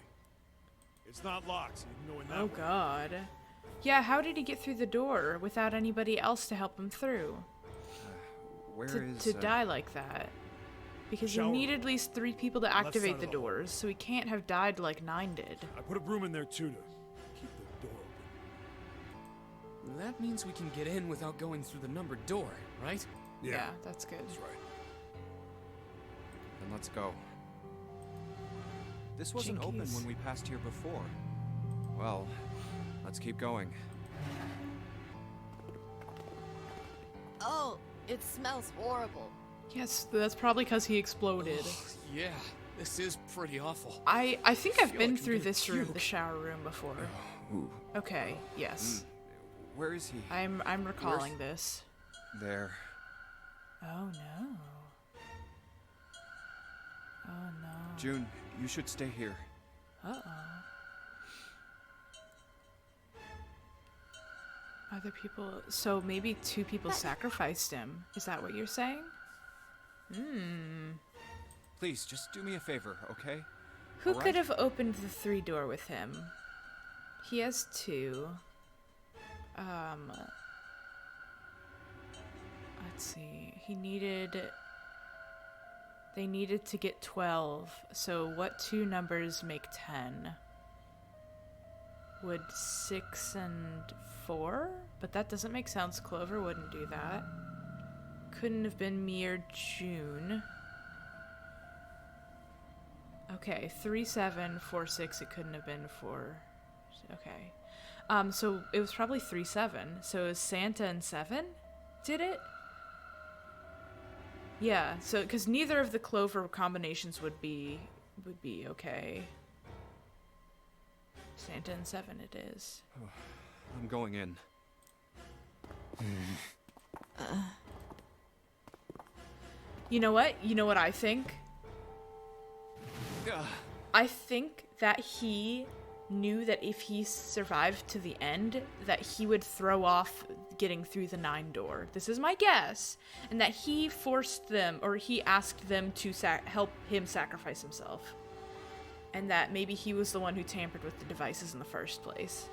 It's not locked, so you can go in that
Oh
way.
god. Yeah, how did he get through the door without anybody else to help him through?
Where
To,
is
to die like that? Because you
Shower
need
room.
at least 3 people to
Left side
activate
of
the
the hall.
doors, so he can't have died like 9 did.
I put a broom in there too to keep the door open.
That means we can get in without going through the numbered door, right?
Yeah, that's good.
That's right.
Then let's go. This wasn't open
Jinkies.
when we passed here before. Well, let's keep going.
Oh, it smells horrible.
Yes, that's probably because he exploded.
Yeah, this is pretty awful.
I think I've
feel
been
like I'm
through
gonna
this room, the
puke.
shower room, before.
Ooh,
Okay, yes.
where is he?
I'm recalling this.
There.
Oh no. Oh no.
June, you should stay here.
Uh-oh. Other people... So maybe 2 people sacrificed him. Is that what you're saying?
Please, just do me a favor, okay?
Who
Alright.
could have opened the 3 door with him? He has 2. Let's see. He needed... They needed to get 12. So what 2 numbers make 10? Would 6 and 4? But that doesn't make sense. Clover wouldn't do that. Couldn't have been me or June. Okay, 3, 7, 4, 6. It couldn't have been 4. Okay. So it was probably 3, 7. So it was Santa and 7? Did it? Yeah, so because neither of the Clover combinations would be okay. Santa and 7 it is.
I'm going in.
You know what? You know what I think?
Ugh.
I think that he knew that if he survived to the end, that he would throw off getting through the 9 door. This is my guess. And that he forced them, or he asked them to help him sacrifice himself. And that maybe he was the one who tampered with the devices in the first place.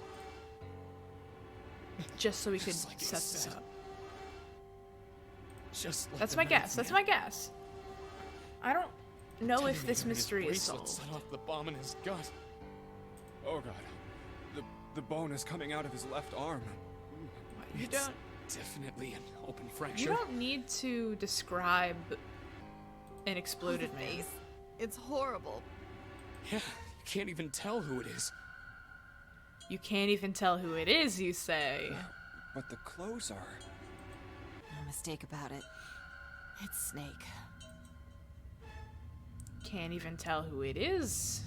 Just so we could
Just like he
set this
said.
up.
Just like
That's
the
my
ninth
guess. That's
man.
my guess. I don't know if this
Detonator in his
mystery is
bracelet
solved.
Set off the bomb in his gut.
Oh god. The bone is coming out of his left arm.
You
It's
don't
definitely an open
You
fracture.
don't need to describe an exploded
The
man.
face. It's horrible.
Yeah, you can't even tell who it is.
You can't even tell who it is, you say.
But the clothes are...
No mistake about it. It's Snake.
Can't even tell who it is.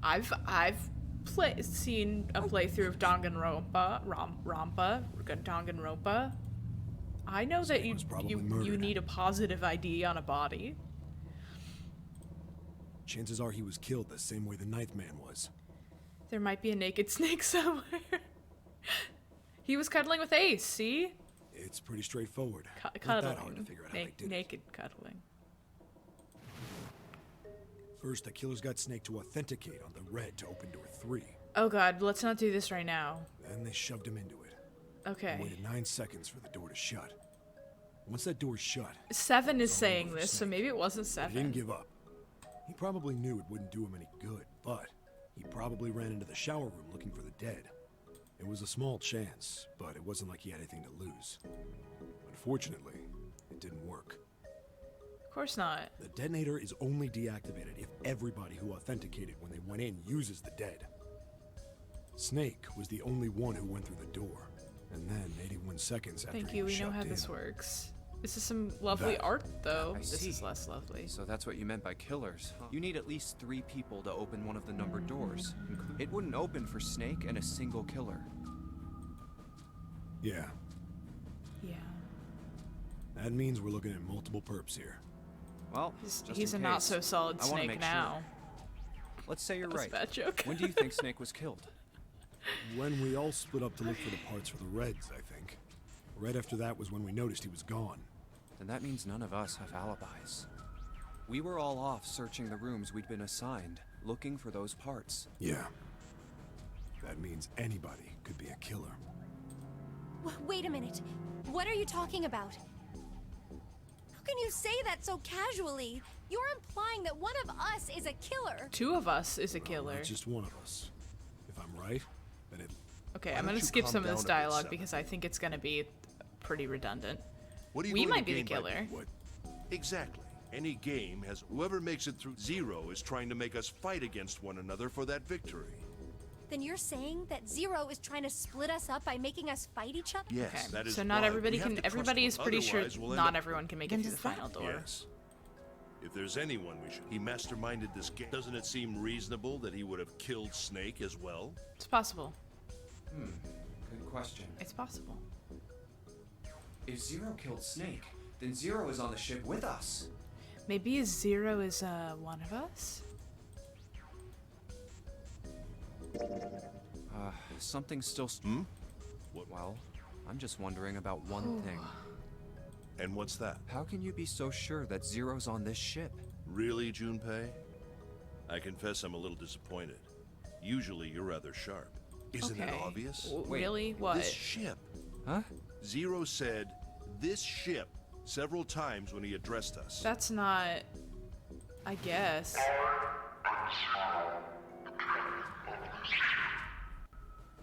I've seen a playthrough of Danganronpa, Danganronpa. I know that
Snake
you
was probably
you
murdered.
need a positive ID on a body.
Chances are he was killed the same way the Ninth Man was.
There might be a naked Snake somewhere. He was cuddling with Ace, see?
It's pretty straightforward. Not
Cuddling.
that hard to figure out how they did it.
Naked cuddling.
First, the killers got Snake to authenticate on the red to open door 3.
Oh god, let's not do this right now.
Then they shoved him into it.
Okay.
Waited 9 seconds for the door to shut. Once that door's shut,
7 is
It's all
saying
over
this, so
Snake.
maybe it wasn't
he didn't
7.
give up. He probably knew it wouldn't do him any good, but he probably ran into the shower room looking for the dead. It was a small chance, but it wasn't like he had anything to lose. Unfortunately, it didn't work.
Of course not.
The detonator is only deactivated if everybody who authenticated when they went in uses the dead. Snake was the only one who went through the door, and then 81 seconds after
Thank
he
you,
was
we know how
shoved
this
in.
works. This is some lovely
That-
art, though.
I
This
see.
is less lovely.
So that's what you meant by killers. You need at least 3 people to open one of the numbered doors. It wouldn't open for Snake and a single killer.
Yeah,
Yeah.
that means we're looking at multiple perps here.
Well,
He's
just
a
in
not
case,
so solid
I wanna
Snake
make
now.
Sure. let's say you're
That was
right.
a bad joke.
When do you think Snake was killed?
When we all split up to look for the parts for the Reds, I think. Right after that was when we noticed he was gone.
Then that means none of us have alibis. We were all off searching the rooms we'd been assigned, looking for those parts.
Yeah. That means anybody could be a killer.
Wait a minute. What are you talking about? How can you say that so casually? You're implying that one of us is a killer.
Two of us is a
Well,
killer.
not just one of us. If I'm right, then it...
Okay,
Why
I'm
don't
gonna
you
skip
calm
some of
down
this
a bit,
dialogue
Seven?
because I think it's gonna be pretty redundant.
What are you
We
going
might
to
be the
gain by-
killer.
What?
Exactly. Any game has whoever makes it through zero is trying to make us fight against one another for that victory.
Then you're saying that Zero is trying to split us up by making us fight each other?
Yes,
Okay,
that is
so not
why
everybody
we have
can.
to trust
Everybody
one,
is pretty sure
otherwise we'll end
not
up-
everyone can make it
Then
through the
does that-
final door.
Yes. If there's anyone we should... He masterminded this game. Doesn't it seem reasonable that he would have killed Snake as well?
It's possible.
Good question.
It's possible.
If Zero killed Snake, then Zero is on the ship with us.
Maybe Zero is one of us.
Something's still... Well, I'm just wondering about one thing.
And what's that?
How can you be so sure that Zero's on this ship?
Really, Junpei? I confess I'm a little disappointed. Usually you're rather sharp. Isn't it
Okay.
obvious?
Really? What?
This ship.
Huh?
Zero said, this ship, several times when he addressed us.
That's not. I guess.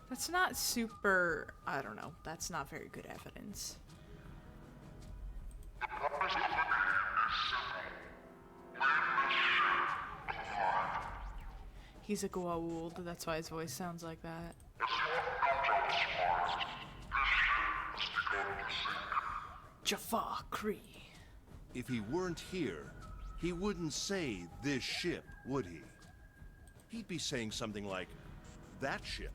That's not super. I don't know. That's not very good evidence. He's a Goa'uld, that's why his voice sounds like that. Jafar Kree.
If he weren't here, he wouldn't say this ship, would he? He'd be saying something like, that ship,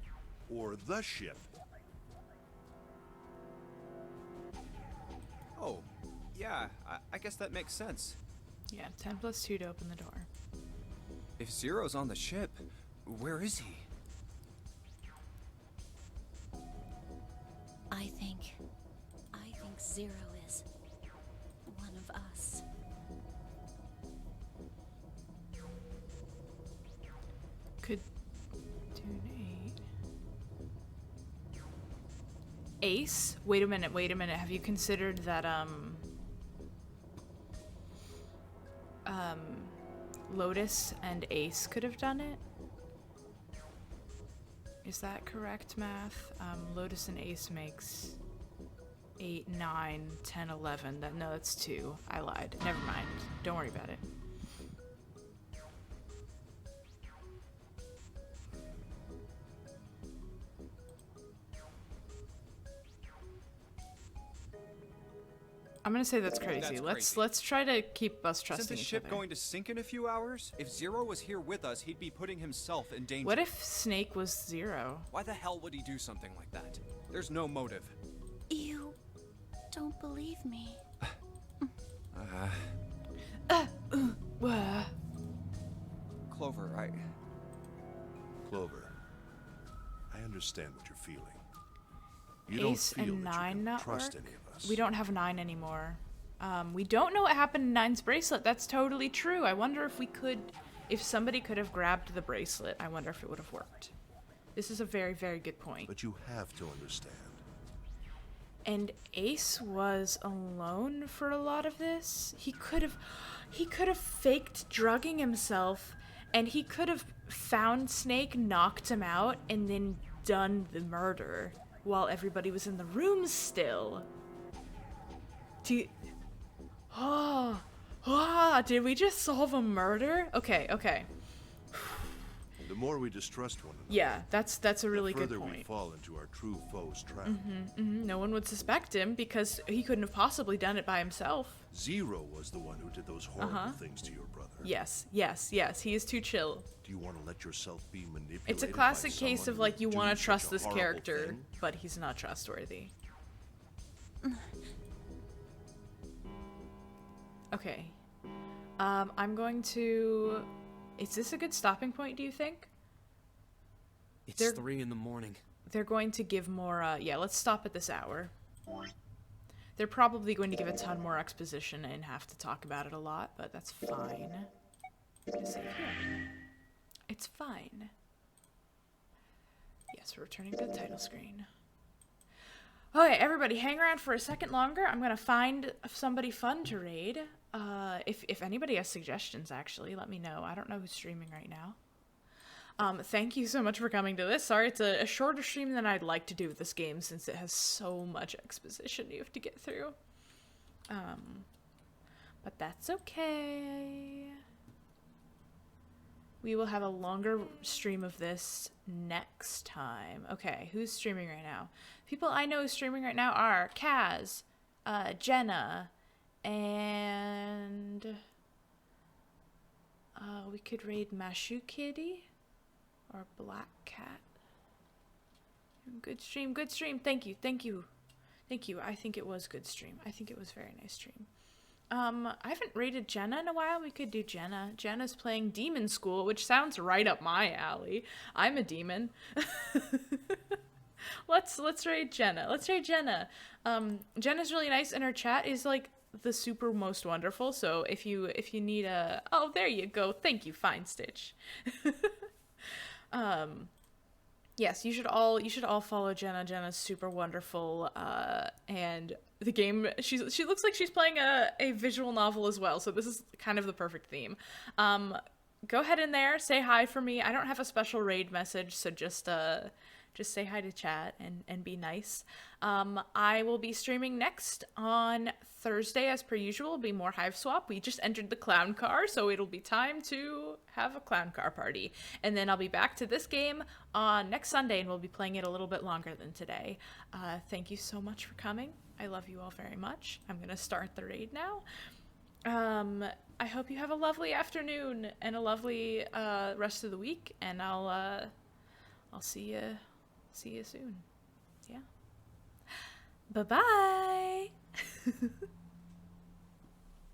or the ship.
Oh, yeah, I guess that makes sense.
Yeah, 10 plus 2 to open the door.
If Zero's on the ship, where is he?
I think Zero is one of us.
Could donate. Ace? Wait a minute, wait a minute. Have you considered that, Lotus and Ace could have done it? Is that correct math? Lotus and Ace makes 8, 9, 10, 11. No, that's 2. I lied. Never mind. Don't worry about it. I'm gonna say that's crazy.
That's
let's
crazy.
let's try to keep us
Isn't
trusting
the
each
ship
other.
going to sink in a few hours? If Zero was here with us, he'd be putting himself in danger.
What if Snake was Zero?
Why the hell would he do something like that? There's no motive.
You don't believe me.
Wah.
Clover,
Clover, I understand what you're feeling. You
Ace
don't feel
and
that
9
you can
not
trust
work?
any of us.
We don't have 9 anymore. We don't know what happened to 9's bracelet. That's totally true. I wonder if we could, if somebody could have grabbed the bracelet, I wonder if it would have worked. This is a very, very good point.
But you have to understand.
And Ace was alone for a lot of this. He could have faked drugging himself, and he could have found Snake, knocked him out, and then done the murder while everybody was in the room still. Did we just solve a murder? Okay.
The more we distrust one another,
Yeah, that's a really
the
good
further we
point.
fall into our true foe's trap.
No one would suspect him because he couldn't have possibly done it by himself.
Zero was the one who did those horrible things to your brother.
Yes. He is too chill.
Do you want to let yourself be manipulated?
It's a
by
classic case
someone
of
who
like
would
you
do
want to
such
trust
a
this
horrible
character,
thing?
but he's not trustworthy. Okay. I'm going to Is this a good stopping point, do you think?
It's
They're-
3 in the morning.
They're going to give more, yeah, let's stop at this hour. They're probably going to give a ton more exposition and have to talk about it a lot, but that's fine. Just save here. It's fine. Yes, we're returning to the title screen. Okay, everybody, hang around for a second longer. I'm gonna find somebody fun to raid. If anybody has suggestions, actually, let me know. I don't know who's streaming right now. Thank you so much for coming to this. Sorry, it's a shorter stream than I'd like to do with this game since it has so much exposition you have to get through. But that's okay. We will have a longer stream of this next time. Okay, who's streaming right now? People I know streaming right now are Kaz, Jenna, and we could raid Mashu Kitty or Black Cat. Good stream, good stream. Thank you, thank you, thank you. I think it was good stream. I think it was very nice stream. I haven't rated Jenna in a while. We could do Jenna. Jenna's playing Demon School, which sounds right up my alley. I'm a demon. Let's raid Jenna. Let's raid Jenna. Jenna's really nice, and her chat is like the super most wonderful. So if you need a, oh, there you go. Thank you, Fine Stitch. Yes, you should all follow Jenna. Jenna's super wonderful, and the game, she looks like she's playing a visual novel as well, so this is kind of the perfect theme. Go ahead in there, say hi for me. I don't have a special raid message, so just say hi to chat and be nice. I will be streaming next on Thursday as per usual. It'll be more Hive Swap. We just entered the clown car, so it'll be time to have a clown car party. And then I'll be back to this game on next Sunday, and we'll be playing it a little bit longer than today. Thank you so much for coming. I love you all very much. I'm gonna start the raid now. I hope you have a lovely afternoon and a lovely rest of the week, and I'll see you soon. Yeah. Bye-bye.